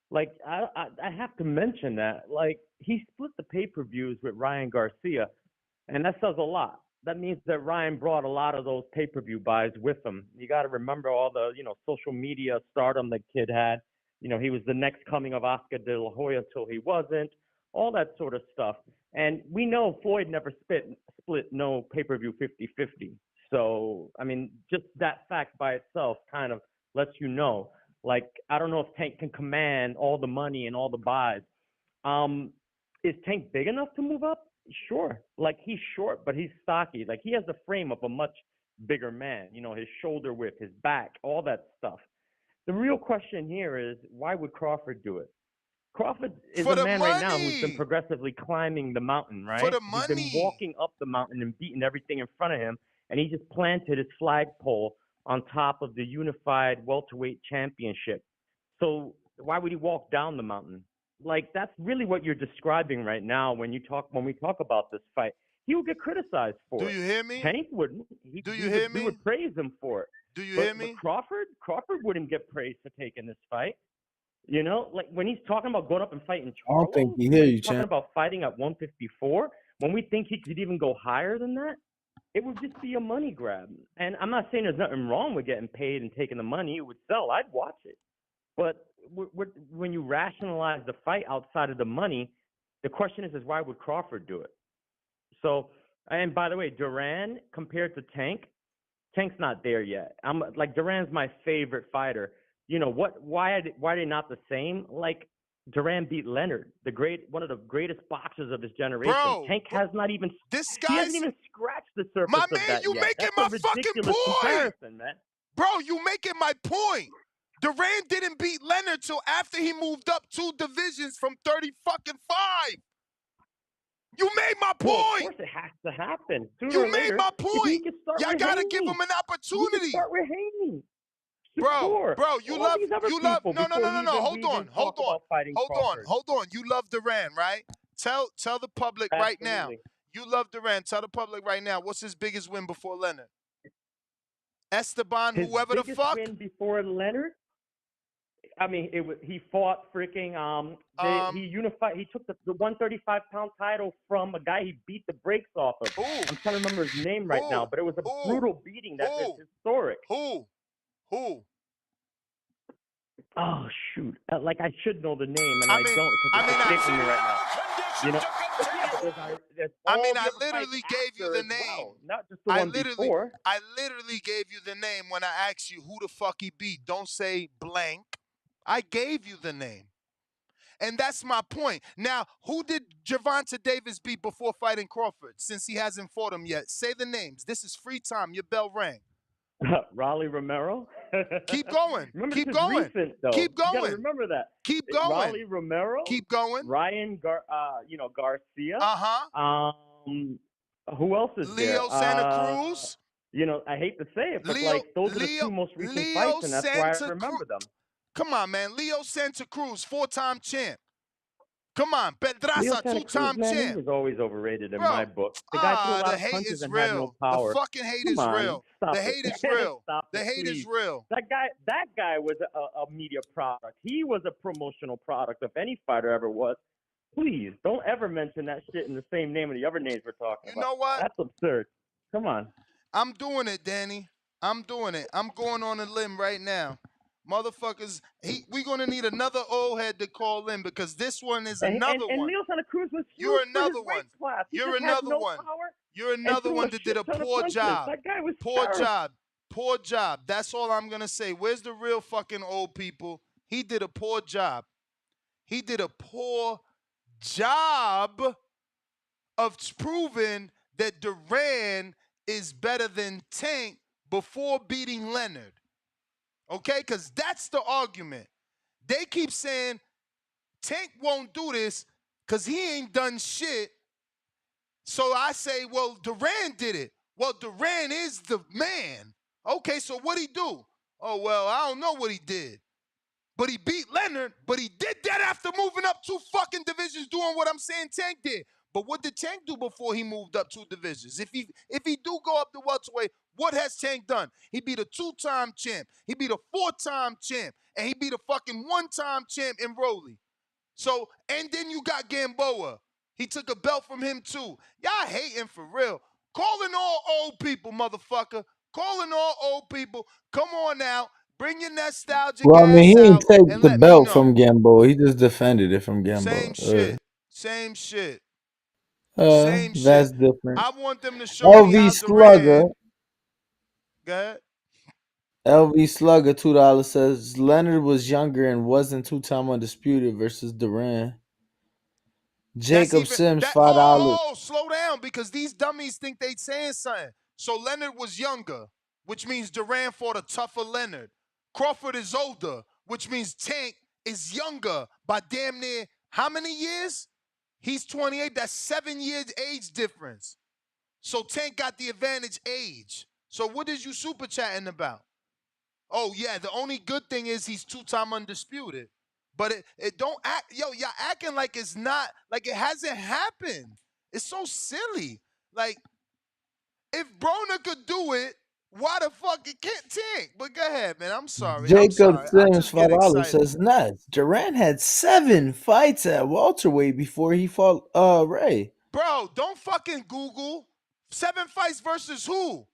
Like I have to mention that, like he split the pay-per-views with Ryan Garcia, and that says a lot. That means that Ryan brought a lot of those pay-per-view buys with him. You got to remember all the, social media stardom the kid had. He was the next coming of Oscar De La Hoya till he wasn't, all that sort of stuff. And we know Floyd never split no pay-per-view 50-50. So, I mean, just that fact by itself kind of lets you know. Like, I don't know if Tank can command all the money and all the buys. Is Tank big enough to move up? Sure. Like, he's short, but he's stocky. Like, he has the frame of a much bigger man. His shoulder width, his back, all that stuff. The real question here is, why would Crawford do it? Crawford is a man right now who's been progressively climbing the mountain, right? For the He's been walking up the mountain and beating everything in front of him, and he just planted his flagpole on top of the unified welterweight championship. So why would he walk down the mountain? Like, that's really what you're describing right now when we talk about this fight. He would get criticized for it. Do you hear me? Tank wouldn't. Do you hear me? We would praise him for it. Do you hear me? But Crawford wouldn't get praised for taking this fight. Like when he's talking about going up and fighting Charlo, I don't think he hear you, talking champ. about fighting at 154, when we think he could even go higher than that, it would just be a money grab. And I'm not saying there's nothing wrong with getting paid and taking the money. It would sell. I'd watch it. But when you rationalize the fight outside of the money, the question is why would Crawford do it? So, and by the way, Duran compared to Tank's not there yet. Duran's my favorite fighter. Why are they not the same? Like, Duran beat Leonard, one of the greatest boxers of his generation. Bro, Tank has not even he hasn't even scratched the surface my of man, that you yet. making That's my a fucking ridiculous point. comparison, man. Bro, you making my point. Duran didn't beat Leonard till after he moved up 2 divisions from 30 fucking 5. You made my point. Well, of course it has to happen. Sooner you or made later, my Y'all point. Y'all gotta give him an opportunity. Start with Haney. Bro, you love. No. Hold on. You love Duran, right? Tell the public right now. You love Duran. Tell the public right now. What's his biggest win before Leonard? Esteban, whoever the fuck. His biggest win before Leonard. I mean, he fought freaking. He unified. He took the 135-pound title from a guy he beat the brakes off of. I'm trying to remember his name right now, but it was a brutal beating that is historic. Who? Oh shoot! I should know the name, and I don't because it's escaping me right now. I literally gave you the name. Well, not just the one before. I literally gave you the name when I asked you who the fuck he beat. Don't say blank. I gave you the name. And that's my point. Now, who did Gervonta Davis beat before fighting Crawford, since he hasn't fought him yet? Say the names. This is free time. Your bell rang. Raleigh Romero? Keep going. Remember, Keep this is going. recent, though. Keep You got to going. remember that. Keep going. Raleigh Romero. Keep going. Ryan Garcia. Uh-huh. Who else is there? Leo Santa Cruz. I hate to say it, but those are the two most recent fights, and that's why I remember them. Come on, man. Leo Santa Cruz, 4-time champ. Come on, Leo Pedraza, Santa Cruz, 2-time man, champ. he was always overrated in Bro, my book. The guy threw a lot the of hate punches is and had no real. power. The fucking hate Come is on, real. stop The it. hate is real. Stop The it, hate please. is real. That guy was a media product. He was a promotional product if any fighter ever was. Please don't ever mention that shit in the same name of the other names we're talking about. You know what? That's absurd. Come on. I'm doing it, Danny. I'm doing it. I'm going on a limb right now. Motherfuckers, we're going to need another old head to call in because this one is another And one. Leo Santa Cruz was huge You're for his another weight one. class. He You're just had another no one. power. You're another one that did a poor job. That guy was Poor terrible. job. Poor job. That's all I'm going to say. Where's the real fucking old people? He did a poor job. He did a poor job of proving that Duran is better than Tank before beating Leonard. Okay? Because that's the argument. They keep saying Tank won't do this because he ain't done shit. So I say, well, Duran did it. Well, Duran is the man. Okay, so what'd he do? Oh, well, I don't know what he did. But he beat Leonard, but he did that after moving up 2 fucking divisions doing what I'm saying Tank did. But what did Tank do before he moved up 2 divisions? If he do go up the welterweight, what has Tank done? He beat a 2-time champ. He beat a 4-time champ. And he beat a fucking 1-time champ in Rolly. So, and then you got Gamboa. He took a belt from him too. Y'all hating for real. Calling all old people, motherfucker. Calling all old people. Come on now. Bring your nostalgic Well, I mean, ass he didn't out take and the let me belt from know. Gamboa. He just defended it from Same Gamboa. shit. Same shit. Same That's shit. different. I want them to show me LV how Slugger. Duran. Go ahead. LV Slugger, $2 says Leonard was younger and wasn't 2-time undisputed versus Duran. That's Jacob even Sims, that. $5. Oh, slow down because these dummies think they saying something. So Leonard was younger, which means Duran fought a tougher Leonard. Crawford is older, which means Tank is younger by damn near how many years? He's 28. That's 7 years age difference. So Tank got the advantage age. So what is you super chatting about? Oh yeah, the only good thing is he's 2-time undisputed. But it don't act, y'all acting like it's not, like it hasn't happened. It's so silly. Like, if Broner could do it, why the fuck it can't Tank? But go ahead, man. I'm sorry. Jacob I Sims, just get $5 excited. says nuts. Duran had 7 fights at welterweight before he fought Ray. Bro, don't fucking Google 7 fights versus who?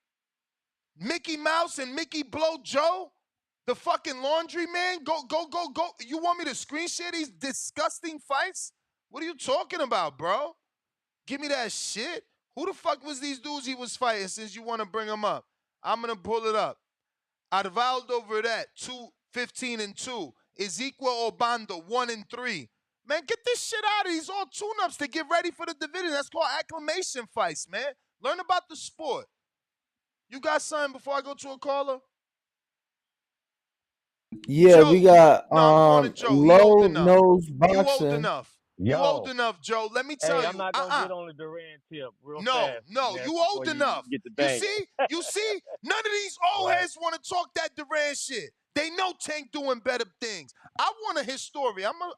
Mickey Mouse and Mickey Blow Joe? The fucking laundry man? Go. You want me to screen share these disgusting fights? What are you talking about, bro? Give me that shit. Who the fuck was these dudes he was fighting since you want to bring them up? I'm going to pull it up. Arvaldo Verdet, 2-15-2. Ezequiel Obando, 1-3. Man, get this shit out of these all tune-ups to get ready for the division. That's called acclimation fights, man. Learn about the sport. You got something before I go to a caller? Yeah, Joe. we got No, I'm going to Joe. He old Low enough. Nose You old Boxing. enough. Yo. You old enough, Joe. Let me tell Hey, you. I'm not gonna get on the Duran tip real fast. No. Man, You old before enough. You get the You banging. see? None of these old Right. heads want to talk that Duran shit. They know Tank doing better things. I want to hear story. I'm gonna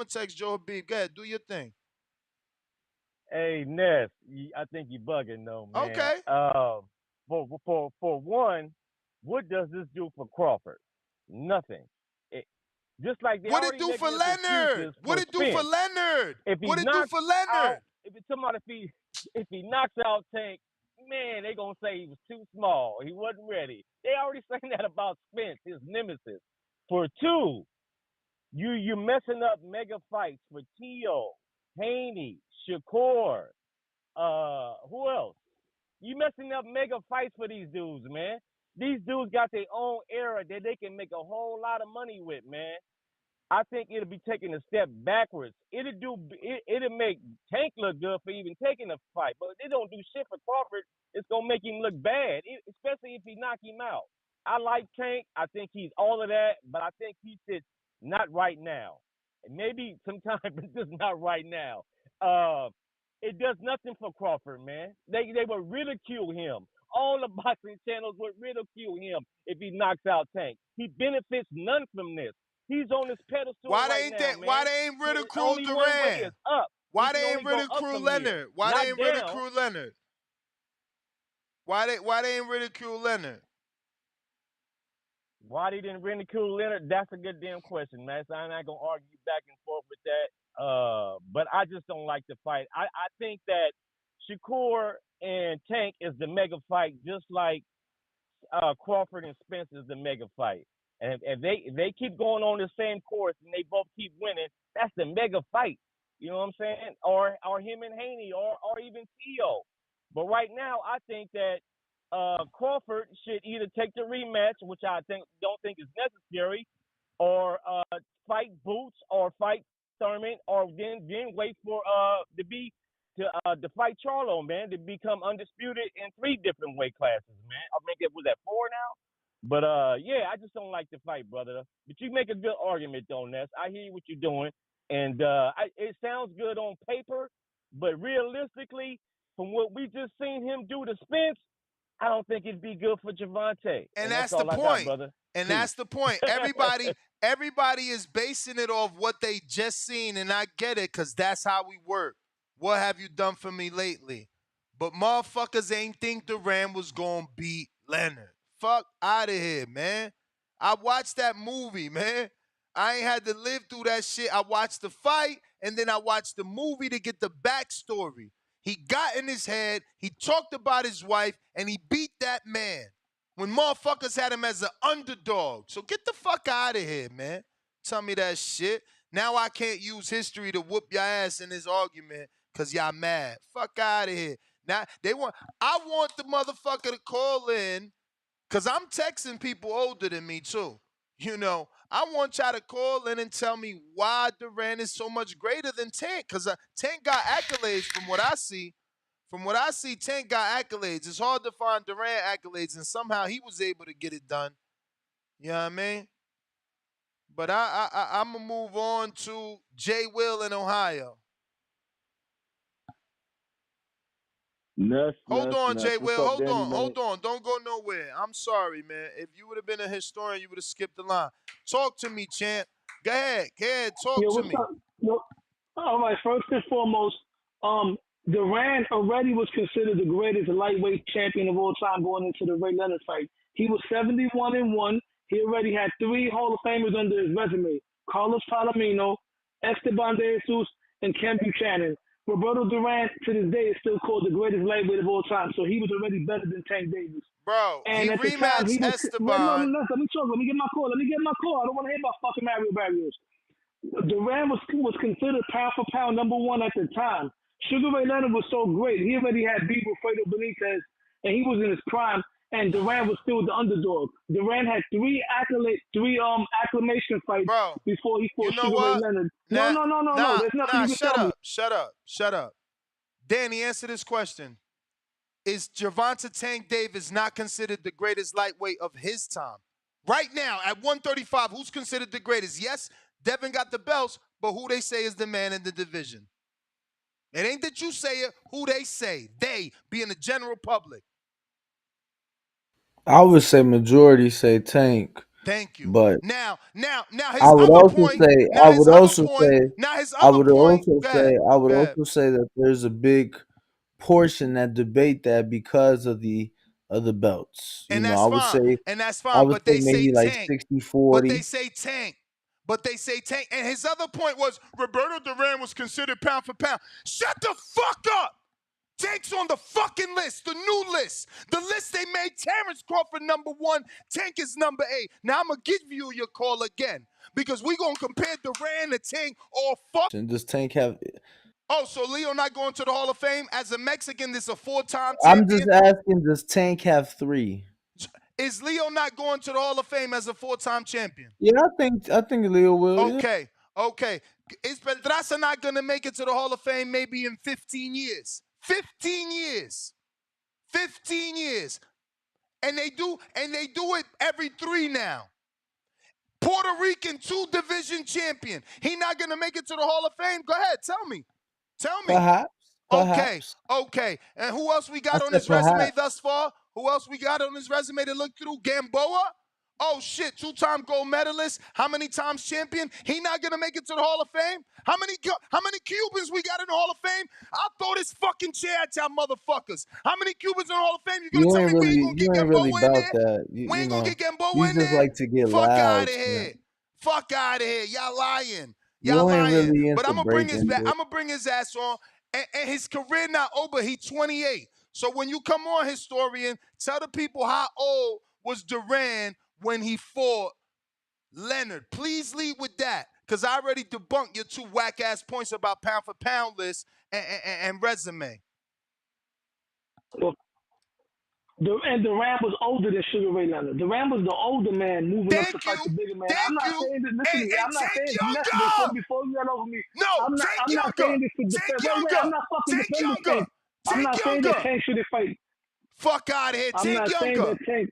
text Joe Habib. Go ahead, do your thing. Hey, Ness, I think you bugging though, man. Okay. For one, what does this do for Crawford? Nothing. Just like they What it already do making for this Leonard? excuses What for it do for Spence. Leonard? If he What it do knocks for Leonard? out, if he knocks out Tank, man, they gonna say he was too small. He wasn't ready. They already saying that about Spence, his nemesis. For two, you're messing up mega fights for Tio, Haney, Shakur. Who else? You messing up mega fights for these dudes, man. These dudes got their own era that they can make a whole lot of money with, man. I think it'll be taking a step backwards. It'll make Tank look good for even taking a fight, but it don't do shit for Crawford. It's gonna make him look bad, especially if he knock him out. I like Tank. I think he's all of that, but I think he should not right now. Maybe sometime, but just not right now. It does nothing for Crawford, man. They will ridicule him. All the boxing channels would ridicule him if he knocks out Tank. He benefits none from this. He's on this pedestal Why right they now, ain't man. why they ain't ridicule Only one way Duran? is up. Why He can they only ain't go up ridicule from Leonard? here, Why not they ain't down. ridicule Leonard? Why they ain't ridicule Leonard? Why they didn't ridicule Leonard? That's a good damn question, man. So I'm not gonna argue back and forth with that. But I just don't like the fight. I think that Shakur and Tank is the mega fight, just like Crawford and Spence is the mega fight. And if they keep going on the same course and they both keep winning, that's the mega fight. You know what I'm saying? Or him and Haney, or even Tio. But right now, I think that Crawford should either take the rematch, which I don't think is necessary, or fight Boots, or fight Thurman, or then wait for to fight Charlo, man, to become undisputed in 3 different weight classes, man. I think it was at 4 now. But yeah, I just don't like the fight, brother. But you make a good argument, though, Ness. I hear what you're doing, and it sounds good on paper, but realistically, from what we just seen him do to Spence, I don't think it'd be good for Gervonta. And that's that's the all I got, point. brother. And Peace. that's the point. Everybody is basing it off what they just seen, and I get it, because that's how we work. What have you done for me lately? But motherfuckers ain't think Duran was gonna beat Leonard. Fuck out of here, man. I watched that movie, man. I ain't had to live through that shit. I watched the fight, and then I watched the movie to get the backstory. He got in his head, he talked about his wife, and he beat that man when motherfuckers had him as an underdog. So get the fuck out of here, man. Tell me that shit. Now I can't use history to whoop your ass in this argument because y'all mad. Fuck out of here. Now I want the motherfucker to call in, because I'm texting people older than me too. You know, I want y'all to call in and tell me why Duran is so much greater than Tank, because Tank got accolades from what I see. From what I see, Tank got accolades. It's hard to find Duran accolades, and somehow he was able to get it done. You know what I mean? But I'm going to move on to Jay Will in Ohio. Hold on, Jay Will. Hold on. Don't go nowhere. I'm sorry, man. If you would have been a historian, you would have skipped the line. Talk to me, champ. Go ahead. Talk to me. What's up? Yo, all right, first and foremost, Duran already was considered the greatest lightweight champion of all time going into the Ray Leonard fight. He was 71-1. He already had 3 Hall of Famers under his resume: Carlos Palomino, Esteban De Jesus, and Ken Buchanan. Roberto Duran, to this day, is still called the greatest lightweight of all time, so he was already better than Tank Davis. Bro, And he at the time, he rematched was. Esteban. No, let me talk. Let me get my call. I don't want to hear about fucking Mario Barrios. Duran was considered pound for pound number 1 at the time. Sugar Ray Leonard was so great. He already had beef with Fredo Benitez, and he was in his prime. And Duran was still the underdog. Duran had 3 acclamation fights before he fought Sugar Ray Leonard. No. There's nothing you can tell me. Shut up. Danny, answer this question. Is Gervonta Tank Davis not considered the greatest lightweight of his time? Right now, at 135, who's considered the greatest? Yes, Devin got the belts, but who they say is the man in the division? It ain't that you say it, who they say. They, being the general public. I would say majority say Tank. Thank you. But now his I would other also point. say Now his other point. I would also say that there's a big portion that debate that because of the belts. And I would say that's I fine. would But say they say maybe like Tank. 60-40. But they say Tank. And his other point was Roberto Duran was considered pound for pound. Shut the fuck up. Tank's on the fucking list, the new list. The list they made Terence Crawford number 1, Tank is number 8. Now I'm going to give you your call again because we're going to compare Duran to Tank or fuck. Does Tank have... Oh, so Leo not going to the Hall of Fame? As a Mexican, this is a 4-time I'm champion. just asking, does Tank have 3? Is Leo not going to the Hall of Fame as a 4-time champion? Yeah, I think Leo will. Yeah. Okay, okay. Is Pedraza not going to make it to the Hall of Fame maybe in 15 years? 15 years. 15 years. And they do it every 3 now. Puerto Rican 2-division champion. He not going to make it to the Hall of Fame? Go ahead, tell me. Tell me. Perhaps. Okay. And who else we got I on said his resume perhaps. thus far? Who else we got on his resume to look through? Gamboa? Oh, shit, 2-time gold medalist. How many times champion? He not going to make it to the Hall of Fame? How many Cubans we got in the Hall of Fame? I'll throw this fucking chair at y'all motherfuckers. How many Cubans in the Hall of Fame? You going to tell me we ain't going to get You ain't really Gamboa in about there? that. We ain't going to get Gamboa You in just there? like to get Fuck out loud. of here. Fuck out of here. Y'all lying. You ain't really But into I'm gonna bring breaking it. I'm gonna bring his ass on. And his career not over. He's 28. So when you come on, historian, tell the people how old was Duran when he fought Leonard. Please lead with that. Because I already debunked your 2 whack-ass points about pound for pound list and resume. And Duran was older than Sugar Ray Leonard. Duran was the older man moving up to fight the bigger man. I'm not saying this. Listen to me. I'm not saying this. Before you get over me. No, I'm not saying this to defend. Wait. I'm not fucking defending Tank. I'm not saying that Tank shouldn't fight. Fuck out of here. I'm not saying that Tank.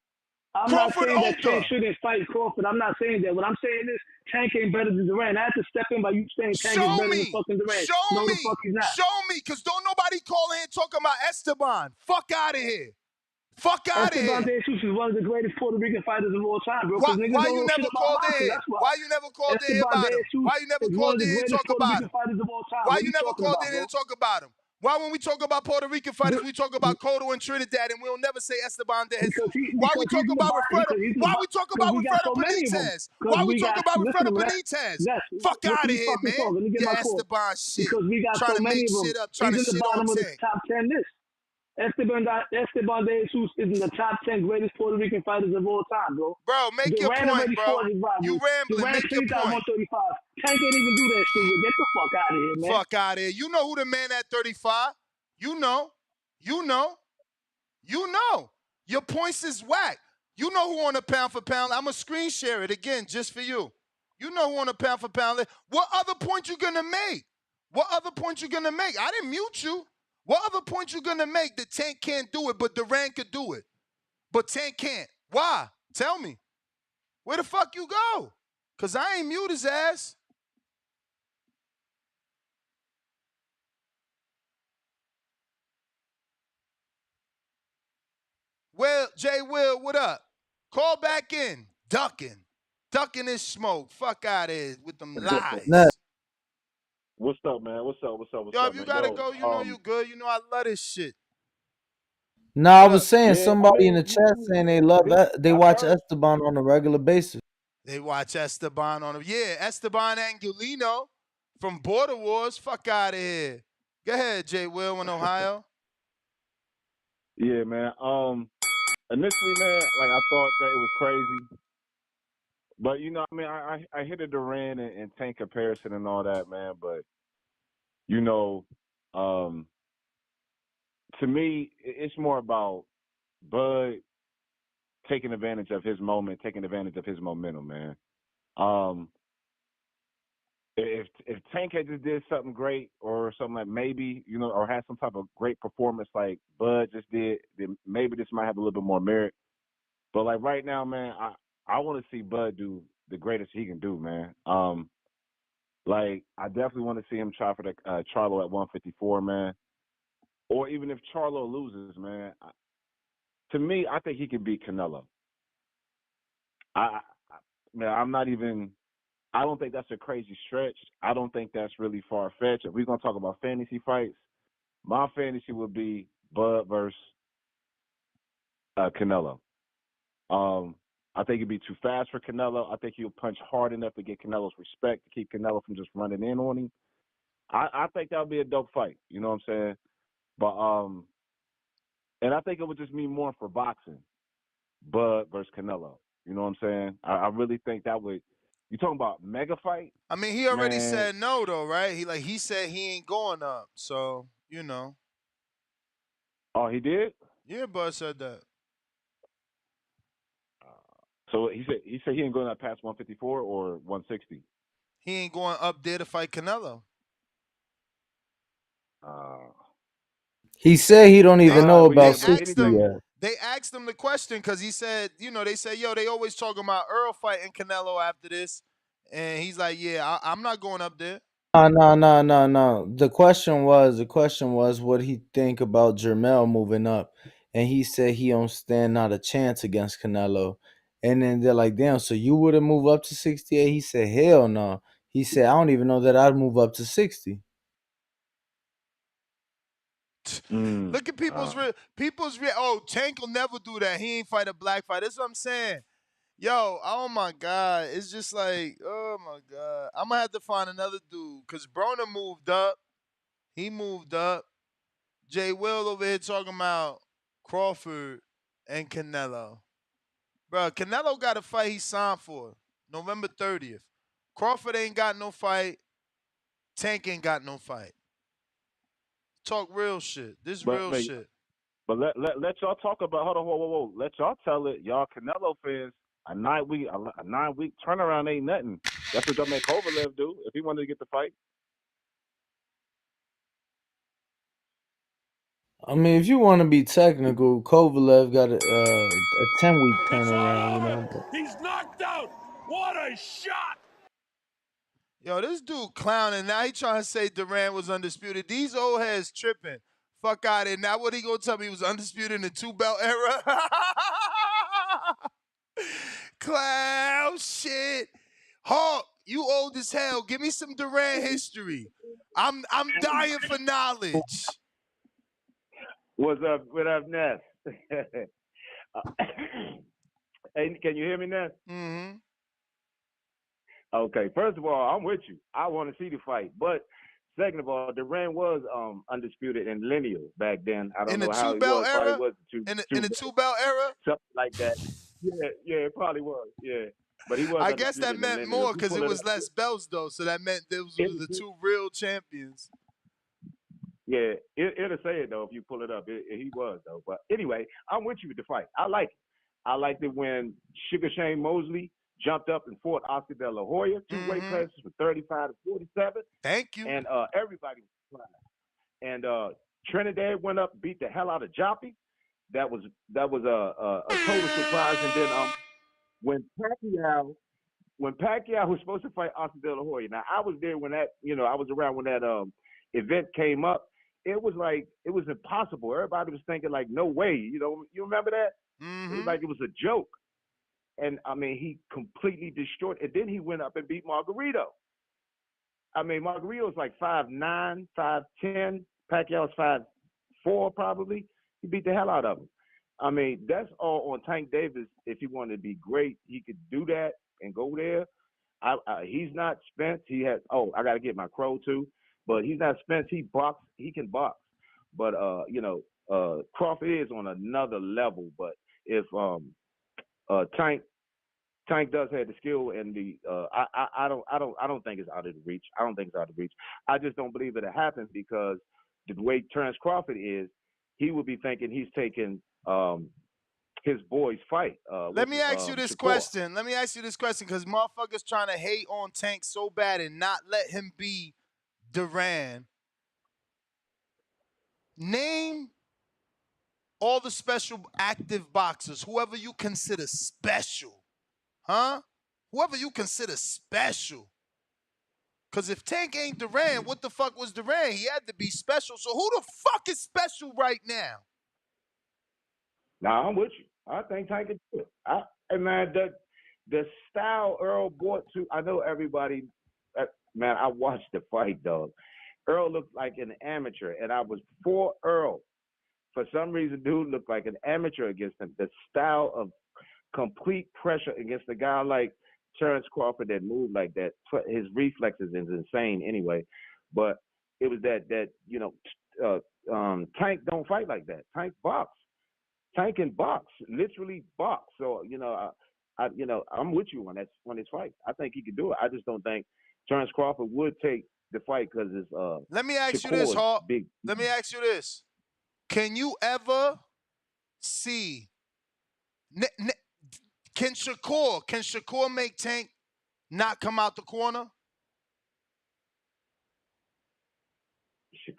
I'm not saying that Tank shouldn't fight Crawford. I'm not saying that. What I'm saying is Tank ain't better than Duran. I have to step in by you saying Tank is better than fucking Duran. No, the fuck he's not. Show me, because don't nobody call in talking about Esteban. Fuck out of here. Fuck out of here. Esteban De Jesus is one of the greatest Puerto Rican fighters of all time, bro. Why Niggas you don't know never shit about called boxing. in? That's why. Why you never called in here about him? Why you never called in here to talk about him? Why you never called in here to talk about him? Why when we talk about Puerto Rican fighters, we talk about Cotto and Trinidad, and we'll never say Esteban De Jesus? Why we talk about Wilfredo? Why we talk about Wilfredo Benitez? Why we talk about Wilfredo Benitez? Fuck out of here, man. Your Esteban shit. Because we got Trying so to many make of them. shit up, trying to He's in the shit on bottom of the Tank. top 10 list. Esteban De Jesus is in the top 10 greatest Puerto Rican fighters of all time, bro. Bro, make your point, bro. You rambling. Make your point. 135. Tank can't even do that shit. Get the fuck out of here, man. Fuck out of here. You know who the man at 35. You know. Your points is whack. You know who on a pound for pound. I'm going to screen share it again just for you. You know who on a pound for pound list. What other point you going to make? I didn't mute you. What other point you going to make that Tank can't do it, but Duran could do it? But Tank can't. Why? Tell me. Where the fuck you go? Because I ain't mute his ass. Well, Jay Will, what up? Call back in. Ducking his smoke. Fuck out of here with them lies. What's up, man? What's up? Yo, if you gotta go, you know you good. You know I love this shit. No, I was saying somebody in the chat saying they watch Esteban on a regular basis. They watch Esteban on him. Yeah, Esteban Angulino from Border Wars. Fuck out of here. Go ahead, Jay Will in Ohio. Yeah, man. Initially, man, like I thought that it was crazy, but you know, I mean, I hit a Duran and Tank comparison and all that, man. But you know, to me, it's more about Bud taking advantage of his moment, taking advantage of his momentum, man. If Tank had just did something great or something like maybe, you know, or had some type of great performance like Bud just did, then maybe this might have a little bit more merit. But like right now, man, I want to see Bud do the greatest he can do, man. Like I definitely want to see him try for the Charlo at 154, man. Or even if Charlo loses, man, to me, I think he can beat Canelo. Man, I'm not even. I don't think that's a crazy stretch. I don't think that's really far-fetched. If we're going to talk about fantasy fights, my fantasy would be Bud versus Canelo. I think it'd be too fast for Canelo. I think he'll punch hard enough to get Canelo's respect, to keep Canelo from just running in on him. I think that would be a dope fight. You know what I'm saying? But and I think it would just mean more for boxing, Bud versus Canelo. You know what I'm saying? I really think that would. You talking about mega fight? I mean, he already said no, though, right? He said he ain't going up. So, you know. Oh, he did? Yeah, Bud said that. So he said he ain't going up past 154 or 160. He ain't going up there to fight Canelo. He said he don't even know Well, yeah, about but 60 anything. yet. They asked him the question because he said, they say, yo, they always talking about Earl fighting Canelo after this. And he's like, yeah, I'm not going up there. No. The question was what he think about Jermell moving up, and he said he don't stand not a chance against Canelo. And then they're like, damn, so you wouldn't move up to 68? He said, hell no. He said, I don't even know that I'd move up to 60. Look at people's oh, Tank will never do that. He ain't fight a black fight. That's what I'm saying. Yo, oh my God. It's just like, oh my God. I'm gonna have to find another dude. Cause Broner moved up. He moved up. Jay Will over here talking about Crawford and Canelo. Bro, Canelo got a fight he signed for November 30th. Crawford ain't got no fight. Tank ain't got no fight. Talk real shit. This But real shit. But let y'all talk about. Hold on, whoa. Let y'all tell it, y'all Canelo fans. A 9-week turnaround ain't nothing. That's what y'all make Kovalev do if he wanted to get the fight. I mean, if you want to be technical, Kovalev got a 10-week turnaround, But He's knocked out. What a shot! Yo, this dude clowning. Now he trying to say Duran was undisputed. These old heads tripping. Fuck out of it. Now what he gonna tell me he was undisputed in the 2-belt era? Clown shit. Hawk, you old as hell. Give me some Duran history. I'm dying for knowledge. What's up? What up, Ness? Hey, can you hear me, Ness? Mm-hmm. Okay. First of all, I'm with you. I want to see the fight, but second of all, Duran was undisputed in lineal back then. I don't In the know how he 2-belt was. Probably era? was In the 2-belt era? something like that. Yeah, it probably was. Yeah, but he was I guess undisputed that in the meant lineal. more If you because pull it it was up, less belts, though. So that meant those were the two real champions. yeah, it'll say it though if you pull it up. He was though. But anyway, I'm with you with the fight. I like it. I liked it when Sugar Shane Mosley jumped up and fought Oscar De La Hoya, two weight classes from 35 to 47. Thank you. And everybody was surprised. And Trinidad went up, beat the hell out of Joppy. That was a total surprise. And then when Pacquiao was supposed to fight Oscar De La Hoya. Now I was there when that, I was around when that event came up. It was impossible. Everybody was thinking like, no way. You remember that? Mm-hmm. It was like it was a joke. And I mean, he completely destroyed. And then he went up and beat Margarito. I mean, Margarito's like 5'9", 5'10". Pacquiao's 5'4" probably. He beat the hell out of him. I mean, that's all on Tank Davis. If he wanted to be great, he could do that and go there. He's not Spence. He has. Oh, I got to get my crow too. But he's not Spence. He can box. But Crawford is on another level. But if Tank does have the skill and the I don't think it's out of the reach. I don't think it's out of reach. I just don't believe it'll happen because the way Terence Crawford is, he would be thinking he's taking his boy's fight. Let me ask you this Shakur. question. Let me ask you this question because motherfuckers trying to hate on Tank so bad and not let him be Duran. Name all the special active boxers, whoever you consider special. Huh? Whoever you consider special. Because if Tank ain't Duran, what the fuck was Duran? He had to be special. So who the fuck is special right now? Nah, I'm with you. I think Tank can do it. Hey, man, the style Earl brought to, I know everybody, man, I watched the fight, dog. Earl looked like an amateur, and I was for Earl. For some reason, dude looked like an amateur against him. The style of complete pressure against a guy like Terence Crawford that moved like that. His reflexes is insane anyway. But it was that Tank don't fight like that. Tank box. Tank can box, literally box. So I'm with you on his fight. I think he could do it. I just don't think Terence Crawford would take the fight because it's Let me ask Shakur's you this, Hawk. big. Let me ask you this. Can you ever see Can Shakur make Tank not come out the corner?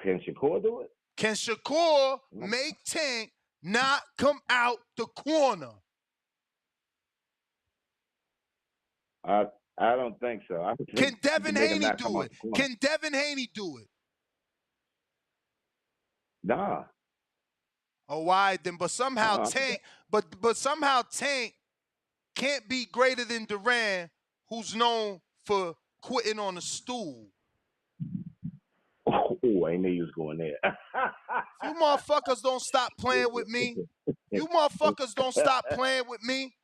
Can Shakur do it? Can Shakur make Tank not come out the corner? I don't think so. I think Can Devin make him Haney not come do out it? the corner. Can Devin Haney do it? Nah. Oh, why then? But somehow Tank, but somehow Tank can't be greater than Duran, who's known for quitting on a stool. Oh, I knew you was going there. You motherfuckers don't stop playing with me. You motherfuckers don't stop playing with me.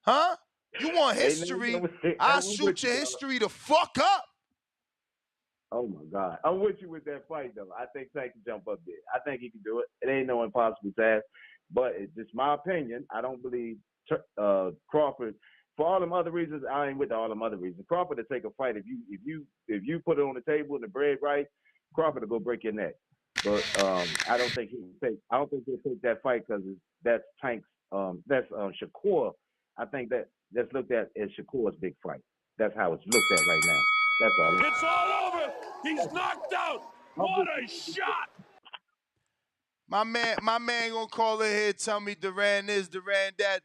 Huh? You want history? I'll shoot your history the fuck up. Oh my God. I'm with you with that fight though. I think Tank can jump up there. I think he can do it. It ain't no impossible task. But it's just my opinion. I don't believe Crawford, for all them other reasons, I ain't with all them other reasons. Crawford to take a fight if you put it on the table and the bread right, Crawford will go break your neck. But I don't think he'll take that fight because that's Tank's that's Shakur. I think that's looked at as Shakur's big fight. That's how it's looked at right now. That's all. It's all over. He's knocked out. What a shot! My man gonna call in here and tell me Duran this, Duran that.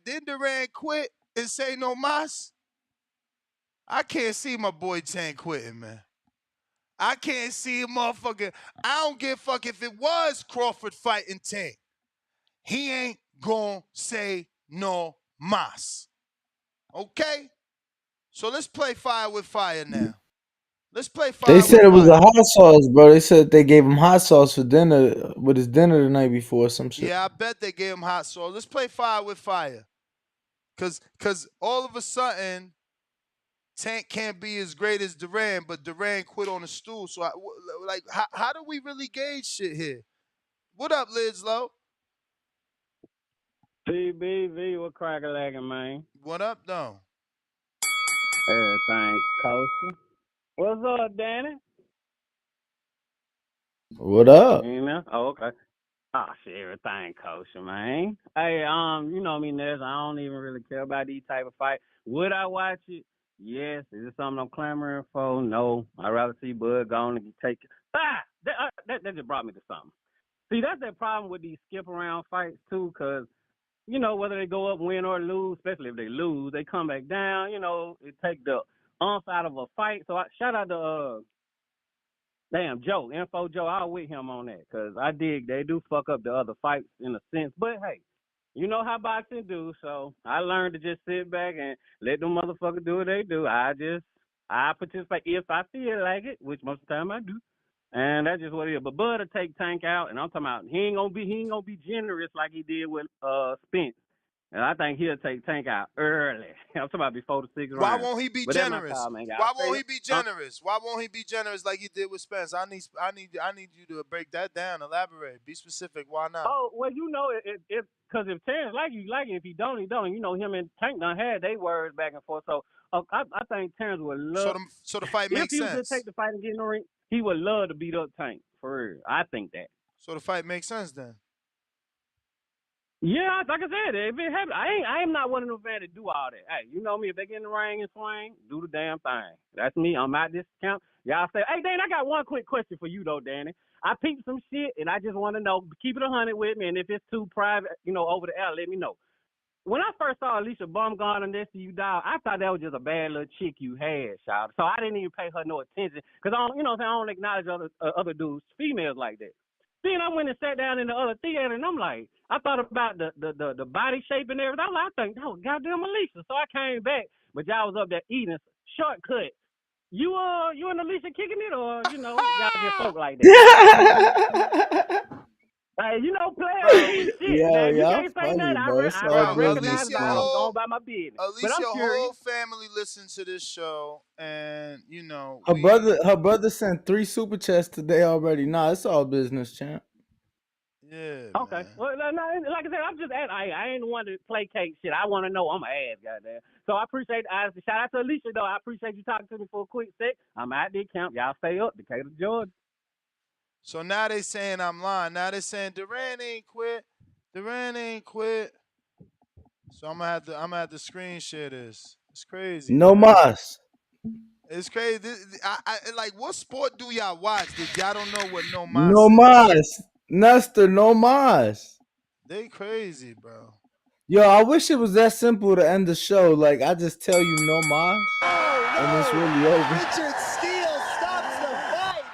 Did Duran quit and say no mas? I can't see my boy Tank quitting, man. I can't see a motherfucker. I don't give a fuck if it was Crawford fighting Tank. He ain't gonna say no mas. Okay? So let's play fire with fire now. Let's play fire They with said it was fire. a hot sauce, bro. They said they gave him hot sauce for dinner with his dinner the night before or some shit. Yeah, I bet they gave him hot sauce. Let's play fire with fire. Cause all of a sudden, Tank can't be as great as Duran, but Duran quit on the stool. So, how do we really gauge shit here? What up, Lidslow? TBV, what cracker lagging, man? What up, though? Everything coasting. What's up, Danny? What up? You know? Oh, okay. Oh shit, everything kosher, man. Hey, you know me, Nez. I don't even really care about these type of fights. Would I watch it? Yes. Is it something I'm clamoring for? No. I'd rather see Bud gone and take it. That just brought me to something. See, that's the problem with these skip around fights too, cause you know whether they go up, win or lose, especially if they lose, they come back down. You know, it take the umph out of a fight. So shout out to damn, Joe, Info Joe, I'll with him on that because I dig they do fuck up the other fights in a sense. But hey, you know how boxing do, so I learned to just sit back and let them motherfuckers do what they do. I participate if I feel like it, which most of the time I do. And that's just what it is. But Bud will take Tank out, and I'm talking about he ain't gonna be generous like he did with Spence. And I think he'll take Tank out early. I'm talking about before the 6th Why round. won't he be But that's my generous? call, man. Why won't he be generous? Why won't he be generous like he did with Spence? I need you to break that down. Elaborate. Be specific. Why not? Oh, well, you know, it's because if Terence like you. If he don't, he don't. You know, him and Tank done had they words back and forth. So I think Terence would love. So the fight if makes he was sense. to take the fight and get in the ring, he would love to beat up Tank for real. I think that. So the fight makes sense then. Yeah, like I said, if it happens, I am not one of those fans that do all that. Hey, you know me, if they get in the ring and swing, do the damn thing. That's me. I'm out this count. Y'all say, hey, Dan, I got one quick question for you, though, Danny. I peeped some shit, and I just want to know, keep it 100 with me, and if it's too private, you know, over the air, let me know. When I first saw Alicia Baumgartner next to you, dog, I thought that was just a bad little chick you had, child. So I didn't even pay her no attention, because I don't acknowledge other dudes, females like that. Then I went and sat down in the other theater, and I'm like, I thought about the body shape and everything. I'm like, I think that was goddamn Alicia. So I came back, but y'all was up there eating. Shortcut. You and Alicia kicking it, or y'all just folk like that? Hey, players with shit. Yo, Now you y'all can't say funny, nothing. bro. It's all I business, recognize it. man. I'm going by my business. But I'm Alicia curious. whole family listens to this show, and Her brother sent 3 super chats today already. Nah, it's all business, champ. Yeah. Okay. Man. Well, no, like I said, I'm just I ain't one to placate shit. I want to know. I'm an ass, goddamn. So I appreciate. Shout out to Alicia though. I appreciate you talking to me for a quick sec. I'm at the camp. Y'all stay up, Decatur, Georgia. So now they saying I'm lying. Now they saying Duran ain't quit. Duran ain't quit. So I'm gonna have to screen share this. It's crazy, No man. mas. It's crazy. Like, what sport do y'all watch that y'all don't know what no No mas is? mas. Nestor, no mas. They crazy, bro. Yo, I wish it was that simple to end the show. Like, I just tell you no mas, and it's really over. Richard Steele stops the fight.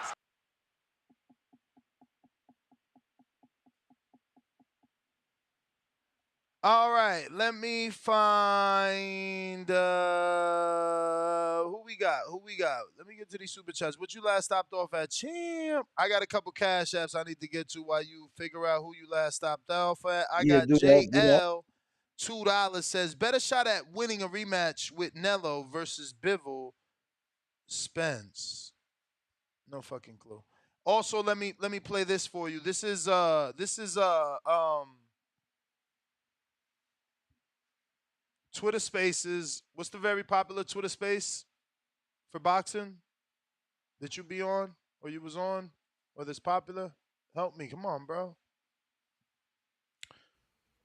All right, let me find who we got. Who we got? Let me get to these super chats. What you last stopped off at, champ? I got a couple cash apps I need to get to while you figure out who you last stopped off at. I Yeah, got do that. Do that. JL $2 says better shot at winning a rematch with Nello versus Bivol Spence. No fucking clue. Also, let me play this for you. This is Twitter Spaces. What's the very popular Twitter space for boxing that you be on or you was on or that's popular? Help me. Come on, bro.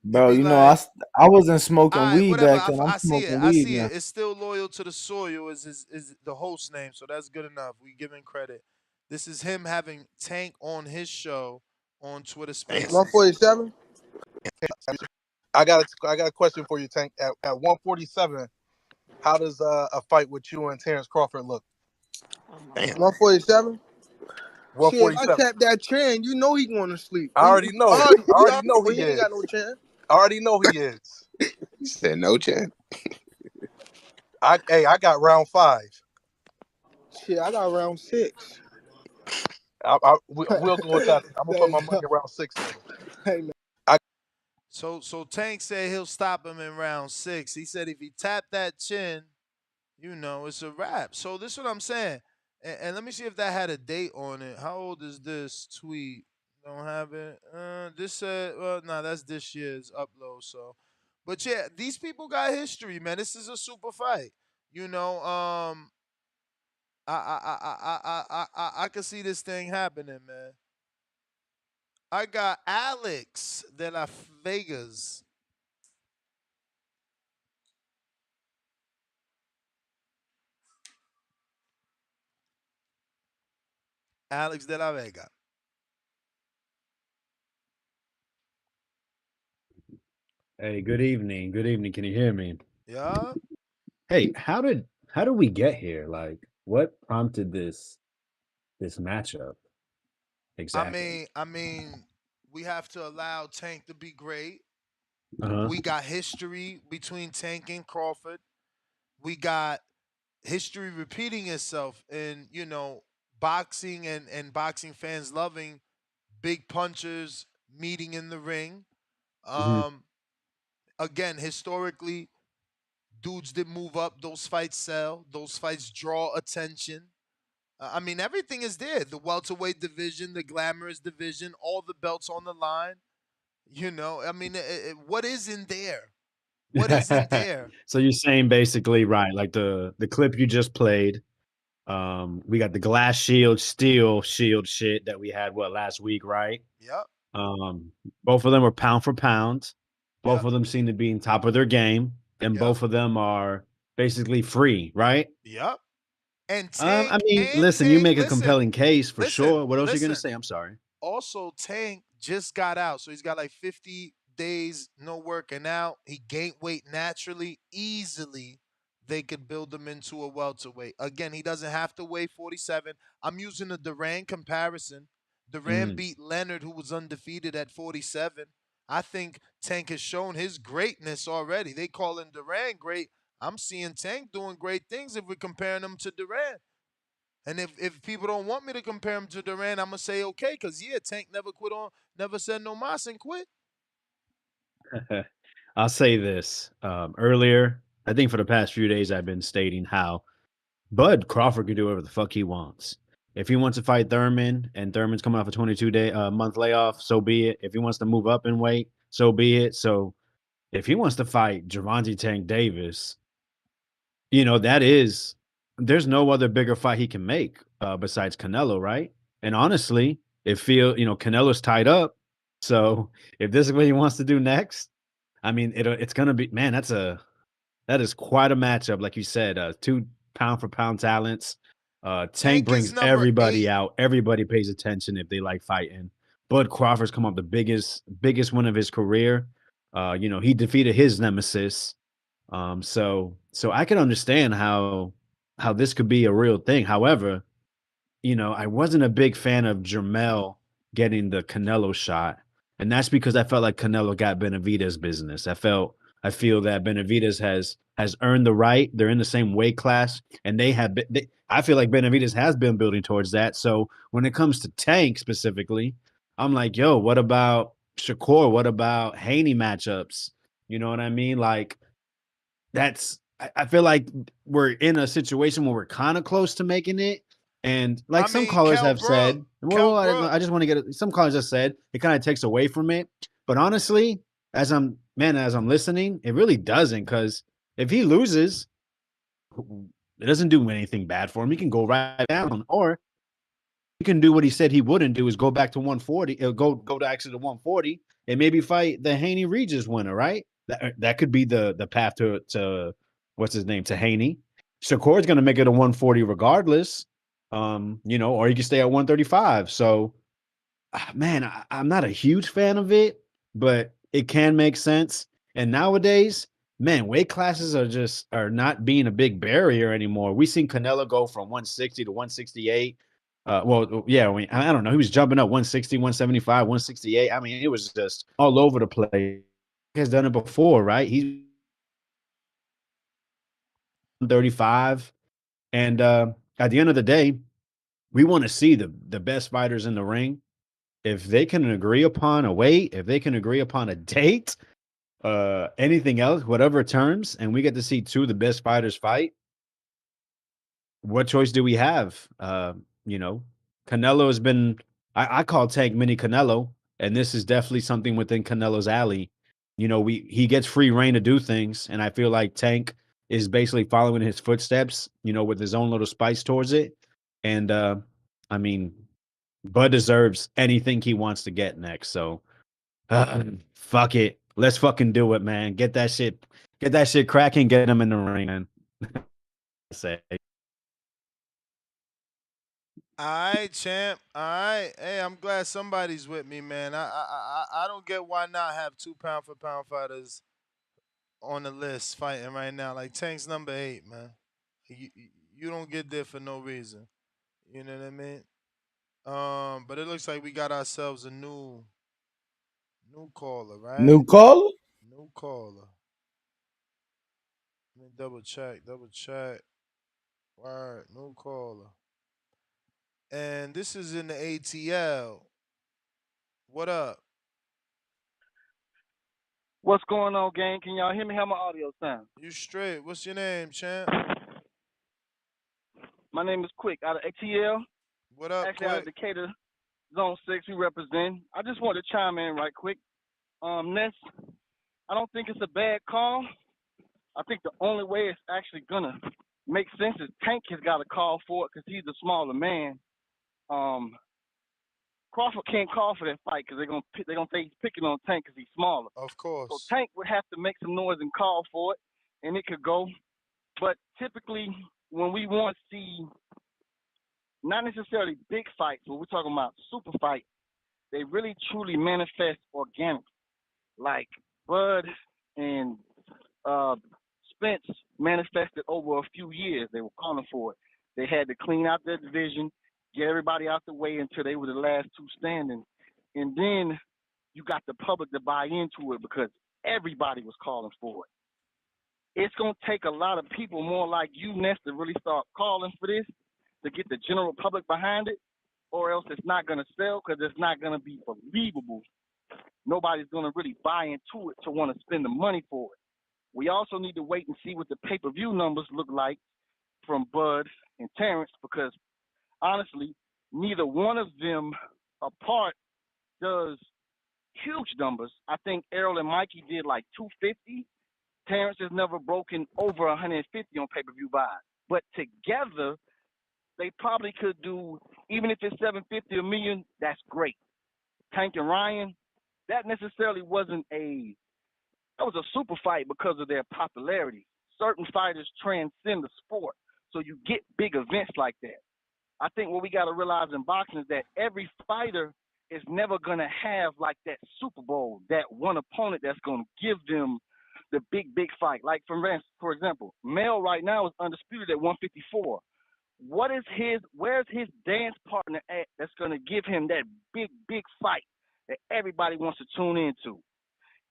It Bro, be you know, like, I wasn't all smoking right, weed whatever. back then. I'm I see it. smoking I weed see now. it. It's still loyal to the soil is the host name, so that's good enough. We give him credit. This is him having Tank on his show on Twitter Spaces. 147. I got a question for you, Tank. At 147, how does a fight with you and Terence Crawford look? 147. Shit, if I 147. tap that chin, you know he going to sleep. I already know. I We already already know know he he ain't is. got no chin. I already know he is. He said no chin. I got round 5. Shit, I got round 6. We'll go with that. I'm gonna put my money around 6 then. Hey man. So Tank said he'll stop him in round 6. He said if he tapped that chin, it's a wrap. So this is what I'm saying. And let me see if that had a date on it. How old is this tweet? Don't have it. This said, well, no, that's this year's upload. So, but yeah, these people got history, man. This is a super fight. I can see this thing happening, man. I got Alex de las Vegas. Alex de la Vega. Hey, good evening. Good evening. Can you hear me? Yeah. Hey, how did we get here? Like, what prompted this matchup exactly? I mean, we have to allow Tank to be great. Uh-huh. We got history between Tank and Crawford. We got history repeating itself in, boxing and boxing fans loving big punchers meeting in the ring. Mhm. Again, historically, dudes that move up, those fights sell, those fights draw attention. I mean, everything is there. The welterweight division, the glamorous division, all the belts on the line. I mean, what isn't there? What isn't there? So you're saying basically, right, like the clip you just played, we got the glass shield, steel shield shit that we had last week, right? Yep. Both of them were pound for pound. Both Yep. of them seem to be in top of their game, and Yep. both of them are basically free, right? Yep. And I Tank mean, and listen, you Tank, make a compelling case for sure. What else are you gonna listen. say? I'm sorry. Also, Tank just got out, so he's got like 50 days no working out. He gained weight naturally, easily. They could build him into a welterweight. Again, he doesn't have to weigh 47. I'm using a Duran comparison. Duran Mm. beat Leonard, who was undefeated at 47. I think Tank has shown his greatness already. They call him Duran great. I'm seeing Tank doing great things if we're comparing him to Duran. And if people don't want me to compare him to Duran, I'm gonna say okay, because Tank never said no mas and quit. I'll say this. Earlier, I think for the past few days, I've been stating how Bud Crawford can do whatever the fuck he wants. If he wants to fight Thurman and Thurman's coming off a 22-day month layoff, so be it. If he wants to move up in weight, so be it. So if he wants to fight Gervonta Tank Davis, there's no other bigger fight he can make besides Canelo, right? And honestly, Canelo's tied up. So if this is what he wants to do next, I mean, it's gonna be man. That is quite a matchup, like you said. 2 pound for pound talents. Tank Tank is brings number everybody 8. out. Everybody pays attention if they like fighting. Bud Crawford's come up the biggest win of his career. He defeated his nemesis. So I can understand how this could be a real thing. However, I wasn't a big fan of Jermel getting the Canelo shot, and that's because I felt like Canelo got Benavidez business. I feel that Benavidez has earned the right. They're in the same weight class, and I feel like Benavidez has been building towards that. So when it comes to Tank specifically, I'm like, yo, what about Shakur? What about Haney matchups? You know what I mean? Like I feel like we're in a situation where we're kind of close to making it. And like some callers have said, well, I just want to get it. Some callers have said it kind of takes away from it. But honestly, as I'm listening, it really doesn't, because if he loses, it doesn't do anything bad for him. He can go right down, or he can do what he said he wouldn't do, is go back to 140, go to actually the 140, and maybe fight the Haney Regis winner, right? That could be the path to what's his name, to Haney. Shakur's going to make it a 140 regardless, or he can stay at 135. So, man, I'm not a huge fan of it, but it can make sense. And nowadays, man, weight classes are not being a big barrier anymore. We seen Canelo go from 160 to 168. I don't know. He was jumping up 160, 175, 168. I mean, it was just all over the place. He has done it before, right? He's 35. And at the end of the day, we want to see the best fighters in the ring. If they can agree upon a weight, if they can agree upon a date, anything else, whatever terms, and we get to see 2 of the best fighters fight, what choice do we have? Canelo has been, I call Tank mini Canelo, and this is definitely something within Canelo's alley. He gets free reign to do things, and I feel like Tank is basically following his footsteps, with his own little spice towards it. And I mean, Bud deserves anything he wants to get next. So fuck it. Let's fucking do it, man. Get that shit cracking, get him in the ring, man. Say. All right, champ. All right. Hey, I'm glad somebody's with me, man. I don't get why not have 2 pound for pound fighters on the list fighting right now. Like Tank's number 8, man. You don't get there for no reason. You know what I mean? But it looks like we got ourselves a new caller, right? New caller? New caller. Let me double check. All right, new caller. And this is in the ATL. What up? What's going on, gang? Can y'all hear me? How my audio sound? You straight. What's your name, champ? My name is Quick out of ATL. What up, Actually, out of Quick? Decatur, Zone 6, we represent. I just wanted to chime in right quick. Ness, I don't think it's a bad call. I think the only way it's actually going to make sense is Tank has got to call for it because he's a smaller man. Crawford can't call for that fight because they're gonna say he's picking on Tank because he's smaller. Of course. So Tank would have to make some noise and call for it, and it could go. But typically, when we want to see not necessarily big fights, but we're talking about super fights, they really truly manifest organic. Like Bud and Spence manifested over a few years. They were calling for it. They had to clean out their division, get everybody out the way until they were the last 2 standing. And then you got the public to buy into it because everybody was calling for it. It's going to take a lot of people more like you, Ness, to really start calling for this to get the general public behind it, or else it's not going to sell because it's not going to be believable. Nobody's going to really buy into it to want to spend the money for it. We also need to wait and see what the pay-per-view numbers look like from Bud and Terence because, honestly, neither one of them apart does huge numbers. I think Errol and Mikey did like 250. Terence has never broken over 150 on pay-per-view buys. But together, they probably could do, even if it's 750 a million, that's great. Tank and Ryan, that necessarily wasn't a That was a super fight because of their popularity. Certain fighters transcend the sport, so you get big events like that. I think what we got to realize in boxing is that every fighter is never going to have like that Super Bowl, that one opponent that's going to give them the big fight. Like for example, Mel right now is undisputed at 154. Where's his dance partner at that's going to give him that big fight that everybody wants to tune into?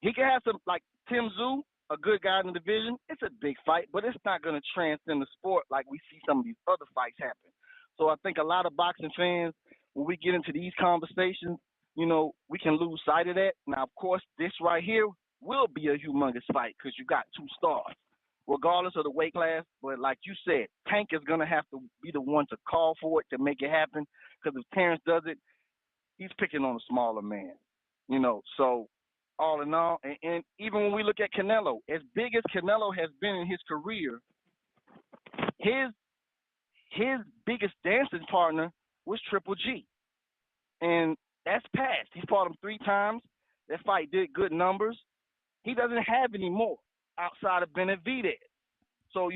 He can have some, like Tim Tszyu, a good guy in the division. It's a big fight, but it's not going to transcend the sport like we see some of these other fights happen. So I think a lot of boxing fans, when we get into these conversations, we can lose sight of that. Now, of course, this right here will be a humongous fight because you got two stars, regardless of the weight class. But like you said, Tank is going to have to be the one to call for it to make it happen, because if Terence does it, he's picking on a smaller man. So all in all, and even when we look at Canelo, as big as Canelo has been in his career, his biggest dancing partner was Triple G. And that's past. He fought him 3 times. That fight did good numbers. He doesn't have any more outside of Benavidez. So,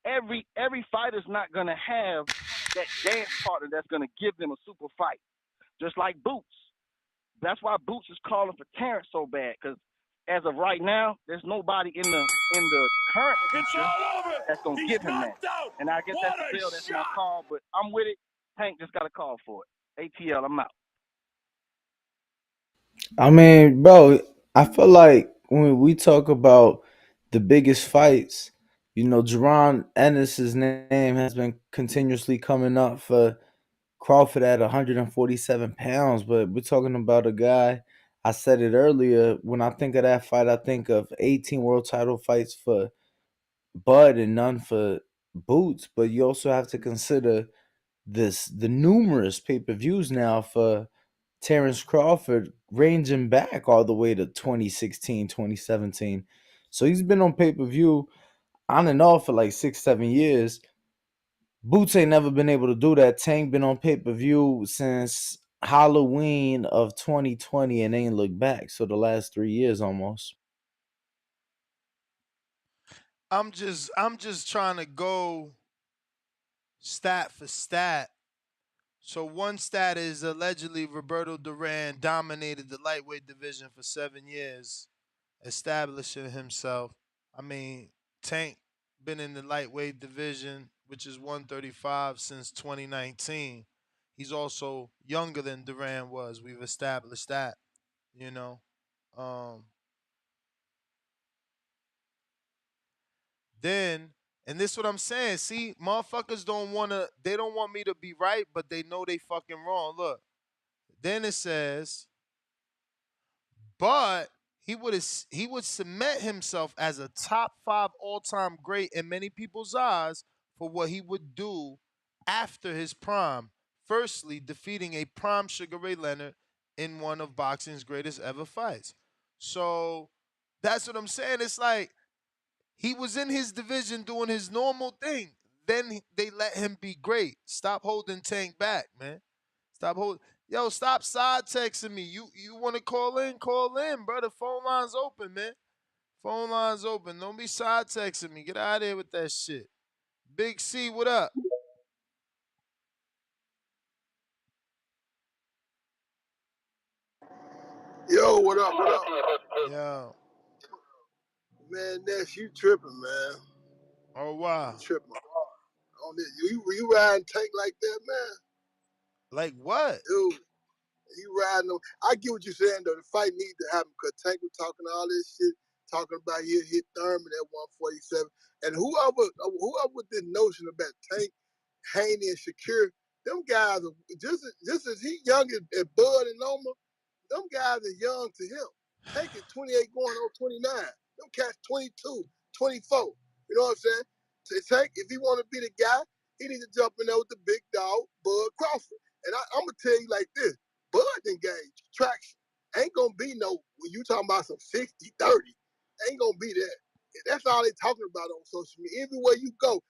every fighter's not going to have that dance partner that's going to give them a super fight. Just like Boots. That's why Boots is calling for Terence so bad, because as of right now, there's nobody in the current future that's going to give him that. And I guess that's the bill that's going to call, but I'm with it. Tank just got to call for it. ATL, I'm out. I mean, bro, I feel like when we talk about the biggest fights, Duran Ennis's name has been continuously coming up for Crawford at 147 pounds, but we're talking about a guy. I said it earlier. When I think of that fight, I think of 18 world title fights for Bud and none for Boots. But you also have to consider the numerous pay-per-views now for Terence Crawford, ranging back all the way to 2016, 2017. So he's been on pay-per-view on and off for like 6-7 years. Boots ain't never been able to do that. Tank been on pay-per-view since Halloween of 2020 and ain't looked back. So the last 3 years almost. I'm just trying to go stat for stat. So one stat is allegedly Roberto Duran dominated the lightweight division for 7 years, establishing himself. I mean, Tank been in the lightweight division, which is 135, since 2019. He's also younger than Duran was. We've established that, you know. Um, then, and this what I'm saying. See, motherfuckers they don't want me to be right, but they know they fucking wrong. Look, then it says, but he would cement himself as a top 5 all-time great in many people's eyes for what he would do after his prime. Firstly, defeating a prime Sugar Ray Leonard in one of boxing's greatest ever fights. So that's what I'm saying. It's like he was in his division doing his normal thing. Then they let him be great. Stop holding Tank back, man. Stop holding. Yo, stop side texting me. You want to call in? Call in, bro. The phone line's open, man. Phone line's open. Don't be side texting me. Get out of here with that shit. Big C, what up? Yo, what up? What up? Yo. Man, Ness, you tripping, man. Oh You wow. tripping hard. On this. You riding Tank like that, man? Like what? Dude, you riding them. I get what you're saying, though. The fight needs to happen because Tank was talking all this shit, talking about he'll hit Thurman at 147. And whoever with this notion about Tank, Haney, and Shakir, them guys are just as he young as Bud and Loma. Them guys are young to him. Tank is 28 going on 29. Them cats 22, 24. You know what I'm saying? So Tank, if he want to be the guy, he needs to jump in there with the big dog, Bud Crawford. And I'm going to tell you like this. Bud done gained traction. Ain't going to be no, when you talking about some 60-30, ain't going to be that. That's all they talking about on social media. Everywhere you go,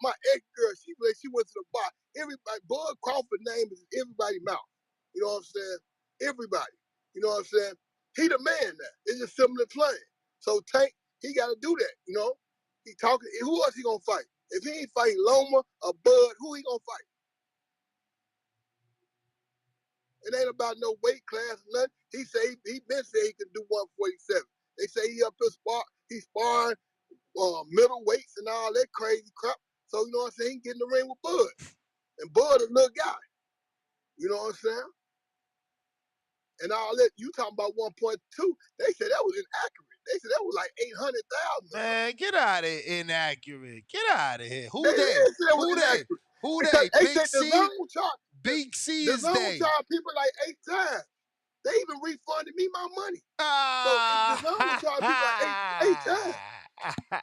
my ex-girl, she went to the bar. Everybody, Bud Crawford name is in everybody's mouth. You know what I'm saying? Everybody. You know what I'm saying? He the man now. It's just similar playing. So Tank, he got to do that. He talking. Who else he gonna fight? If he ain't fighting Loma or Bud, who he gonna fight? It ain't about no weight class or nothing. He say he been said he can do 147. They say he up here he's sparring middleweights and all that crazy crap. So you know what I'm saying? He get in the ring with Bud. And Bud a little guy. You know what I'm saying? And all that, you talking about 1.2, they said that was inaccurate. They said that was like 800,000. Man, get out of here, inaccurate. Get out of here. Who They they? said that was Who they? inaccurate. Who Because they? they Big said the C? zone chart, Big C the is zone they. chart people like 8 times. They even refunded me my money. So the zone chart people like eight times.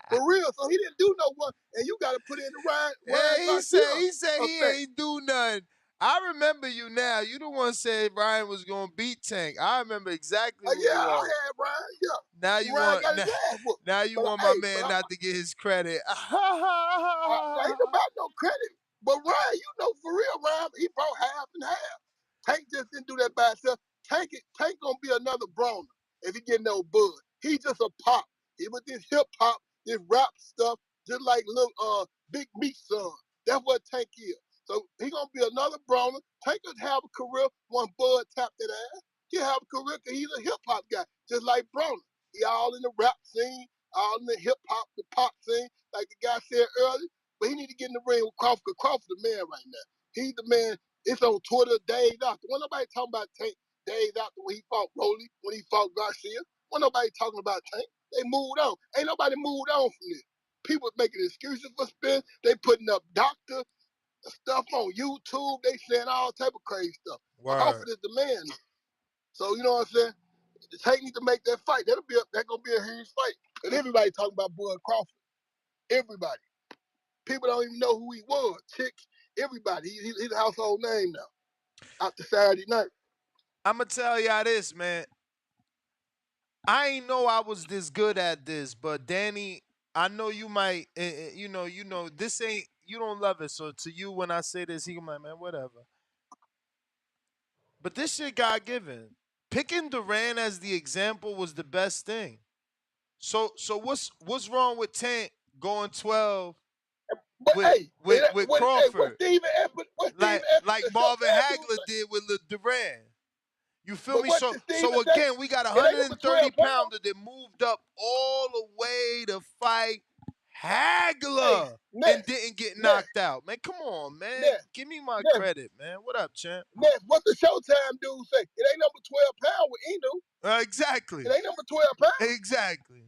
For real. So he didn't do no one. And you got to put in the Ryan Hey, Garcia he said he effect. ain't do nothing. I remember you now. You the one said Ryan was gonna beat Tank. I remember exactly who Yeah, you I are. had Ryan. Yeah. Now you Ryan want got his ass whooped. now you But want my hey, man not to get his credit. I ain't about no credit. But Ryan, for real, Ryan, he brought half and half. Tank just didn't do that by himself. Tank gonna be another Broner if he get no bud. He just a pop. He with this hip hop, this rap stuff, just like little Big Meat son. That's what Tank is. So he gonna be another Broner. Tank could have a career once Bud tap that ass. He'll have a career because he's a hip hop guy, just like Broner. He all in the rap scene, all in the hip hop, the pop scene, like the guy said earlier. But he need to get in the ring with Crawford, because Crawford's the man right now. He's the man. It's on Twitter days after. When nobody talking about Tank days after when he fought Rolly, when he fought Garcia. When nobody talking about Tank. They moved on. Ain't nobody moved on from this. People making excuses for spin. They putting up doctor stuff on YouTube. They saying all type of crazy stuff. Crawford is the man. So you know what I'm saying? Tank need to make that fight. That's gonna be a huge fight. And everybody talking about Bud Crawford. Everybody. People don't even know who he was. Chicks, everybody. He's a household name now. After Saturday night. I'm gonna tell y'all this, man. I ain't know I was this good at this, but Danny, I know you might. This ain't. You don't love it, so to you, when I say this, he gonna be like, man, whatever. But this shit God given. Picking Duran as the example was the best thing. So what's wrong with Tank going 12 But hey, with what Crawford? Steven Evans Like Marvin Showtime do Hagler say? did with Duran. You feel But me? what So did Steven say? again, we got a It ain't number 12 130 pounds. pounder that moved up all the way to fight Hey, Hagler and Ness, didn't get Ness, knocked out. Man, come on, man. Ness, Give me my Ness, credit, man. What up, champ? Ness. What the Showtime dude say? It ain't number 12 pound with Inu. Exactly. It ain't number 12 pound. Exactly.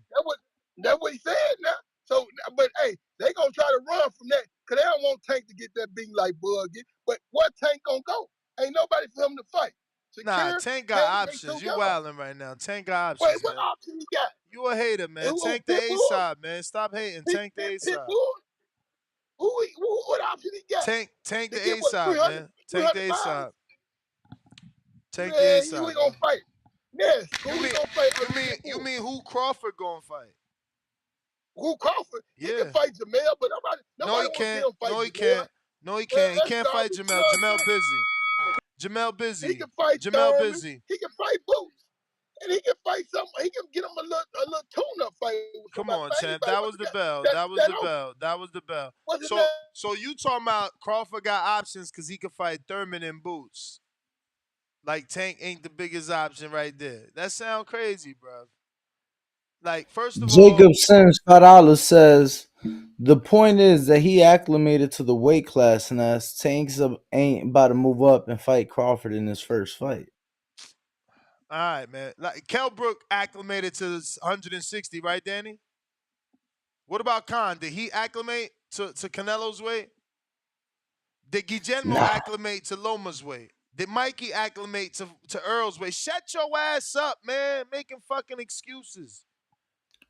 That's what he said now. So, but hey, they gonna try to run from that because they don't want Tank to get that beat like Bud get. But what Tank gonna go? Ain't nobody for him to fight. Nah, Secure, Tank got Tank, they too options. You young. wilding right now. Tank got Wait, options, what man. option he got? You a hater, man. Who? Tank the A Pitbull? side, man. Stop hating. Tank the A side. Pitbull? What option he got? Tank To the get A what, side, 300, man. Tank the 300 A pounds? side. Tank the A Man, you side, ain't man. gonna fight. Yes, You who he mean gonna fight? you Pitbull. mean who Crawford gonna fight? Who Crawford? He can Yeah. fight Jamel, but No, nobody he want to see can't. him fight No, he Jamel. can't. No, he Man, can't. He that's can't fight garbage. You know Jamel. what I'm Jamel saying? busy. Jamel He busy. can fight Jamel Thurman. busy. He can fight Boots. And he can fight some. He can get him a little tune-up fight with Come somebody. on, Man, champ. anybody That want was to the get bell. that That was that the old? bell. That was the bell. What's his So name? so you talking about Crawford got options because he could fight Thurman in boots. Like Tank ain't the biggest option right there. That sound crazy, bro. Like, first of all, Jacob Sims $5 says the point is that he acclimated to the weight class, and that Tanks ain't about to move up and fight Crawford in his first fight. all right, man. Like Kell Brook acclimated to 160, right, Danny? What about Khan? Did he acclimate to Canelo's weight? Did Guillermo Nah. acclimate to Loma's weight? Did Mikey acclimate to Earl's weight? Shut your ass up, man. Making fucking excuses.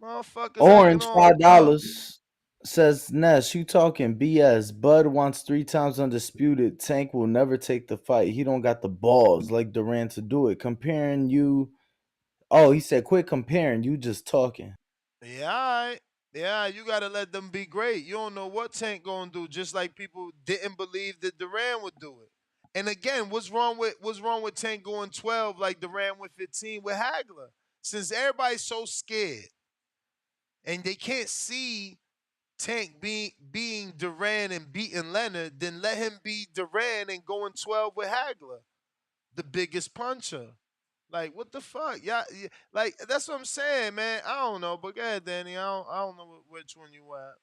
Motherfuckers acting Orange all tough. $5 says Ness, you talking BS. Bud wants 3 times undisputed. Tank will never take the fight. He don't got the balls like Duran to do it. Comparing you. Oh, he said quit comparing. You just talking. Yeah, all right. Yeah, you gotta let them be great. You don't know what Tank gonna do, just like people didn't believe that Duran would do it. And again, what's wrong with Tank going 12 like Duran went 15 with Hagler? Since everybody's so scared. and they can't see Tank being Duran and beating Leonard, then let him be Duran and going 12 with Hagler, the biggest puncher. Like, what the fuck? Yeah, like, that's what I'm saying, man. I don't know, but go ahead, Danny. I don't know which one you at.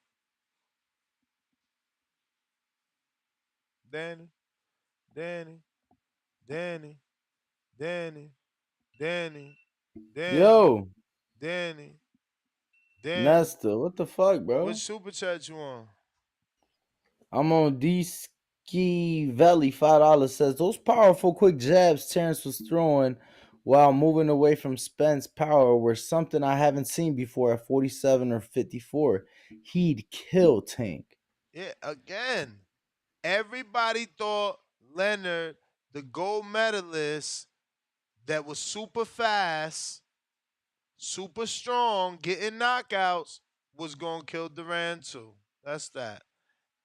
Danny, Danny, Danny, Danny, Danny, Danny, Yo, Danny, Danny. Nesta, what the fuck, Which bro? super chat you on? I'm on D Ski Valley. $5 says those powerful quick jabs Terrence was throwing while moving away from Spence power were something I haven't seen before at 47 or 54. He'd kill Tank. Yeah, again, everybody thought Leonard, the gold medalist that was super fast, super strong, getting knockouts, was gonna kill Duran too. That's that.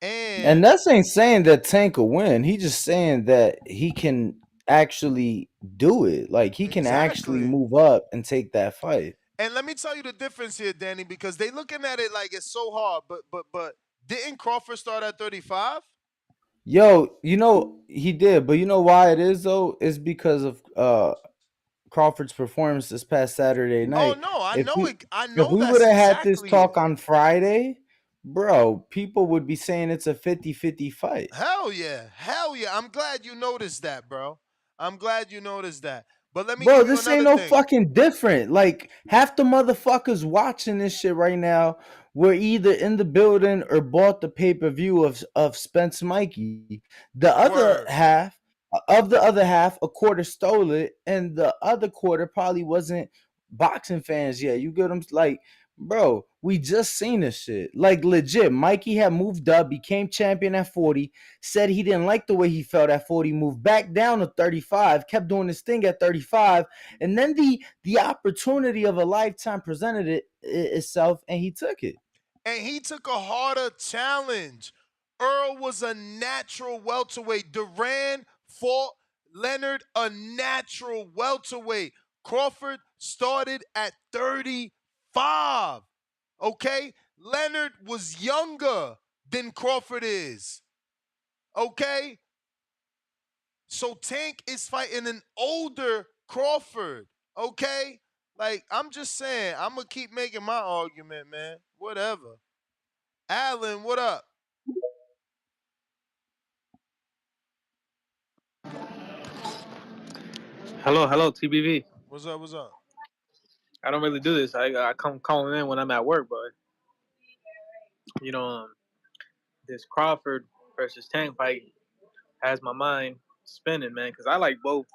And And that's ain't saying that Tank will win. He just saying that he can actually do it. Like he can actually exactly. move up and take that fight. And let me tell you the difference here, Danny, because they looking at it like it's so hard. But didn't Crawford start at 35? Yo, he did, but you know why it is though? It's because of Crawford's performance this past Saturday Oh night. no, I If know we it. I if know we would that's have had this exactly talk it. on Friday, bro, people would be saying it's a 50-50 fight. Hell yeah. Hell yeah. I'm glad you noticed that, bro. I'm glad you noticed that. But let me Bro, give you this ain't another no thing. fucking different. Like half the motherfuckers watching this shit right now were either in the building or bought the pay-per-view of Spence Mikey. The other Word. half of the other half, a quarter stole it, and the other quarter probably wasn't boxing fans yet. You get them like, bro, we just seen this shit. Like legit, Mikey had moved up, became champion at 40, said he didn't like the way he felt at 40, moved back down to 35, kept doing this thing at 35, and then the opportunity of a lifetime presented itself, and he took it. And he took a harder challenge. Earl was a natural welterweight. Duran fought Leonard a natural welterweight. Crawford started at 35. Okay? Leonard was younger than Crawford is. Okay? So Tank is fighting an older Crawford. Okay? Like, I'm just saying, I'm going to keep making my argument, man. Whatever. Alan, what up? Hello, TBV. What's up? What's up? I don't really do this. I come calling in when I'm at work, but you know, this Crawford versus Tank fight has my mind spinning, man. Because I like both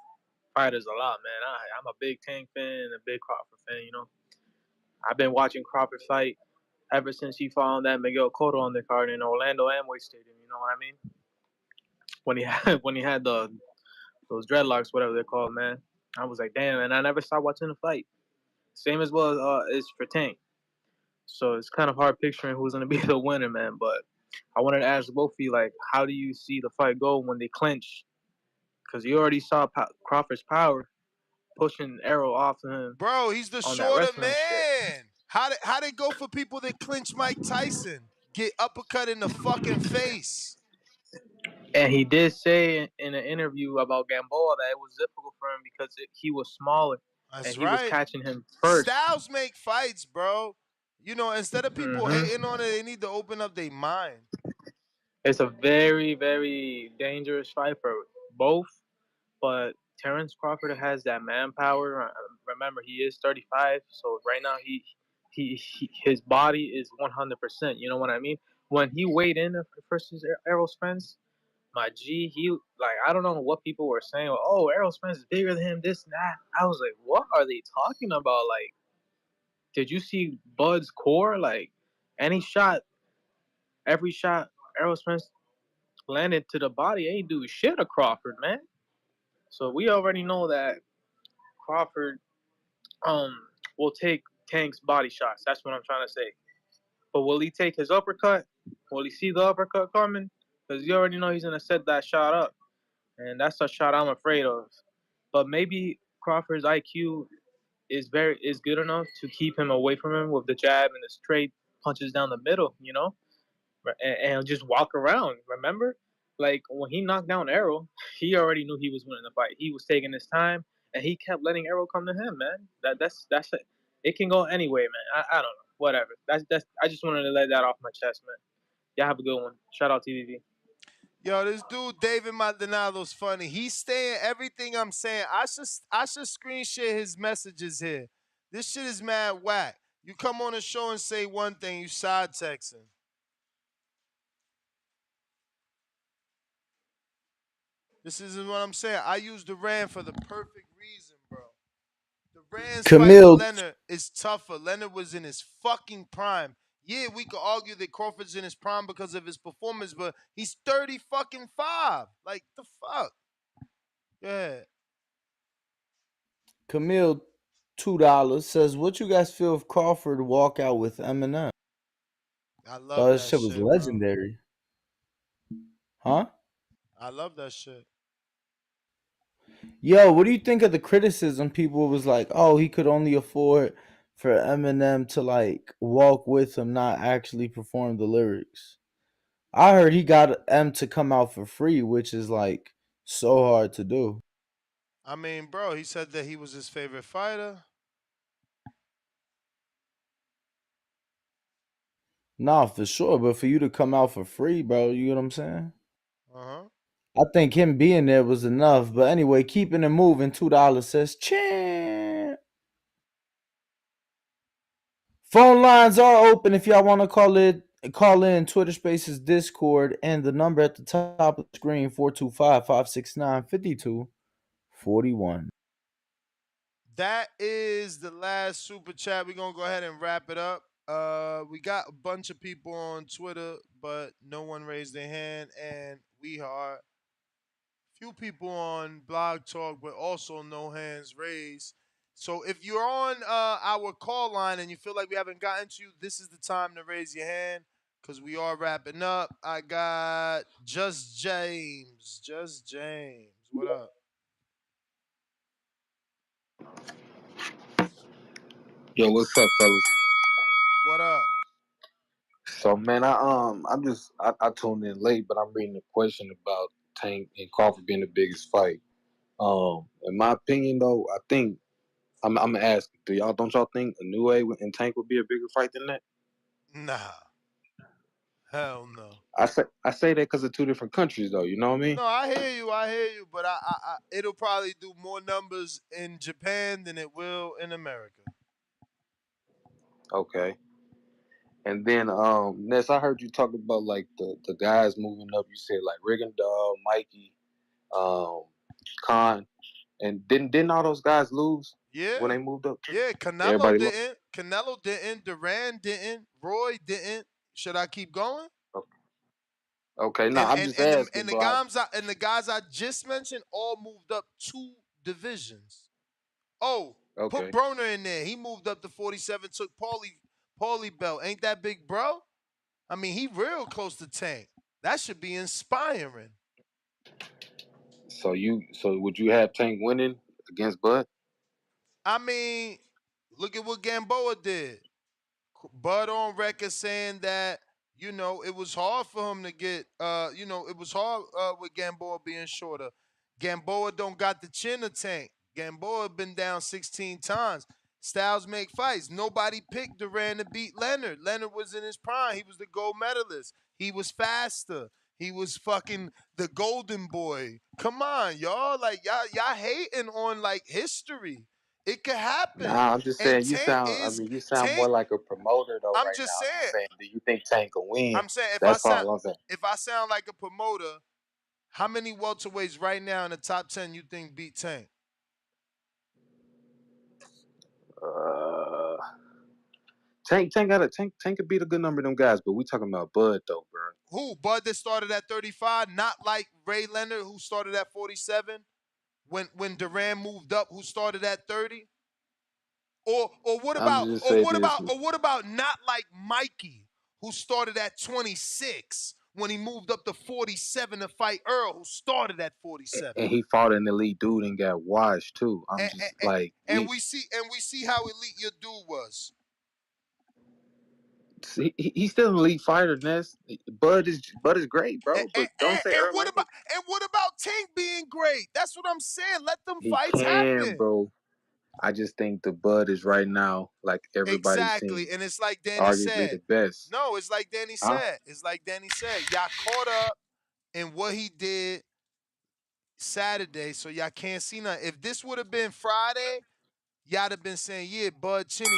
fighters a lot, man. I'm a big Tank fan and a big Crawford fan. You know, I've been watching Crawford fight ever since he fought on that Miguel Cotto on the card in Orlando Amway Stadium. You know what I mean? When he had those dreadlocks, whatever they're called, man. I was like, damn, and I never stopped watching the fight. Same as well as for Tank. So it's kind of hard picturing who's gonna be the winner, man. But I wanted to ask both of you, like, how do you see the fight go when they clinch? Because you already saw Crawford's power pushing Arrow off of him Bro, he's the on that shorter wrestling shit. man. How they go for people that clinch Mike Tyson? Get uppercut in the fucking face. And he did say in an interview about Gamboa that it was difficult for him because he was smaller and That's he was right. catching him first. Styles make fights, bro. You know, instead of people hmm hating on it, they need to open up their mind. It's a very, very dangerous fight for both. But Terence Crawford has that manpower. Remember, he is 35, so right now his body is 100%. You know what I mean? When he weighed in versus Errol Spence, my G, he like I don't know what people were saying. Oh, Errol Spence is bigger than him. This and that. I was like, what are they talking about? Like, did you see Bud's core? Like, any shot, every shot Errol Spence landed to the body ain't do shit to Crawford, man. So we already know that Crawford um will take Tank's body shots. That's what I'm trying to say. But will he take his uppercut? Will he see the uppercut coming? Because you already know he's gonna set that shot up, and that's a shot I'm afraid of. But maybe Crawford's IQ is good enough to keep him away from him with the jab and the straight punches down the middle, and just walk around. Remember, like when he knocked down Arrow, he already knew he was winning the fight. He was taking his time, and he kept letting Arrow come to him, man. That's it. It can go anyway, man. I don't know. Whatever. That's. I just wanted to let that off my chest, man. Y'all have a good one. Shout out TVV. Yo, this dude David Maldonado's funny. He's saying everything I'm saying. I should screen share his messages here. This shit is mad whack. You come on the show and say one thing, you side texting. This is what I'm saying. I use Duran for the perfect reason, bro. Duran's fight with Camille, Leonard is tougher. Leonard was in his fucking prime. Yeah, we could argue that Crawford's in his prime because of his performance, but he's 30 fucking 5. Like the fuck? Yeah. Camille, $2 says, "What you guys feel if Crawford walk out with Eminem?" I love Thought this that shit was shit, bro. legendary, huh? I love that shit. Yo, what do you think of the criticism? People was like, "Oh, he could only afford for Eminem to like walk with him, not actually perform the lyrics." I heard he got M to come out for free, which is like so hard to do. I mean, bro, he said that he was his favorite fighter. Nah, for sure, but for you to come out for free, bro, you know what I'm saying? Uh-huh. I think him being there was enough. But anyway, keeping it moving, $2 says, "Champ." Phone lines are open if y'all want to call in Twitter Spaces Discord, and the number at the top of the screen 425-569-5241. That is the last super chat. We're gonna go ahead and wrap it up. We got a bunch of people on Twitter, but no one raised their hand, and we are few people on Blog Talk, but also no hands raised. So if you're on our call line and you feel like we haven't gotten to you, this is the time to raise your hand because we are wrapping up. I got Just James. Just James. What up? Yo, what's up, fellas? What up? So, man, I tuned in late, but I'm reading a question about Tank and Crawford being the biggest fight. In my opinion, though, I think I'm gonna ask, don't y'all think a New Age and Tank would be a bigger fight than that? Nah. Hell no. I say that because of two different countries, though. You know what I mean? No, I hear you. I hear you. But it'll probably do more numbers in Japan than it will in America. Okay. And then, Ness, I heard you talk about like the guys moving up. You said like Rigondeaux, Mikey, um, Khan, and didn't all those guys lose Yeah. when they moved up too? Yeah, Canelo Everybody lost. didn't. Canelo didn't. Duran didn't. Roy didn't. Should I keep going? Okay, no, And I'm and just and the asking, and the bro. guys I just mentioned all moved up 2 divisions. Oh, put Okay, Broner in there. He moved up to 47. Took Paulie belt. Ain't that big, bro? I mean, he real close to Tank. That should be inspiring. so would you have Tank winning against Bud? I mean, look at what Gamboa did. Bud on record saying that it was hard for him to get it was hard with Gamboa being shorter. Gamboa don't got the chin of Tank. Gamboa been down 16 times. Styles make fights. Nobody picked Duran to beat Leonard. Leonard was in his prime. He was the gold medalist. He was faster. He was fucking the golden boy. Come on, y'all. Like y'all hating on like history. It could happen. Nah, I'm just And saying you sound more Tank. like a promoter though I'm right now. just I'm just saying. saying, do you think Tank will win? I'm saying That's all I'm saying. if I sound like a promoter, how many welterweights right now in the top 10 you think beat Tank? Uh, Tank could beat a good number of them guys, but we talking about Bud though, bro. Who? Bud that started at 35, not like Ray Leonard who started at 47. When Duran moved up, who started at 30? Or what I'm about just say this. not like Mikey who started at 26 when he moved up to 47 to fight Earl, who started at 47. And he fought an elite dude and got washed too. I'm And, just like and we see how elite your dude was. he's still an elite fighter, Ness. Bud is great, bro. But don't say Earl What ain't. about Tank being great? That's what I'm saying. Let them He fights can, happen. bro. I just think the Bud is right now, like everybody's Exactly. saying, And it's like Danny arguably the said. best. No, it's like Danny Huh? said. It's like Danny said. Y'all caught up in what he did Saturday, so y'all can't see nothing. If this would have been Friday, y'all have been saying, yeah, Bud Chinny,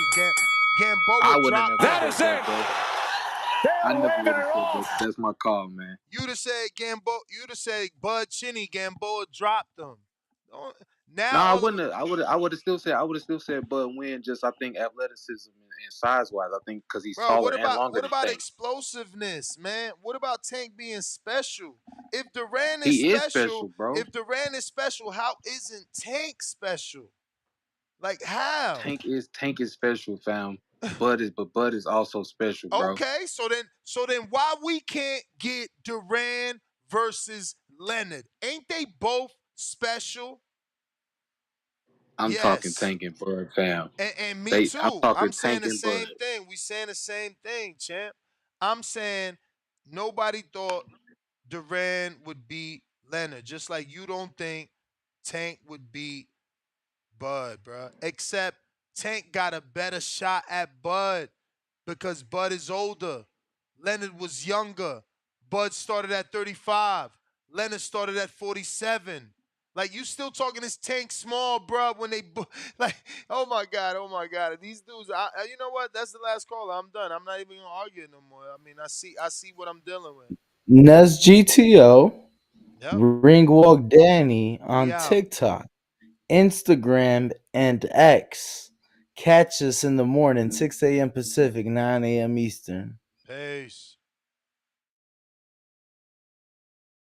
Gamboa I wouldn't dropped never him. said that, bro. I never would have said that. That's my call, man. You'd have said Bud Chinny, Gamboa dropped him. No, Now I all of wouldn't. I would have still said. I would have still said Bud win. Just I think athleticism and size wise. I think because he's Bro, taller and longer what than about Tank. explosiveness, man? What about Tank being special? If Duran is He is special, special, bro. how isn't Tank special? Like how? Tank is special, fam. But Bud is also special, bro. Okay, so then why we can't get Duran versus Leonard? Ain't they both special? I'm talking Yes. Tank and Bud, fam. And me I'm too. talking I'm saying Tank the and Bud. same thing. We saying the same thing, champ. I'm saying nobody thought Duran would beat Leonard, just like you don't think Tank would beat Bud, bro. Except Tank got a better shot at Bud because Bud is older. Leonard was younger. Bud started at 35. Leonard started at 47. Like you still talking this Tank small, bro? When they like, oh my god, these dudes. You know what? That's the last call. I'm done. I'm not even gonna argue no more. I mean, I see what I'm dealing with. Ness GTO, Yep. Ringwalk Danny We on out. TikTok, Instagram, and X. Catch us in the morning, 6 a.m. Pacific, 9 a.m. Eastern. Peace.